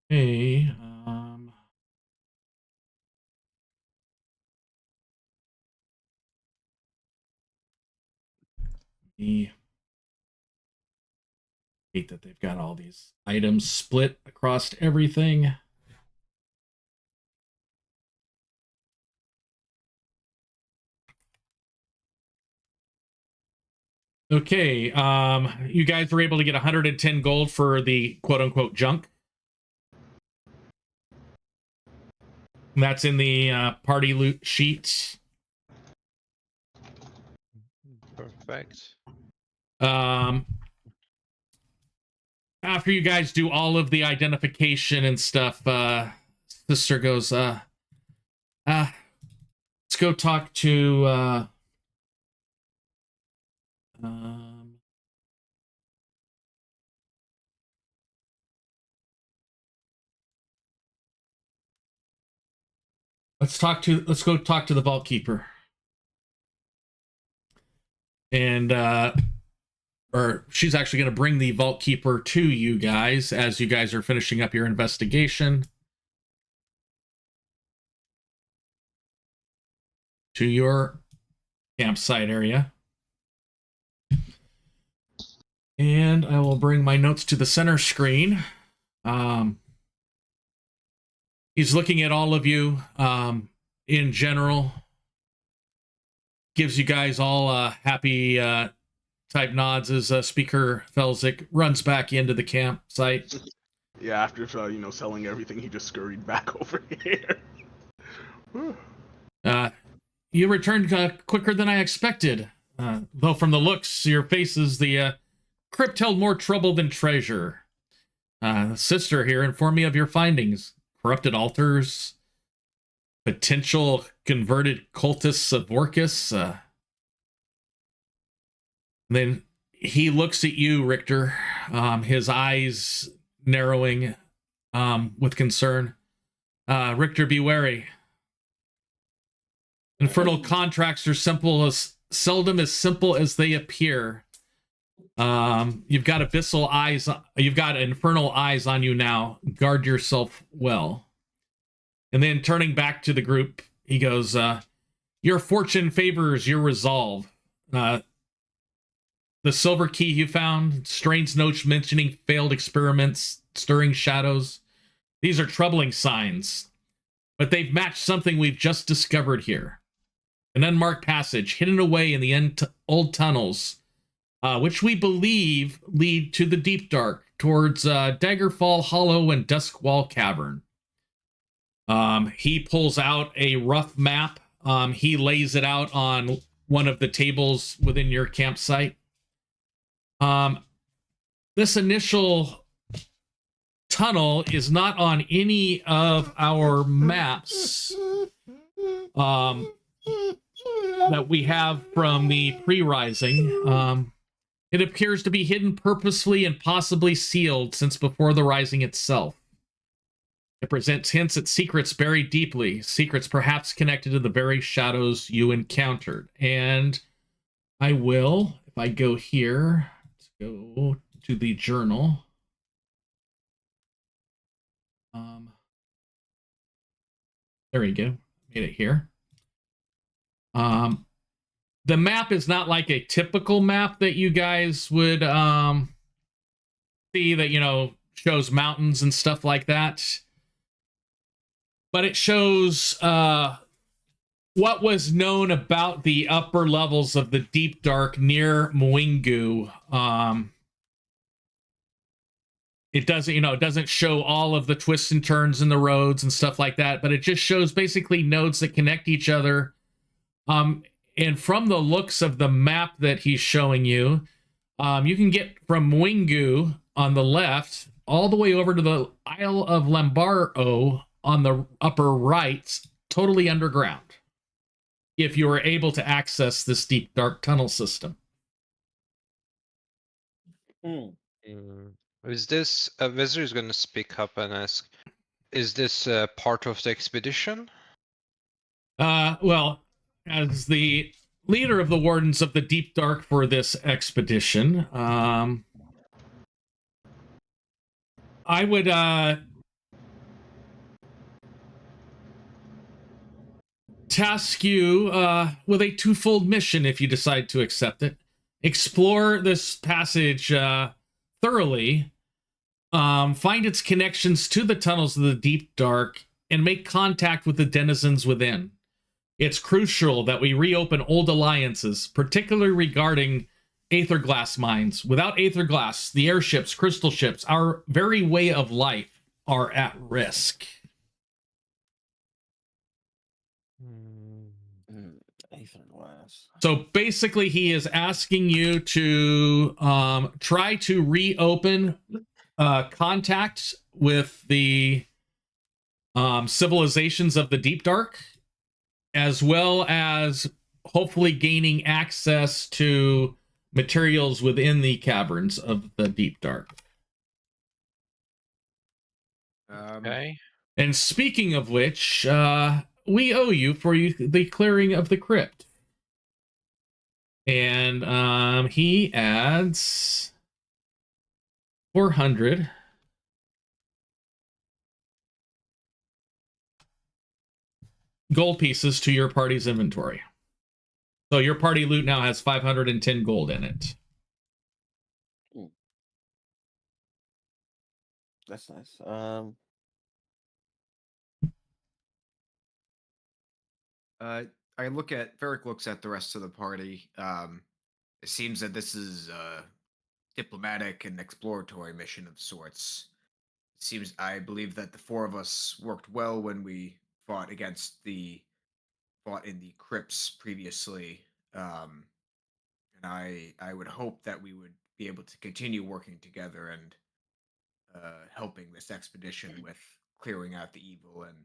Hey, the hate that they've got all these items split across everything. Okay, you guys were able to get 110 gold for the quote-unquote junk. That's in the party loot sheet. Perfect. After you guys do all of the identification and stuff, Sister goes, let's go talk to, let's go talk to the Vault Keeper. And, or she's actually going to bring the Vault Keeper to you guys as you guys are finishing up your investigation. To your campsite area. And I will bring my notes to the center screen. He's looking at all of you in general. Gives you guys all happy type nods as Speaker Felzik runs back into the campsite. Yeah, after selling everything, he just scurried back over here. You returned quicker than I expected. Though from the looks, your faces, the crypt held more trouble than treasure. The sister here informed me of your findings. Corrupted altars, potential converted cultists of Orcus. Then he looks at you, Richter, his eyes narrowing with concern. Richter, be wary. Infernal contracts are seldom as simple as they appear. You've got abyssal eyes. You've got infernal eyes on you now. Guard yourself well. And then turning back to the group, he goes, your fortune favors your resolve. The silver key you found, strange notes mentioning failed experiments, stirring shadows. These are troubling signs, but they've matched something we've just discovered here. An unmarked passage hidden away in the old tunnels, which we believe lead to the deep dark, towards Daggerfall Hollow and Duskwall Cavern. He pulls out a rough map. He lays it out on one of the tables within your campsite. This initial tunnel is not on any of our maps that we have from the pre-rising. It appears to be hidden purposefully and possibly sealed since before the rising itself. It presents hints at secrets buried deeply, secrets perhaps connected to the very shadows you encountered. And I will, if I go here, let's go to the journal. There we go. Made it here. The map is not like a typical map that you guys would see that, shows mountains and stuff like that. But it shows what was known about the upper levels of the deep dark near Mwingu. It doesn't show all of the twists and turns in the roads and stuff like that, but it just shows basically nodes that connect each other. And from the looks of the map that he's showing you, you can get from Mwingu on the left all the way over to the Isle of Lambaro on the upper right, totally underground, if you are able to access this deep dark tunnel system. Is this Wizard is going to speak up and ask, is this part of the expedition? Well, as the leader of the Wardens of the Deep Dark for this expedition. I would task you with a twofold mission if you decide to accept it. Explore this passage thoroughly, find its connections to the tunnels of the Deep Dark, and make contact with the denizens within. It's crucial that we reopen old alliances, particularly regarding Aetherglass mines. Without Aetherglass, the airships, crystal ships, our very way of life are at risk. Aetherglass. So basically, he is asking you to try to reopen contact with the civilizations of the Deep Dark, as well as hopefully gaining access to materials within the caverns of the Deep Dark. Okay. And speaking of which, we owe you for the clearing of the crypt. And he adds 400 gold pieces to your party's inventory. So your party loot now has 510 gold in it. That's nice. I look at Varric looks at the rest of the party. It seems that this is a diplomatic and exploratory mission of sorts. It seems I believe that the four of us worked well when we fought in the Crypts previously. And I would hope that we would be able to continue working together and helping this expedition with clearing out the evil and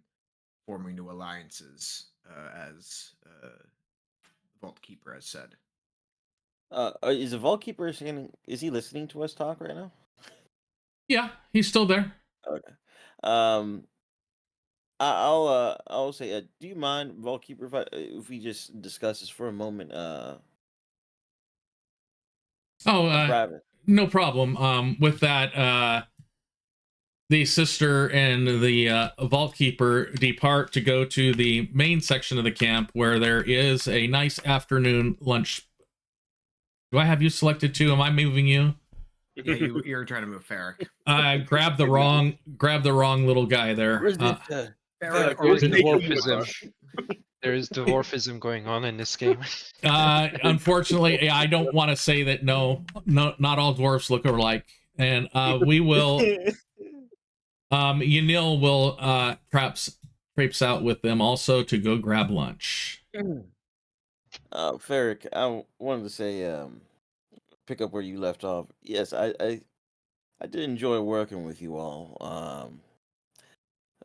forming new alliances, as Vault Keeper has said. Is the Vault Keeper is he listening to us talk right now? Yeah, he's still there. Okay. I'll say, do you mind, Vault Keeper, if we just discuss this for a moment? Private. No problem. With that, the sister and the Vault Keeper depart to go to the main section of the camp, where there is a nice afternoon lunch. Do I have you selected too? Am I moving you? Yeah, you're trying to move Varric. Grab the wrong little guy there. Where's this? Varric There's already dwarfism. There is dwarfism going on in this game. Unfortunately, I don't want to say that. No, not all dwarves look alike, and we will. Yanil will perhaps traipse out with them also to go grab lunch. Ferric, I wanted to say, pick up where you left off. Yes, I did enjoy working with you all.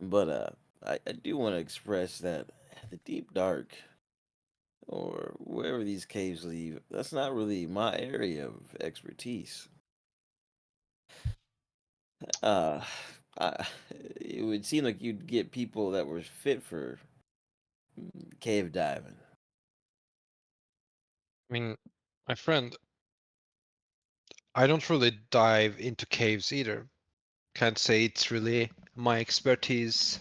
But I do want to express that the Deep Dark, or wherever these caves lead, that's not really my area of expertise. It would seem like you'd get people that were fit for cave diving. I mean, my friend, I don't really dive into caves either. Can't say it's really my expertise.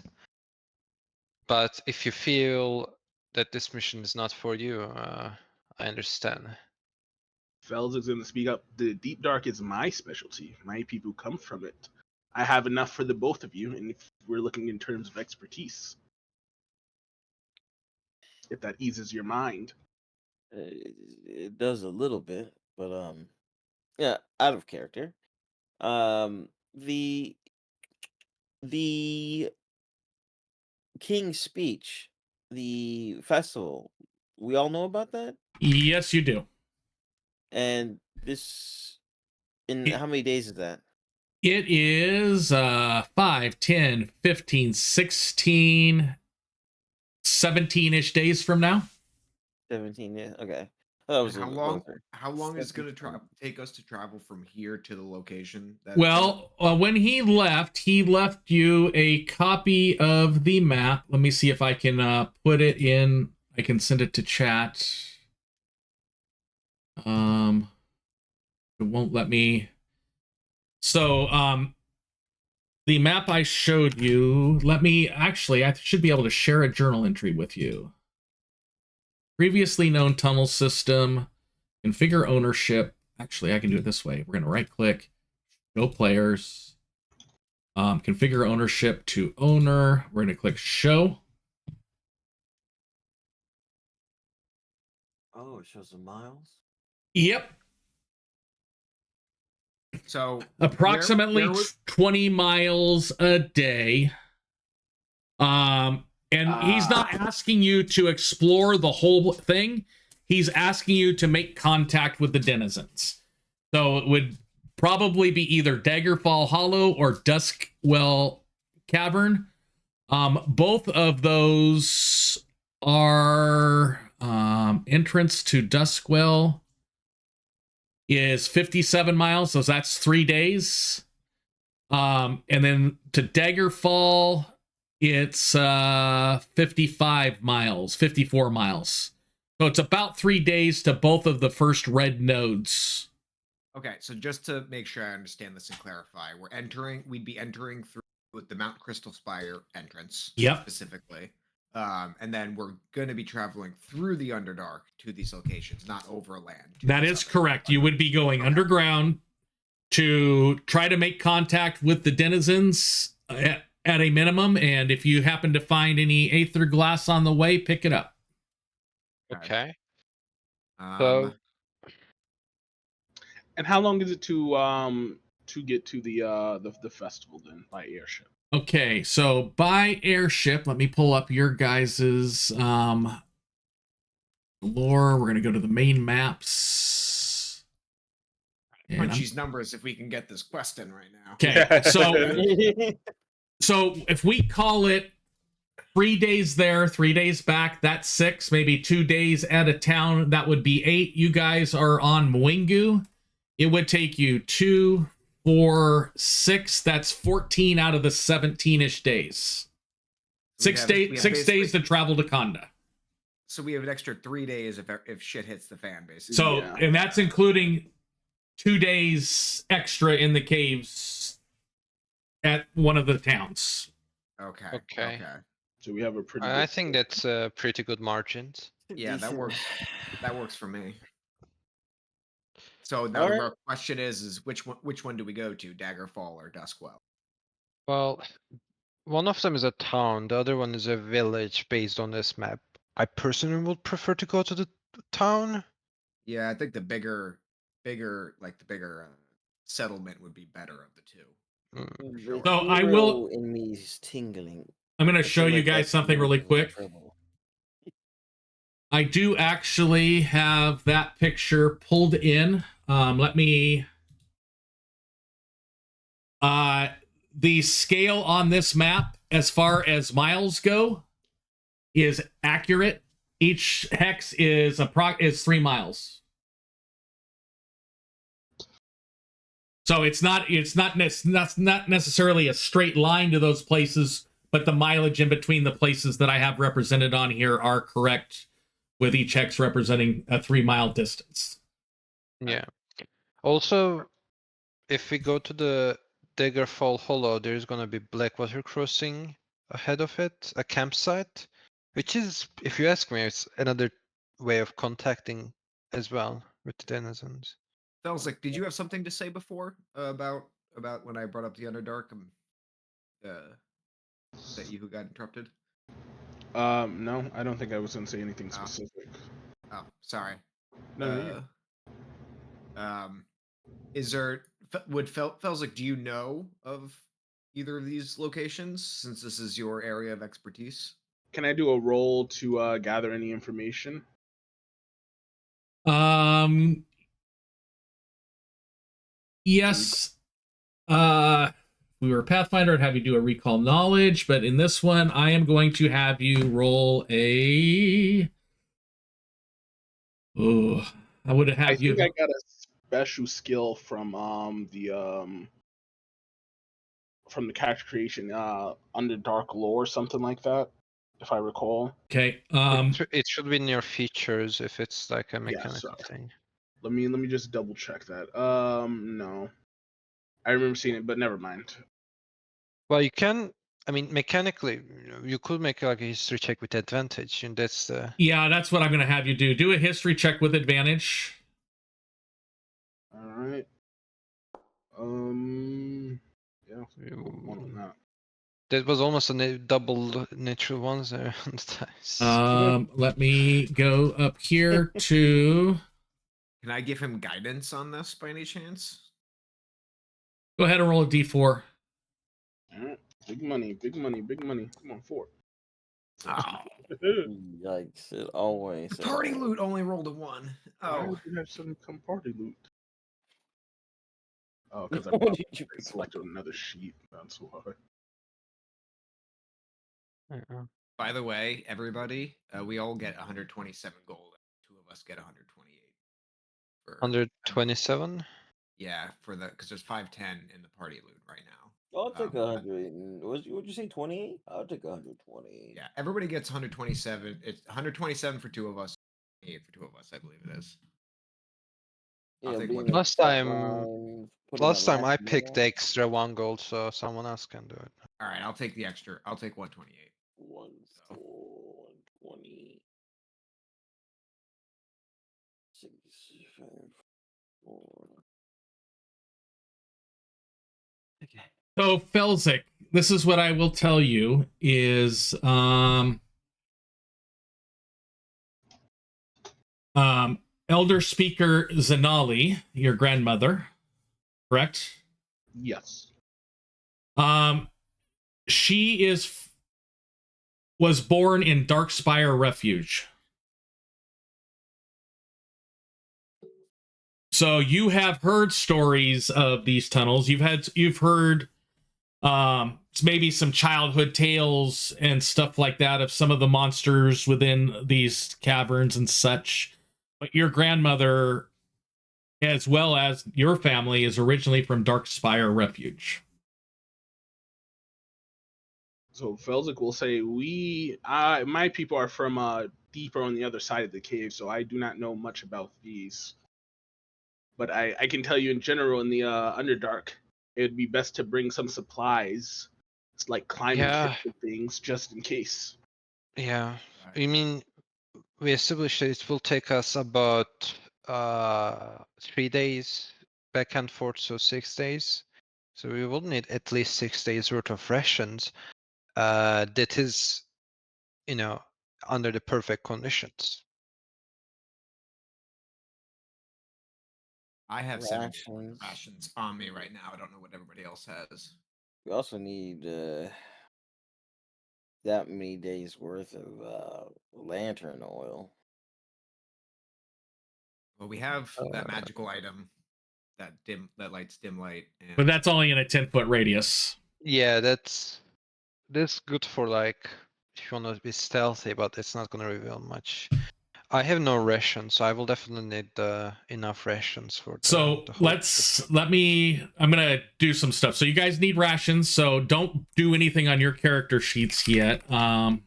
But if you feel that this mission is not for you, I understand. Fells is going to speak up. The Deep Dark is my specialty. My people come from it. I have enough for the both of you, and if we're looking in terms of expertise, if that eases your mind. It does a little bit, but yeah, out of character. The King's Speech, the festival, we all know about that? Yes, you do. And this, in It- how many days is that? It is 5, 10, 15, 16, 17-ish days from now. 17, yeah, okay. That was How a long? closer. How long is it going to take us to travel from here to the location? Well, when he left you a copy of the map. Let me see if I can put it in. I can send it to chat. It won't let me. So, the map I showed you, I should be able to share a journal entry with you. Previously known tunnel system, configure ownership. Actually, I can do it this way. We're going to right click, go players, configure ownership to owner. We're going to click show. Oh, it shows the miles. Yep. So Approximately where would- 20 miles a day. And he's not asking you to explore the whole thing. He's asking you to make contact with the denizens. So it would probably be either Daggerfall Hollow or Duskwell Cavern. Both of those are entrance to Duskwell is 57 miles, so that's 3 days. And then to Daggerfall, it's 55 miles, 54 miles. So it's about 3 days to both of the first red nodes. Okay, so just to make sure I understand this and clarify, we'd be entering through with the Mount Crystal Spire entrance. Yep. Specifically. And then we're going to be traveling through the Underdark to these locations, not overland. That is correct. You would be going underground to try to make contact with the denizens at a minimum, and if you happen to find any aether glass on the way, pick it up. Okay. So And how long is it to get to the festival then by airship? Okay, so by airship, let me pull up your guys's lore. We're going to go to the main maps. punch these numbers if we can get this quest in right now. Okay, so if we call it 3 days there, 3 days back, that's 6, maybe 2 days at a town, that would be 8. You guys are on Mwingu. It would take you 2, 4, 6. That's 14 out of the 17-ish days. Six days to travel to Kanda. So we have an extra 3 days if shit hits the fan, basically. So, and that's including 2 days extra in the caves at one of the towns. Okay. So we have a pretty. I think that's pretty good margins. Yeah, that Decent. works. That works for me. So now Alright. our question is which one do we go to, Daggerfall or Duskwell? Well, one of them is a town, the other one is a village based on this map. I personally would prefer to go to the town. Yeah, I think the bigger settlement would be better of the two. The So I will- hero in me is tingling. I'm going to I show feel you like guys that's something really moving quick. trouble. I do actually have that picture pulled in. Let me. The scale on this map, as far as miles go, is accurate. Each hex is 3 miles. So it's not necessarily a straight line to those places, but the mileage in between the places that I have represented on here are correct, with each hex representing a 3 mile distance. Yeah. Also, if we go to the Daggerfall Hollow, there's gonna be Blackwater Crossing ahead of it, a campsite, which is, if you ask me, it's another way of contacting as well with the denizens. Felsic, did you have something to say before about when I brought up the Underdark? That you who got interrupted? No, I don't think I was gonna say anything specific. Oh, sorry. No, Is there Felsic? Do you know of either of these locations, since this is your area of expertise? Can I do a roll to gather any information? Yes. We were a Pathfinder, I'd have you do a recall knowledge, but in this one, I am going to have you roll a. Oh, I would have had you. I think I got a special skill from the character creation, Underdark lore, something like that, if I recall. Okay. It should be in your features if it's like a mechanical so. thing. Let me just double check that. No, I remember seeing it, but never mind. Well, you can. I mean, mechanically, you could make like a history check with advantage, and that's the. Yeah, that's what I'm going to have you do. Do a history check with advantage. All right. Yeah. One on that. That was almost a double natural ones there on the dice. Let me go up here to. Can I give him guidance on this by any chance? Go ahead and roll a d4. All right. Big money, big money, big money. Come on, 4. Oh, Yikes! It always. the party loot only rolled a 1. Why Oh, would you have some come party loot? Oh, because I What did you selected another sheet. That's why. by the way, everybody, we all get 127 gold. 2 of us get 128. For 127. Yeah, for the because there's 510 in the party loot right now. I'll take 100. Would you say 28? I'll take 120. Yeah, everybody gets 127. It's 127 for 2 of us, 28 for 2 of us, I believe it is. I'll take being one. Last time, putting last a time I last picked the minute, extra 1 gold, so someone else can do it. All right, I'll take the extra. I'll take 128. 120. 65. 4. Okay. So Felzik, this is what I will tell you is Elder Speaker Zanali, your grandmother, correct? Yes. She was born in Darkspire Refuge. So you have heard stories of these tunnels. You've heard maybe some childhood tales and stuff like that of some of the monsters within these caverns and such. But your grandmother, as well as your family, is originally from Darkspire Refuge. So Felzik will say, my people are from deeper on the other side of the cave, so I do not know much about these. But I can tell you in general in the Underdark, it would be best to bring some supplies. It's like climbing kits and things, just in case. Yeah, I mean, we established that it will take us about 3 days back and forth, so 6 days. So we will need at least 6 days worth of rations. That is, under the perfect conditions. I have 7 days worth of Rations. rations on me right now. I don't know what everybody else has. We also need that many days worth of lantern oil. Well, we have that magical item, that lights dim light, and But that's only in a 10-foot radius. Yeah, that's good for like if you want to be stealthy, but it's not gonna reveal much. I have no rations, so I will definitely need enough rations for So the whole I'm gonna do some stuff. So you guys need rations, so don't do anything on your character sheets yet. So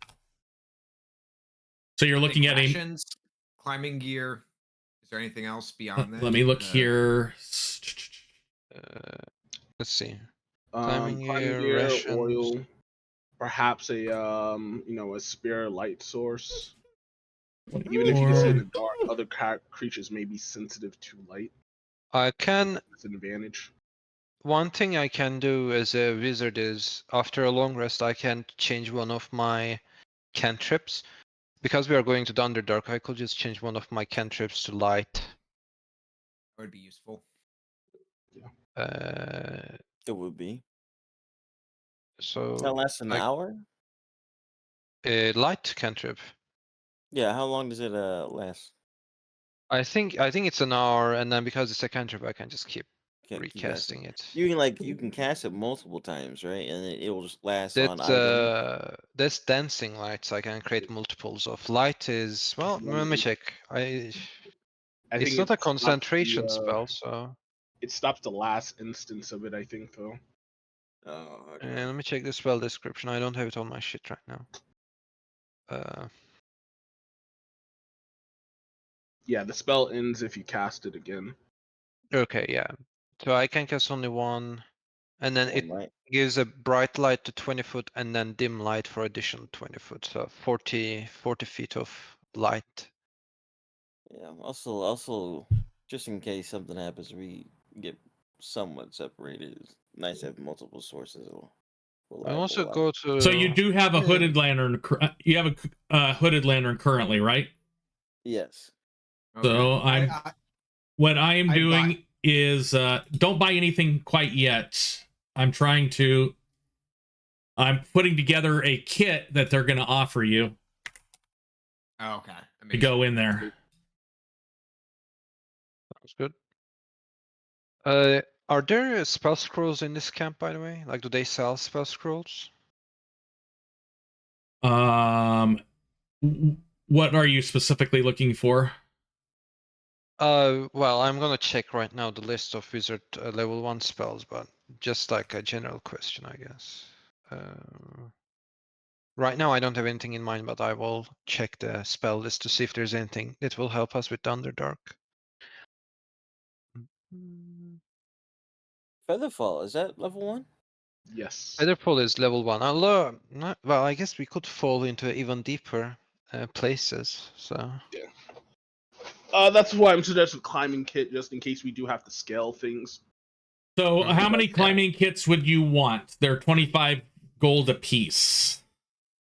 you're looking at rations, climbing gear. Is there anything else beyond that? let me look here. Let's see. Climbing gear, rations. oil, perhaps a spare light source. Even if you can see in the dark, other creatures may be sensitive to light. I can. That's an advantage. One thing I can do as a wizard is, after a long rest, I can change one of my cantrips. Because we are going to the Underdark, I could just change one of my cantrips to light. That would be useful. It would be. So That lasts an hour? A light cantrip. Yeah, how long does it last? I think it's an hour, and then because it's a cantrip, I can just keep Keep recasting it. You can cast it multiple times, right? And then it will just last on items. That's dancing lights. I can create multiples of light. Is well, let me check. It's think not a concentration spell, so it stops the last instance of it. I think though. Oh, okay. And let me check the spell description. I don't have it on my sheet right now. Yeah, the spell ends if you cast it again. Okay, yeah. So I can cast only one, and then One it light. gives a bright light to 20 foot and then dim light for additional 20 foot. So 40 feet of light. Yeah. Also, just in case something happens, we get somewhat separated. It's nice to have multiple sources of I also reliable light. go to. So you do have a hooded lantern. You have a hooded lantern currently, right? Yes. So what I am I doing is don't buy anything quite yet. I'm putting together a kit that they're going to offer you Okay. to go in there. Sounds good. Are there spell scrolls in this camp, by the way? Like, do they sell spell scrolls? What are you specifically looking for? Well, I'm gonna check right now the list of wizard level 1 spells, but just like a general question, I guess. Right now I don't have anything in mind, but I will check the spell list to see if there's anything that will help us with Underdark. Featherfall, is that level 1? Yes. Featherfall is level 1. Although, well, I guess we could fall into even deeper places, so... That's why I'm suggesting climbing kit, just in case we do have to scale things. So how many climbing kits would you want? They're 25 gold a piece.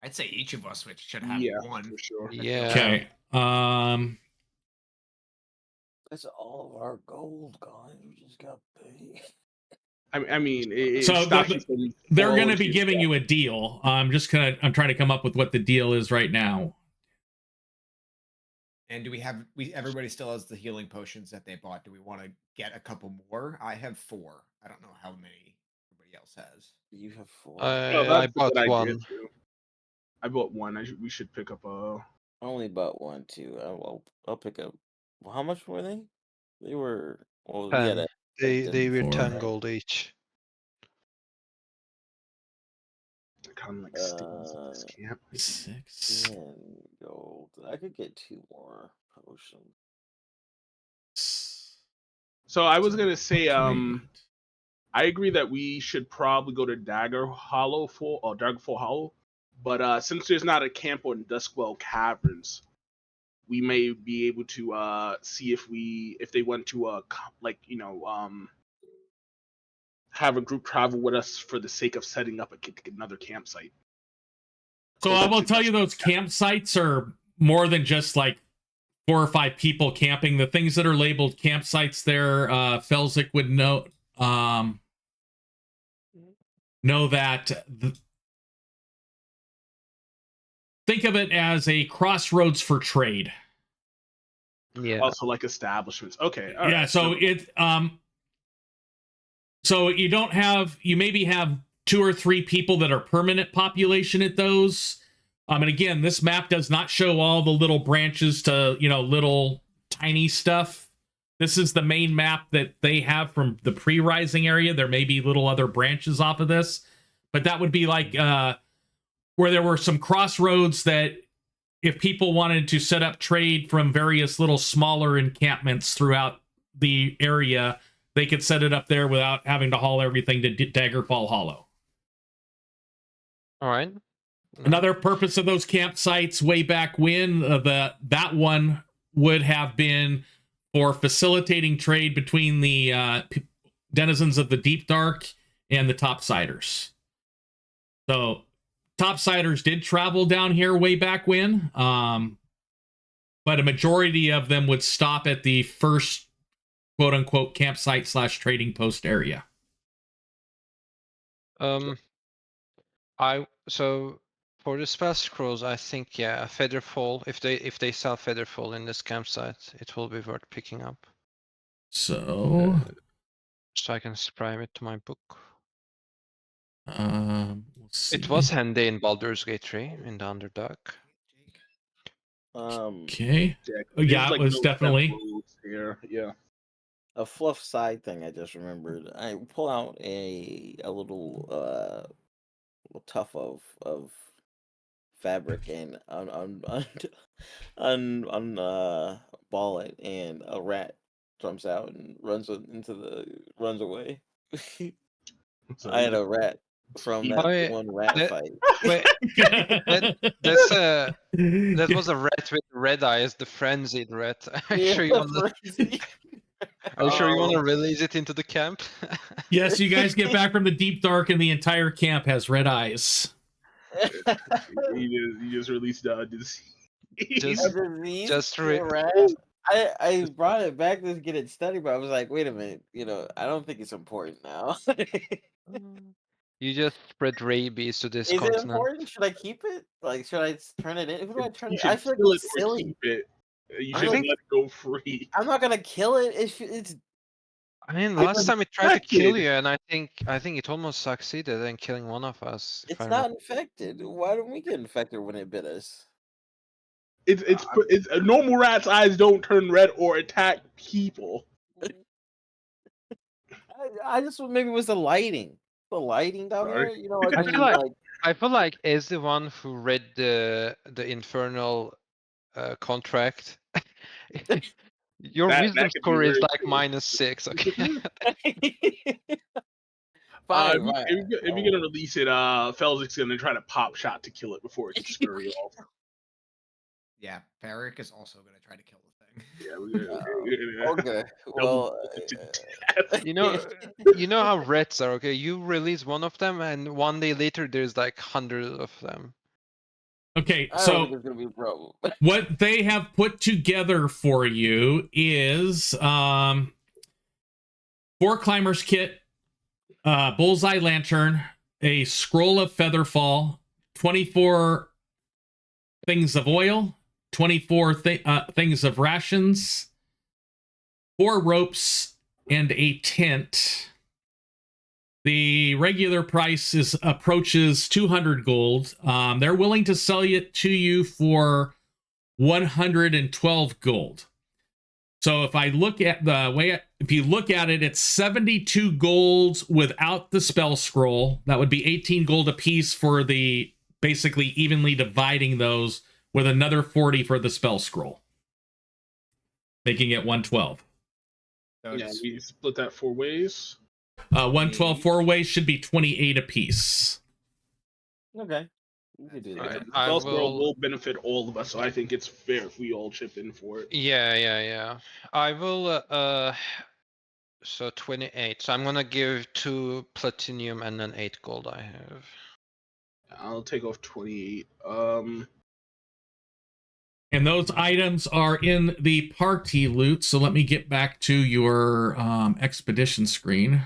I'd say each of us should have one. For sure. Yeah. Okay. That's all of our gold, guys. We just got paid. I mean, So they're going to be giving stuff. you a deal. I'm trying to come up with what the deal is right now. And do everybody still has the healing potions that they bought? Do we want to get a couple more? I have 4. I don't know how many everybody else has. You have 4. I bought one. I bought one. We should pick up a. I only bought one too. I'll pick up. Well, how much were they? They were. Well, 10. yeah. They were 10 right? gold each. Kind of like stings in this camp. 6. 10 gold. I could get 2 more potions. So I was gonna say, I agree that we should probably go to Daggerfall Hollow, but since there's not a camp on Duskwell Caverns, we may be able to see if they want to have a group travel with us for the sake of setting up another campsite. So I will tell you, those campsites are more than just like 4 or 5 people camping. The things that are labeled campsites there, Felzik would know that. Think of it as a crossroads for trade. Yeah. Also like establishments. Okay. All yeah. right. So so you maybe have 2 or 3 people that are permanent population at those. And again, this map does not show all the little branches to, little tiny stuff. This is the main map that they have from the pre-rising area. There may be little other branches off of this, but that would be like where there were some crossroads that if people wanted to set up trade from various little smaller encampments throughout the area, they could set it up there without having to haul everything to Daggerfall Hollow. All right. Another purpose of those campsites way back when, that one would have been for facilitating trade between the denizens of the Deep Dark and the Topsiders. So Topsiders did travel down here way back when, but a majority of them would stop at the first quote-unquote campsite / trading post area. So for the spell scrolls, I think Featherfall. If they sell Featherfall in this campsite, it will be worth picking up. So I can subscribe it to my book. It was handy in Baldur's Gate 3 in the Underdark. Okay. Yeah, like it was definitely here. Yeah. A fluff side thing I just remembered. I pull out a little tuff of fabric and on ball it, and a rat jumps out and runs away. So I had a rat from that I- one rat that- fight. Wait, that was a rat with red eyes, the frenzied rat. Are you sure you want to? Are you sure you want to release it into the camp? Yes, you guys get back from the deep dark, and the entire camp has red eyes. you just released disease. Just- A disease just to a rat. I brought it back to get it studied, but I was like, wait a minute, I don't think it's important now. You just spread rabies to this Is it continent. important? Should I keep it? Like, should I turn it in? Who do I turn You it? should I feel kill like it it's or silly. keep it. You I should think- let it go free. I'm not gonna kill it. It's I mean, I last was time it tried to kill infected. you, and I think it almost succeeded in killing one of us. if it's I'm not infected. Why don't we get infected when it bit us? It's normal rat's eyes don't turn red or attack people. I just maybe it was the lighting. The lighting down Sorry. there. Like I when feel you like- I feel like as the one who read the infernal contract, your That wisdom could be score is very like true. -6. Okay. Fine, If fine. you're gonna release it, Felzic's gonna try to pop shot to kill it before it can scurry off. Yeah, Varric is also gonna try to kill the thing. Yeah, we're gonna Okay. Well, to death. You know how rats are. Okay, you release one of them, and one day later there's like hundreds of them. Okay, I don't so think it's gonna be a problem. what they have put together for you is 4 climbers kit, bullseye lantern, a scroll of featherfall, 24 things of oil, 24 things of rations, 4 ropes, and a tent. The regular price approaches 200 gold. They're willing to sell it to you for 112 gold. So if I look at if you look at it, it's 72 gold without the spell scroll. That would be 18 gold a piece for the basically evenly dividing those, with another 40 for the spell scroll, making it 112. So Yeah, it's- we split that 4 ways. 112 4 ways should be 28 a piece. Okay. We could do that. Alright, The I spell scroll will- will benefit all of us, so I think it's fair if we all chip in for it. Yeah. I will. So 28. So I'm gonna give 2 platinum and then 8 gold. I have. I'll take off 28. And those items are in the party loot. So let me get back to your expedition screen.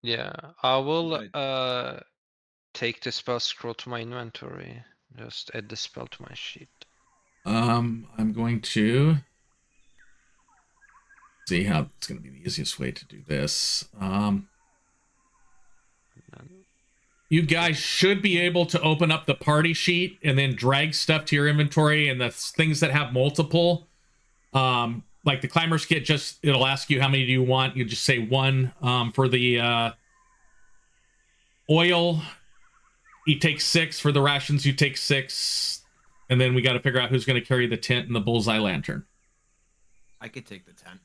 Yeah, I will Good. take the spell scroll to my inventory. Just add the spell to my sheet. I'm going to see how it's going to be the easiest way to do this. And You guys should be able to open up the party sheet and then drag stuff to your inventory, and the things that have multiple, like the climber's kit, it'll ask you how many do you want. You just say 1. For the oil, you take 6. For the rations, you take 6. And then we got to figure out who's going to carry the tent and the bullseye lantern. I could take the tent.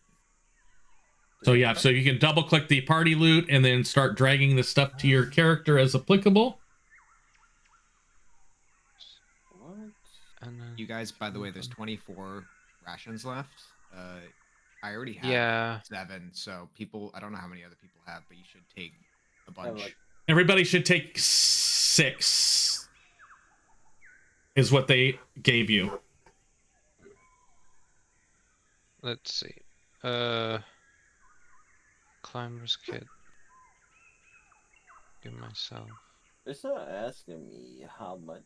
So yeah, so you can double click the party loot and then start dragging the stuff to your character as applicable. What? then You guys, by the way, there's 24 rations left. I already have yeah, 7, so I don't know how many other people have, but you should take a I have, bunch. like, Everybody should take 6 is what they gave you. let's see. Climber's kit. Give myself. It's not asking me how much.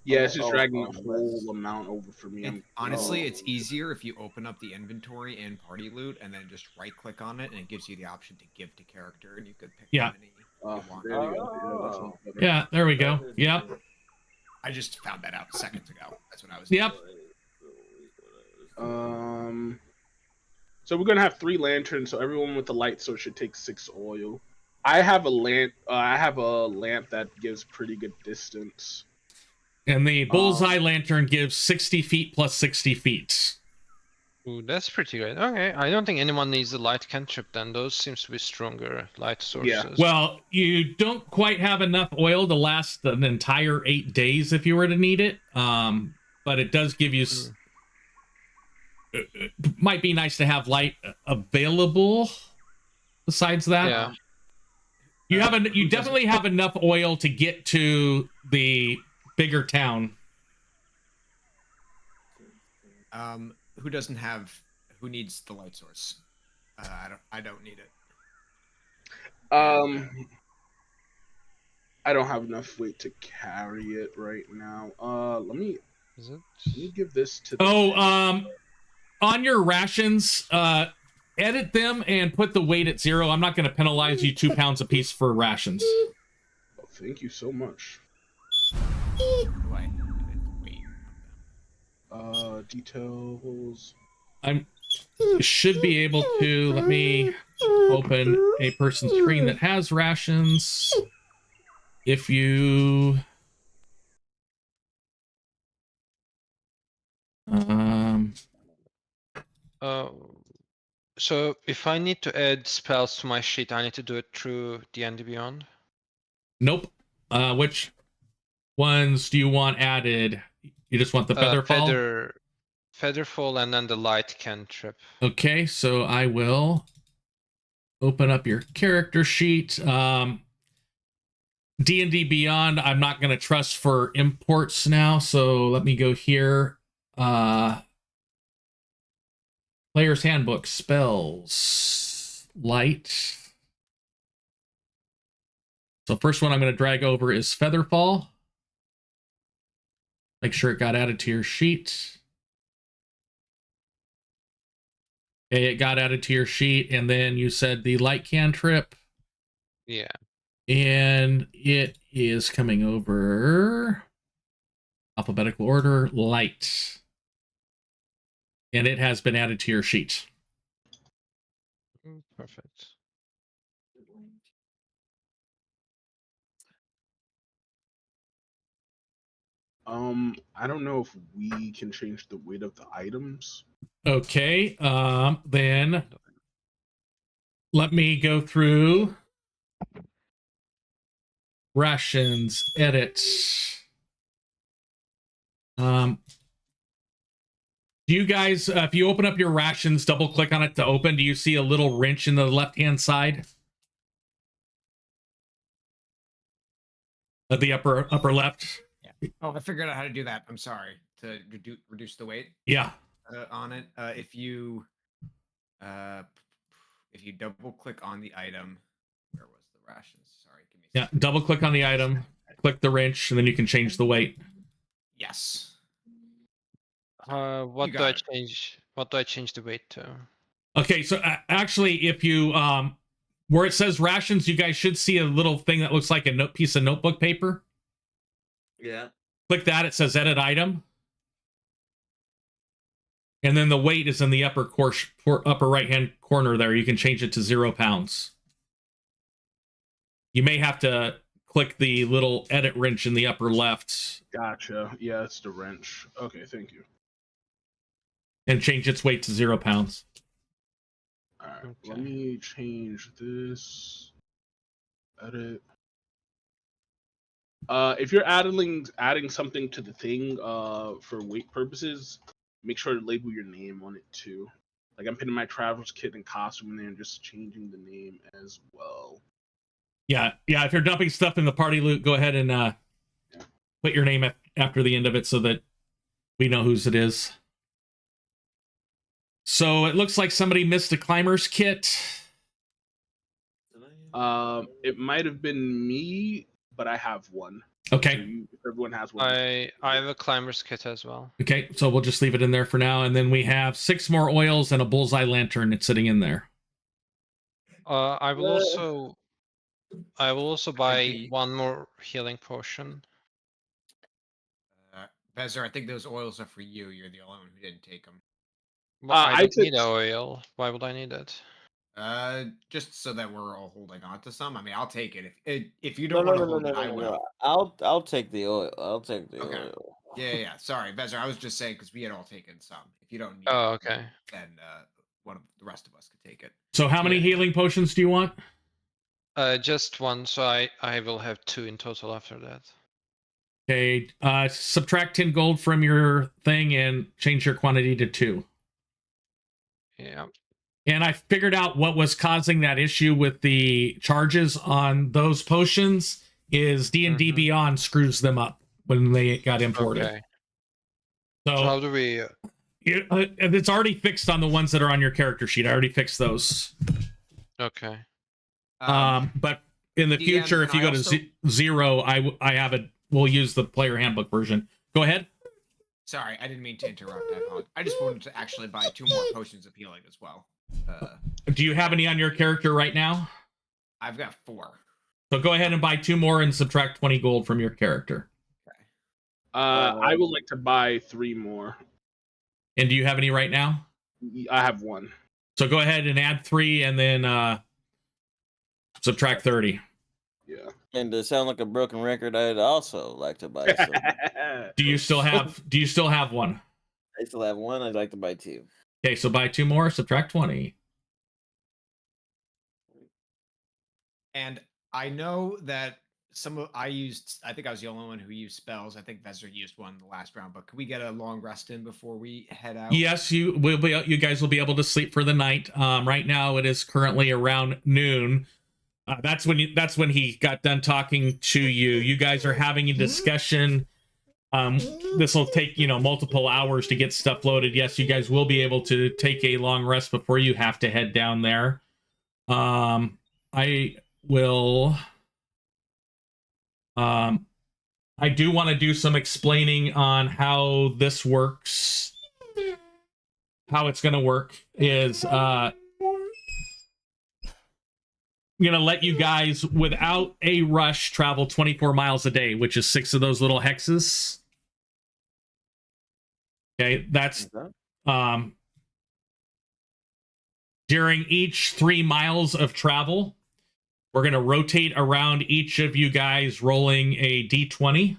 Yeah, it's just Oh, dragging oh, the let's- whole amount over for me. Honestly, Oh. it's easier if you open up the inventory and party loot and then just right click on it, and it gives you the option to give to character, and you could pick Yeah. how many Oh, you want. there you go. Yeah, that's all better. Yeah, there we go. Yep. I just found that out seconds ago. That's what I was. Yep. So we're gonna have 3 lanterns, so everyone with the light source should take 6 oil. I have a lamp. I have a lamp that gives pretty good distance. And the bullseye lantern gives 60 feet plus 60 feet. Ooh, that's pretty great. Okay, I don't think anyone needs the light cantrip then. Those seems to be stronger light sources. Well, you don't quite have enough oil to last an entire 8 days if you were to need it. But it does give you. It might be nice to have light available. Besides that, Yeah. You definitely have enough oil to get to the bigger town. Who doesn't have? Who needs the light source? I don't need it. I don't have enough weight to carry it right now. Let me give this to the on your rations, edit them and put the weight at 0. I'm not going to penalize you 2 pounds a piece for rations. Oh, thank you so much. Details. I should be able to. Let me open a person's screen that has rations. If you So if I need to add spells to my sheet, I need to do it through D&D Beyond? Nope. Which ones do you want added? You just want the Featherfall? Featherfall and then the light cantrip. Okay, so I will open up your character sheet. D&D Beyond, I'm not going to trust for imports now, so let me go here. Player's Handbook, spells, light. So first one I'm going to drag over is Featherfall. Make sure it got added to your sheet. Okay, it got added to your sheet, and then you said the light cantrip. Yeah. And it is coming over alphabetical order, light. And it has been added to your sheet. Perfect. I don't know if we can change the weight of the items. Okay, then let me go through rations, edit. Do you guys, if you open up your rations, double click on it to open, do you see a little wrench in the left-hand side? At the upper left? Yeah. Oh, I figured out how to do that. I'm sorry. To reduce the weight. Yeah. On it. If you double click on the item, where was the rations? Sorry, give me. Yeah, double click on the item, click the wrench, and then you can change the weight. Yes. What do I change? What do I change the weight to? Okay, so actually, if you where it says rations, you guys should see a little thing that looks like a piece of notebook paper. Yeah. Click that. It says edit item, and then the weight is in the upper right hand corner there. You can change it to 0 pounds. You may have to click the little edit wrench in the upper left. Gotcha. Yeah, it's the wrench. Okay, thank you. And change its weight to 0 pounds. All right, okay. Let me change this. Edit. If you're adding something to the thing for weight purposes, make sure to label your name on it too. Like I'm putting my traveler's kit and costume in there and just changing the name as well. Yeah. If you're dumping stuff in the party loot, go ahead and put your name after the end of it so that we know whose it is. So it looks like somebody missed a climber's kit. It might have been me, but I have one. Okay. So everyone has one. I have a climber's kit as well. Okay, so we'll just leave it in there for now, and then we have 6 more oils and a bullseye lantern. It's sitting in there. I will also buy one more healing potion. Bezer, I think those oils are for you. You're the only one who didn't take them. Well, I don't need oil. Why would I need it? Just so that we're all holding on to some. I mean, I'll take it. If you don't want to hold it, I will. I'll take the oil. I'll take the oil. Yeah. Sorry, Vezzer. I was just saying because we had all taken some. If you don't need Oh, it, okay. then one of the rest of us could take it. So how many Yeah. healing potions do you want? Just one, so I will have 2 in total after that. Okay, subtract 10 gold from your thing and change your quantity to 2. Yeah. And I figured out what was causing that issue with the charges on those potions is D&D Mhm. Beyond screws them up when they got imported. Okay. So how do we? It's already fixed on the ones that are on your character sheet. I already fixed those. Okay. But in the DM, future, if you can I go also- to 0, I have it. We'll use the player handbook version. Go ahead. Sorry, I didn't mean to interrupt. I just wanted to actually buy 2 more potions of healing as well. Do you have any on your character right now? I've got 4. So go ahead and buy 2 more and subtract 20 gold from your character. Okay. I would like to buy 3 more. And do you have any right now? I have 1. So go ahead and add 3 and then subtract 30. Yeah. And to sound like a broken record, I'd also like to buy some. Do you still have one? I still have 1. I'd like to buy 2. Okay, so buy 2 more, subtract 20. And I know that I think I was the only one who used spells. I think Vezzer used one the last round, but can we get a long rest in before we head out? Yes, you guys will be able to sleep for the night. Right now it is currently around noon. That's when he got done talking to you. You guys are having a discussion. This will take, multiple hours to get stuff loaded. Yes, you guys will be able to take a long rest before you have to head down there. I will. I do want to do some explaining on how this works. How it's going to work is I'm going to let you guys, without a rush, travel 24 miles a day, which is 6 of those little hexes. Okay, that's during each 3 miles of travel, we're going to rotate around each of you guys rolling a d20.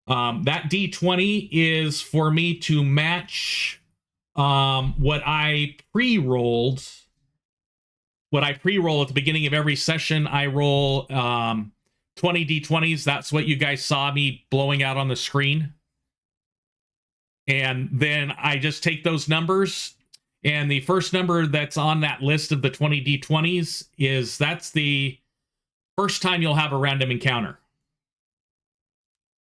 That d20 is for me to match what I pre-rolled. What I pre-roll at the beginning of every session, I roll 20 d20s. That's what you guys saw me blowing out on the screen. And then I just take those numbers, and the first number that's on that list of the 20 d20s that's the first time you'll have a random encounter.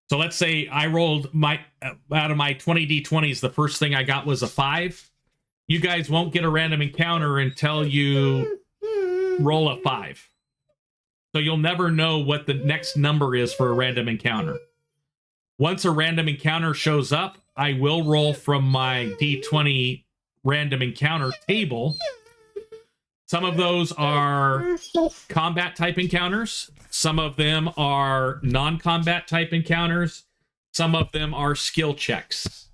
So let's say I rolled out of my 20 d20s, the first thing I got was a 5. You guys won't get a random encounter until you roll a 5. So you'll never know what the next number is for a random encounter. Once a random encounter shows up, I will roll from my d20 random encounter table. Some of those are combat type encounters. Some of them are non-combat type encounters. Some of them are skill checks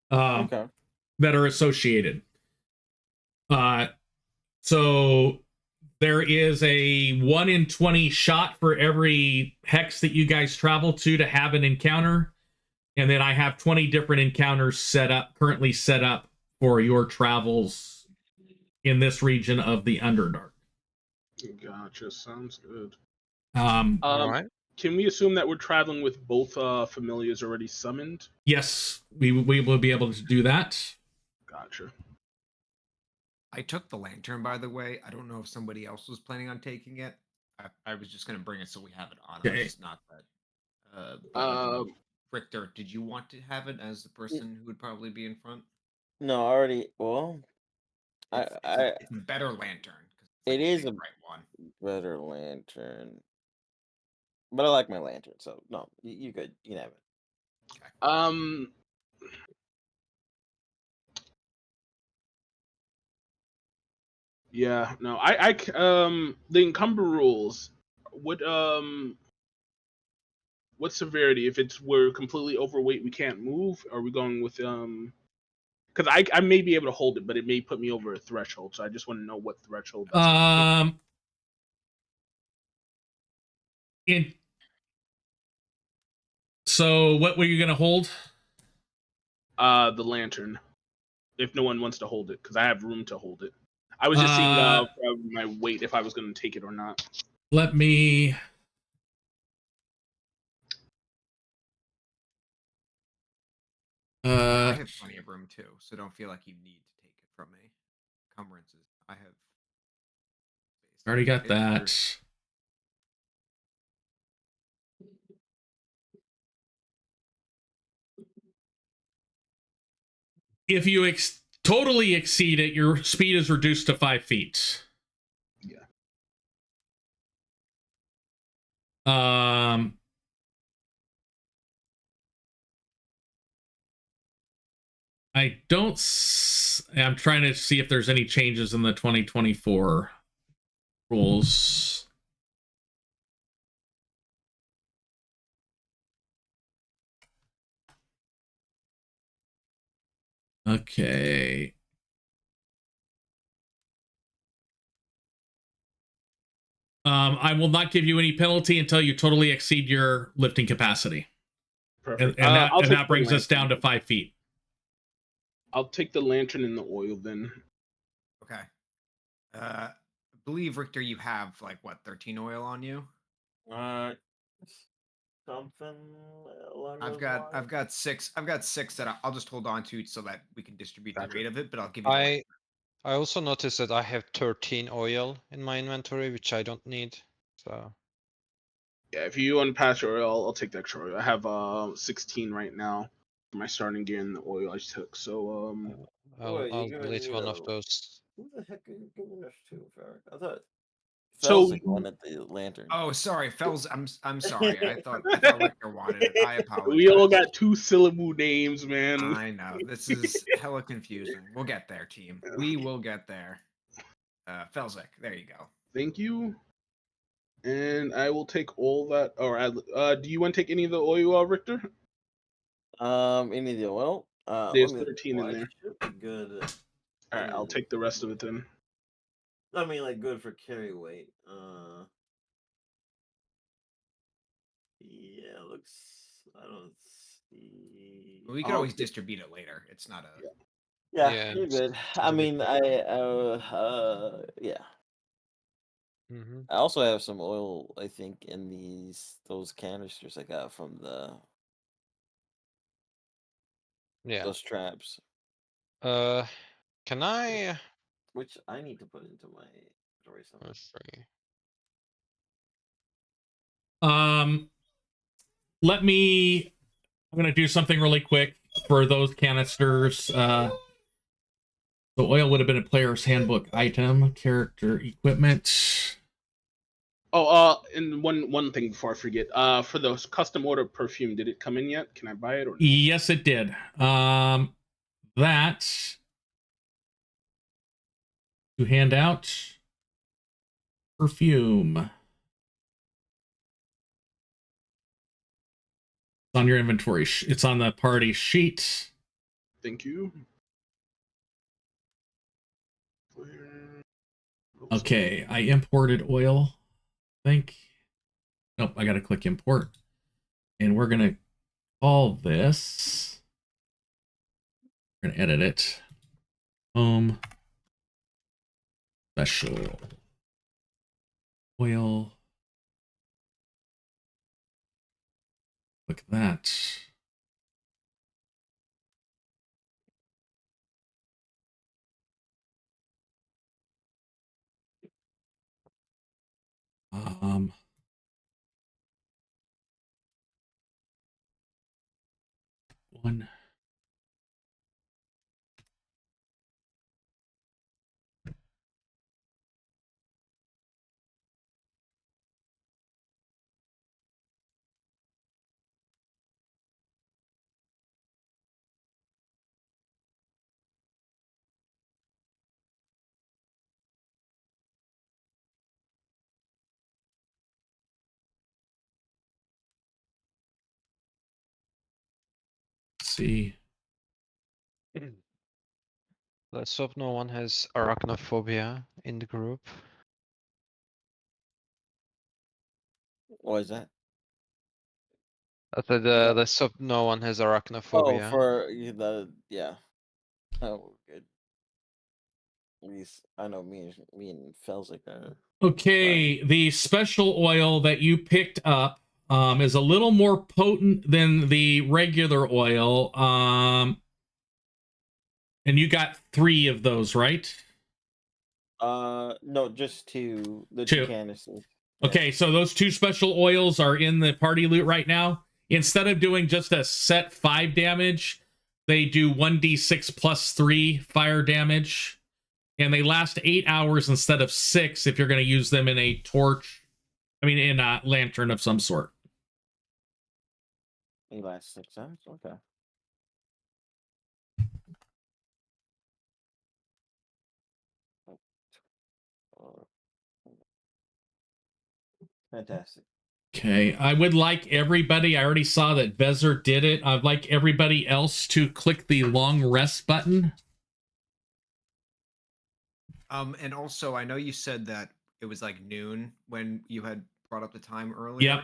that are associated. So there is a 1 in 20 shot for every hex that you guys travel to have an encounter. And then I have 20 different encounters currently set up for your travels in this region of the Underdark. Gotcha. Sounds good. All right. Can we assume that we're traveling with both familiars already summoned? Yes, we will be able to do that. Gotcha. I took the lantern, by the way. I don't know if somebody else was planning on taking it. I was just going to bring it so we have it on Okay. us, not that. Richter, did you want to have it as the person who would probably be in front? No, already. Well, It's a better lantern. It is a bright one. better lantern, but I like my lantern, so no, you could, you can have it. Okay. Yeah, no, the encumber rules. What severity? If we're completely overweight, we can't move. Are we going with Because I may be able to hold it, but it may put me over a threshold. So I just want to know what threshold. So what were you gonna hold? The lantern. If no one wants to hold it, because I have room to hold it. I was just seeing my weight if I was going to take it or not. Let me. I have plenty of room too, so don't feel like you need to take it from me. Encumbrances. I have. Already got that. If you totally exceed it, your speed is reduced to 5 feet. Yeah. I don't. I'm trying to see if there's any changes in the 2024 rules. Okay. I will not give you any penalty until you totally exceed your lifting capacity. Perfect. And that the brings us lantern. down to 5 feet. I'll take the lantern and the oil then. Okay. I believe, Richter, you have like what, 13 oil on you? Something along I've those got lines. 6. I've got 6 that I'll just hold on to so that we can distribute Gotcha. the weight of it, but I'll give you the I also noticed that I have 13 oil in my inventory, which I don't need. So Yeah, if you unpass your oil, I'll take the extra oil. I have 16 right now for my starting gear and the oil I took. So Wait, I'll you're gonna delete need one of those. Who the heck are you giving this to, Ferric? I thought So- Felzik wanted the lantern. Oh, sorry, Fells. I'm sorry. I thought Richter wanted it. I apologize. we all got 2 syllable names, man. I know this is hella confusing. We'll get there, team. We will get there. Felzik, there you go. Thank you. And I will take all that. Or do you want to take any of the oil, Richter? Any of the oil? There's let me 13 in I there. should be good. All right, I'll take the rest of it then. I mean, like good for carry weight. Yeah, looks. I don't see. We can always distribute it later. It's not a. Yeah, Yeah, you're good. it's I a bit mean, yeah. Mm-hmm. I also have some oil. I think in those canisters I got from Yeah. those traps, Can I? which I need to put into my inventory somewhere. Free. Let me. I'm gonna do something really quick for those canisters. The oil would have been a player's handbook item, character equipment. Oh, and one thing before I forget. For the custom order perfume, did it come in yet? Can I buy it or no? Yes, it did. That to hand out perfume. It's on your inventory. It's on the party sheet. Thank you. Okay, I imported oil. I think. Nope, I gotta click import. And we're gonna call this. We're gonna edit it. Home special oil. Look at that. One. See. Let's hope no one has arachnophobia in the group. What is that? I said let's hope no one has Oh, arachnophobia. for yeah. Oh, good. At least I know me and Felzik are. Okay, the special oil that you picked up is a little more potent than the regular oil. And you got 3 of those, right? No, just the 2 canisters. Okay, so those 2 special oils are in the party loot right now. Instead of doing just a set 5 damage, they do 1d6 plus 3 fire damage. And they last 8 hours instead of 6 if you're going to use them in a torch. In a lantern of some sort. They last 6 hours? Okay. Fantastic. Okay, I would like everybody, I already saw that Vezer did it. I'd like everybody else to click the long rest button. And also, I know you said that it was like noon when you had brought up the time earlier.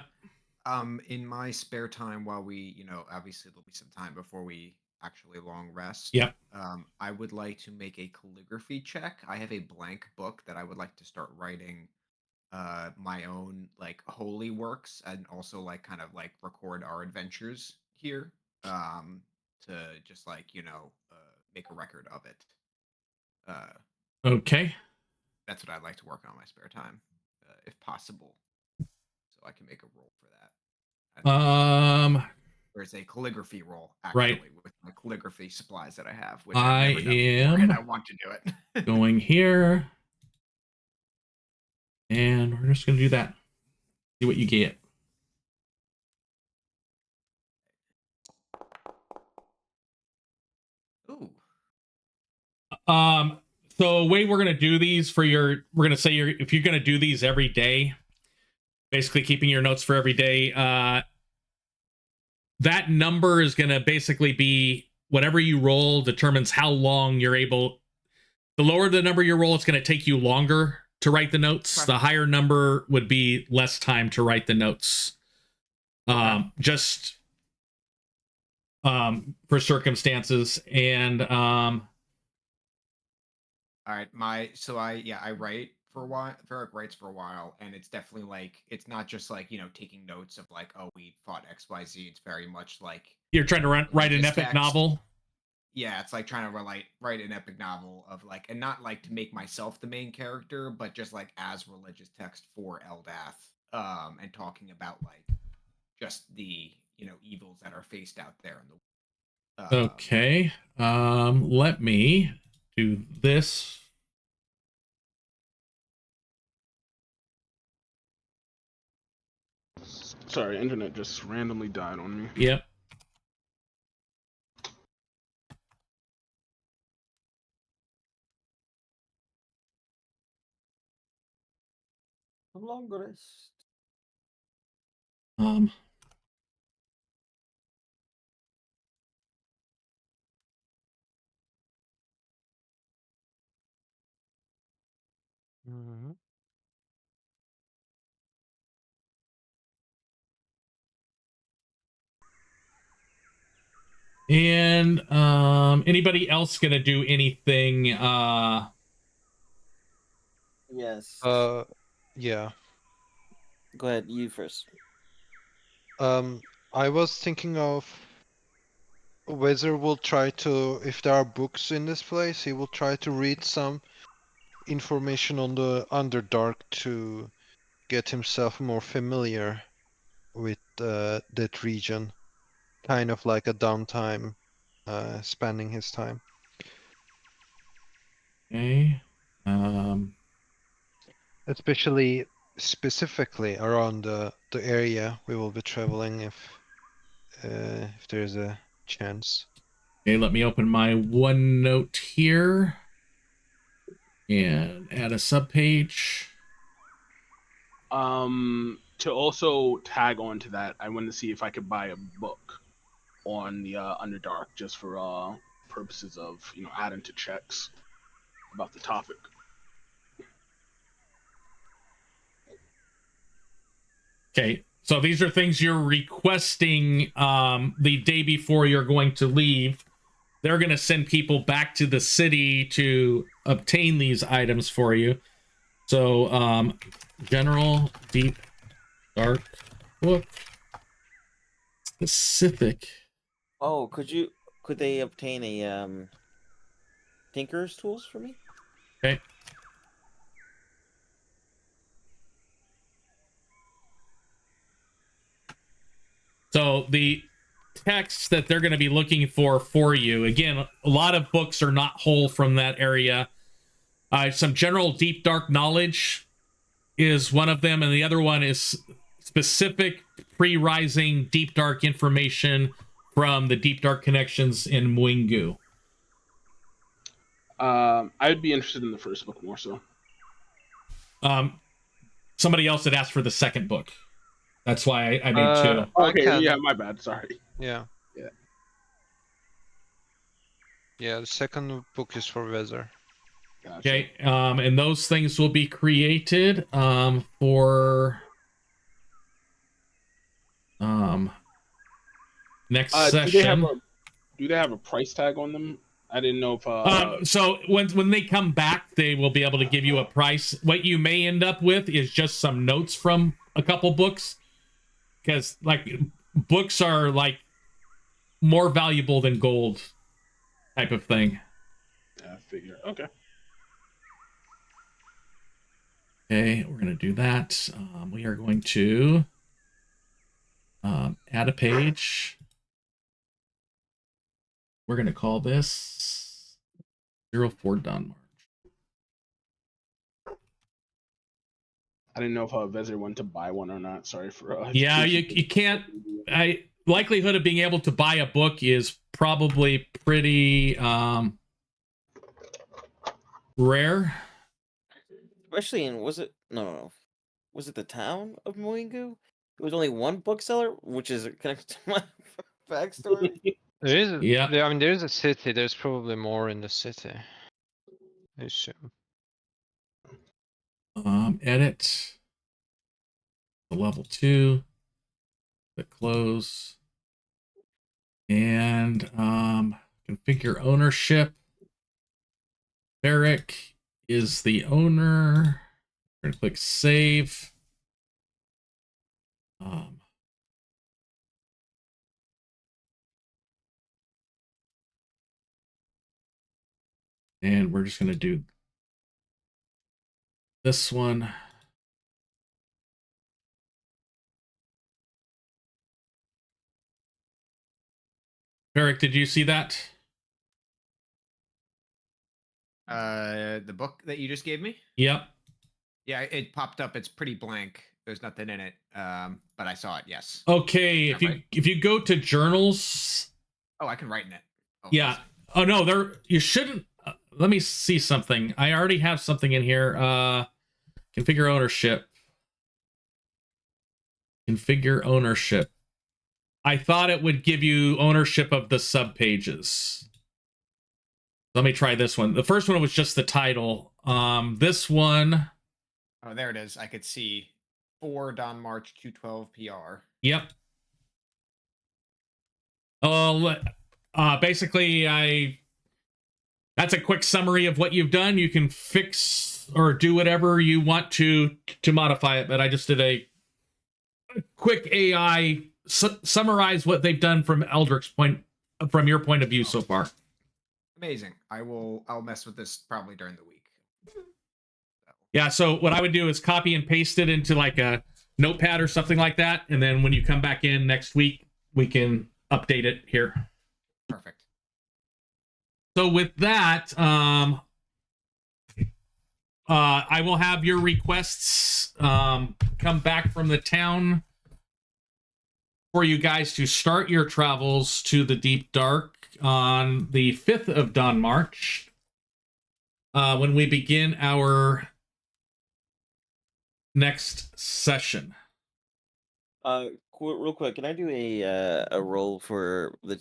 Yep. In my spare time, while we, obviously there'll be some time before we actually long rest. Yep. I would like to make a calligraphy check. I have a blank book that I would like to start writing my own like holy works, and also like kind of like record our adventures here. To just like make a record of it. Okay. That's what I'd like to work on in my spare time, if possible, so I can make a roll for that. There's a calligraphy roll actually right. with my calligraphy supplies that I have, which I I've never done before, and I want to do it. Going here. And we're just going to do that. See what you get. Ooh. So the way we're going to do these we're going to say if you're going to do these every day, basically keeping your notes for every day, that number is going to basically be whatever you roll determines how long you're able. The lower the number you roll, it's going to take you longer to write the notes. Okay. The higher number would be less time to write the notes. Just for circumstances. And all right, I write for a while. Varric writes for a while, and it's definitely like it's not just like taking notes of like, oh, we fought XYZ. It's very much like you're trying to write an epic novel. Yeah, it's like trying to write an epic novel of like, and not like to make myself the main character, but just like as religious text for Eldath, and talking about like just the evils that are faced out there in the okay. Let me do this. Sorry, internet just randomly died on me. Yep. Long rest. Mm-hmm. And anybody else gonna do anything? Yes. Yeah. Go ahead, you first. I was thinking of whether we'll try to, if there are books in this place, he will try to read some information on the Underdark to get himself more familiar with that region. Kind of like a downtime, spanning his time. Okay. Especially specifically around the area we will be traveling if there's a chance. Okay, let me open my OneNote here and add a subpage. To also tag on to that, I wanted to see if I could buy a book on the Underdark just for purposes of adding to checks about the topic. Okay, So these are things you're requesting the day before you're going to leave. They're going to send people back to the city to obtain these items for you. So, general, deep, dark, book, specific. Oh, could they obtain a tinker's tools for me? Okay. So the text that they're going to be looking for you, again, a lot of books are not whole from that area. Some general deep dark knowledge is one of them, and the other one is specific pre-rising deep dark information from the deep dark connections in Mwingu. I'd be interested in the first book more so. Somebody else had asked for the second book. That's why I made two. I Okay, can. yeah, my bad. Sorry. Yeah. Yeah. Yeah, the second book is for Weather. Gotcha. Okay, and those things will be created for next session. Do they have a price tag on them? I didn't know if so when they come back, they will be able to give you a price. What you may end up with is just some notes from a couple books, because like books are like more valuable than gold type of thing. Yeah, I figure. Okay. Okay, we're gonna do that. We are going to add a page. We're gonna call this 04 Dawn March. I didn't know if Vezer wanted to buy one or not. Sorry for. Yeah, you can't. Likelihood of being able to buy a book is probably pretty rare. Especially in was it the town of Mwingu? It was only one bookseller, which is connected to my backstory. There is. Yeah. I mean, there is a city. There's probably more in the city. I assume. Edit the level 2, the close, and configure ownership. Barrick is the owner. We're gonna click save. And we're just gonna do this one. Barrick, did you see that? The book that you just gave me? Yep. Yeah, it popped up. It's pretty blank. There's nothing in it. But I saw it. Yes. Okay, if you go to journals. Oh, I can write in it. Oh, Yeah. Oh no, there you shouldn't. Let me see something. I already have something in here. Configure ownership. Configure ownership. I thought it would give you ownership of the subpages. Let me try this one. The first one was just the title. This one. Oh, there it is. I could see 4 Dawn March 212 PR. Yep. Basically, that's a quick summary of what you've done. You can fix or do whatever you want to modify it, but I just did a quick AI summarize what they've done from Eldrick's from your point of view so far. Amazing. I'll mess with this probably during the week. Yeah, so what I would do is copy and paste it into like a notepad or something like that, and then when you come back in next week, we can update it here. Perfect. So with that, I will have your requests come back from the town for you guys to start your travels to the Deep Dark on the 5th of Dawn March, when we begin our next session. Real quick, can I do a roll for the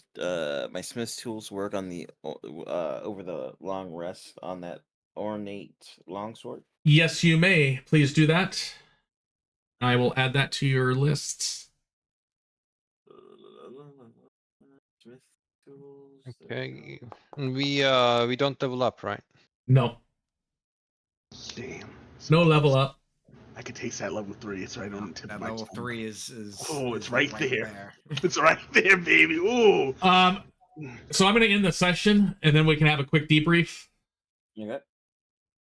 my Smith's Tools work on the over the long rest on that ornate longsword? Yes, you may. Please do that. I will add that to your lists. Smith tools. Okay. And we don't level up, right? No, Damn. no level up. I could taste that level 3. It's right on the tip That of my level tongue. 3 is Oh, it's is right there. It's right there, baby. Ooh. So I'm going to end the session, and then we can have a quick debrief. Okay.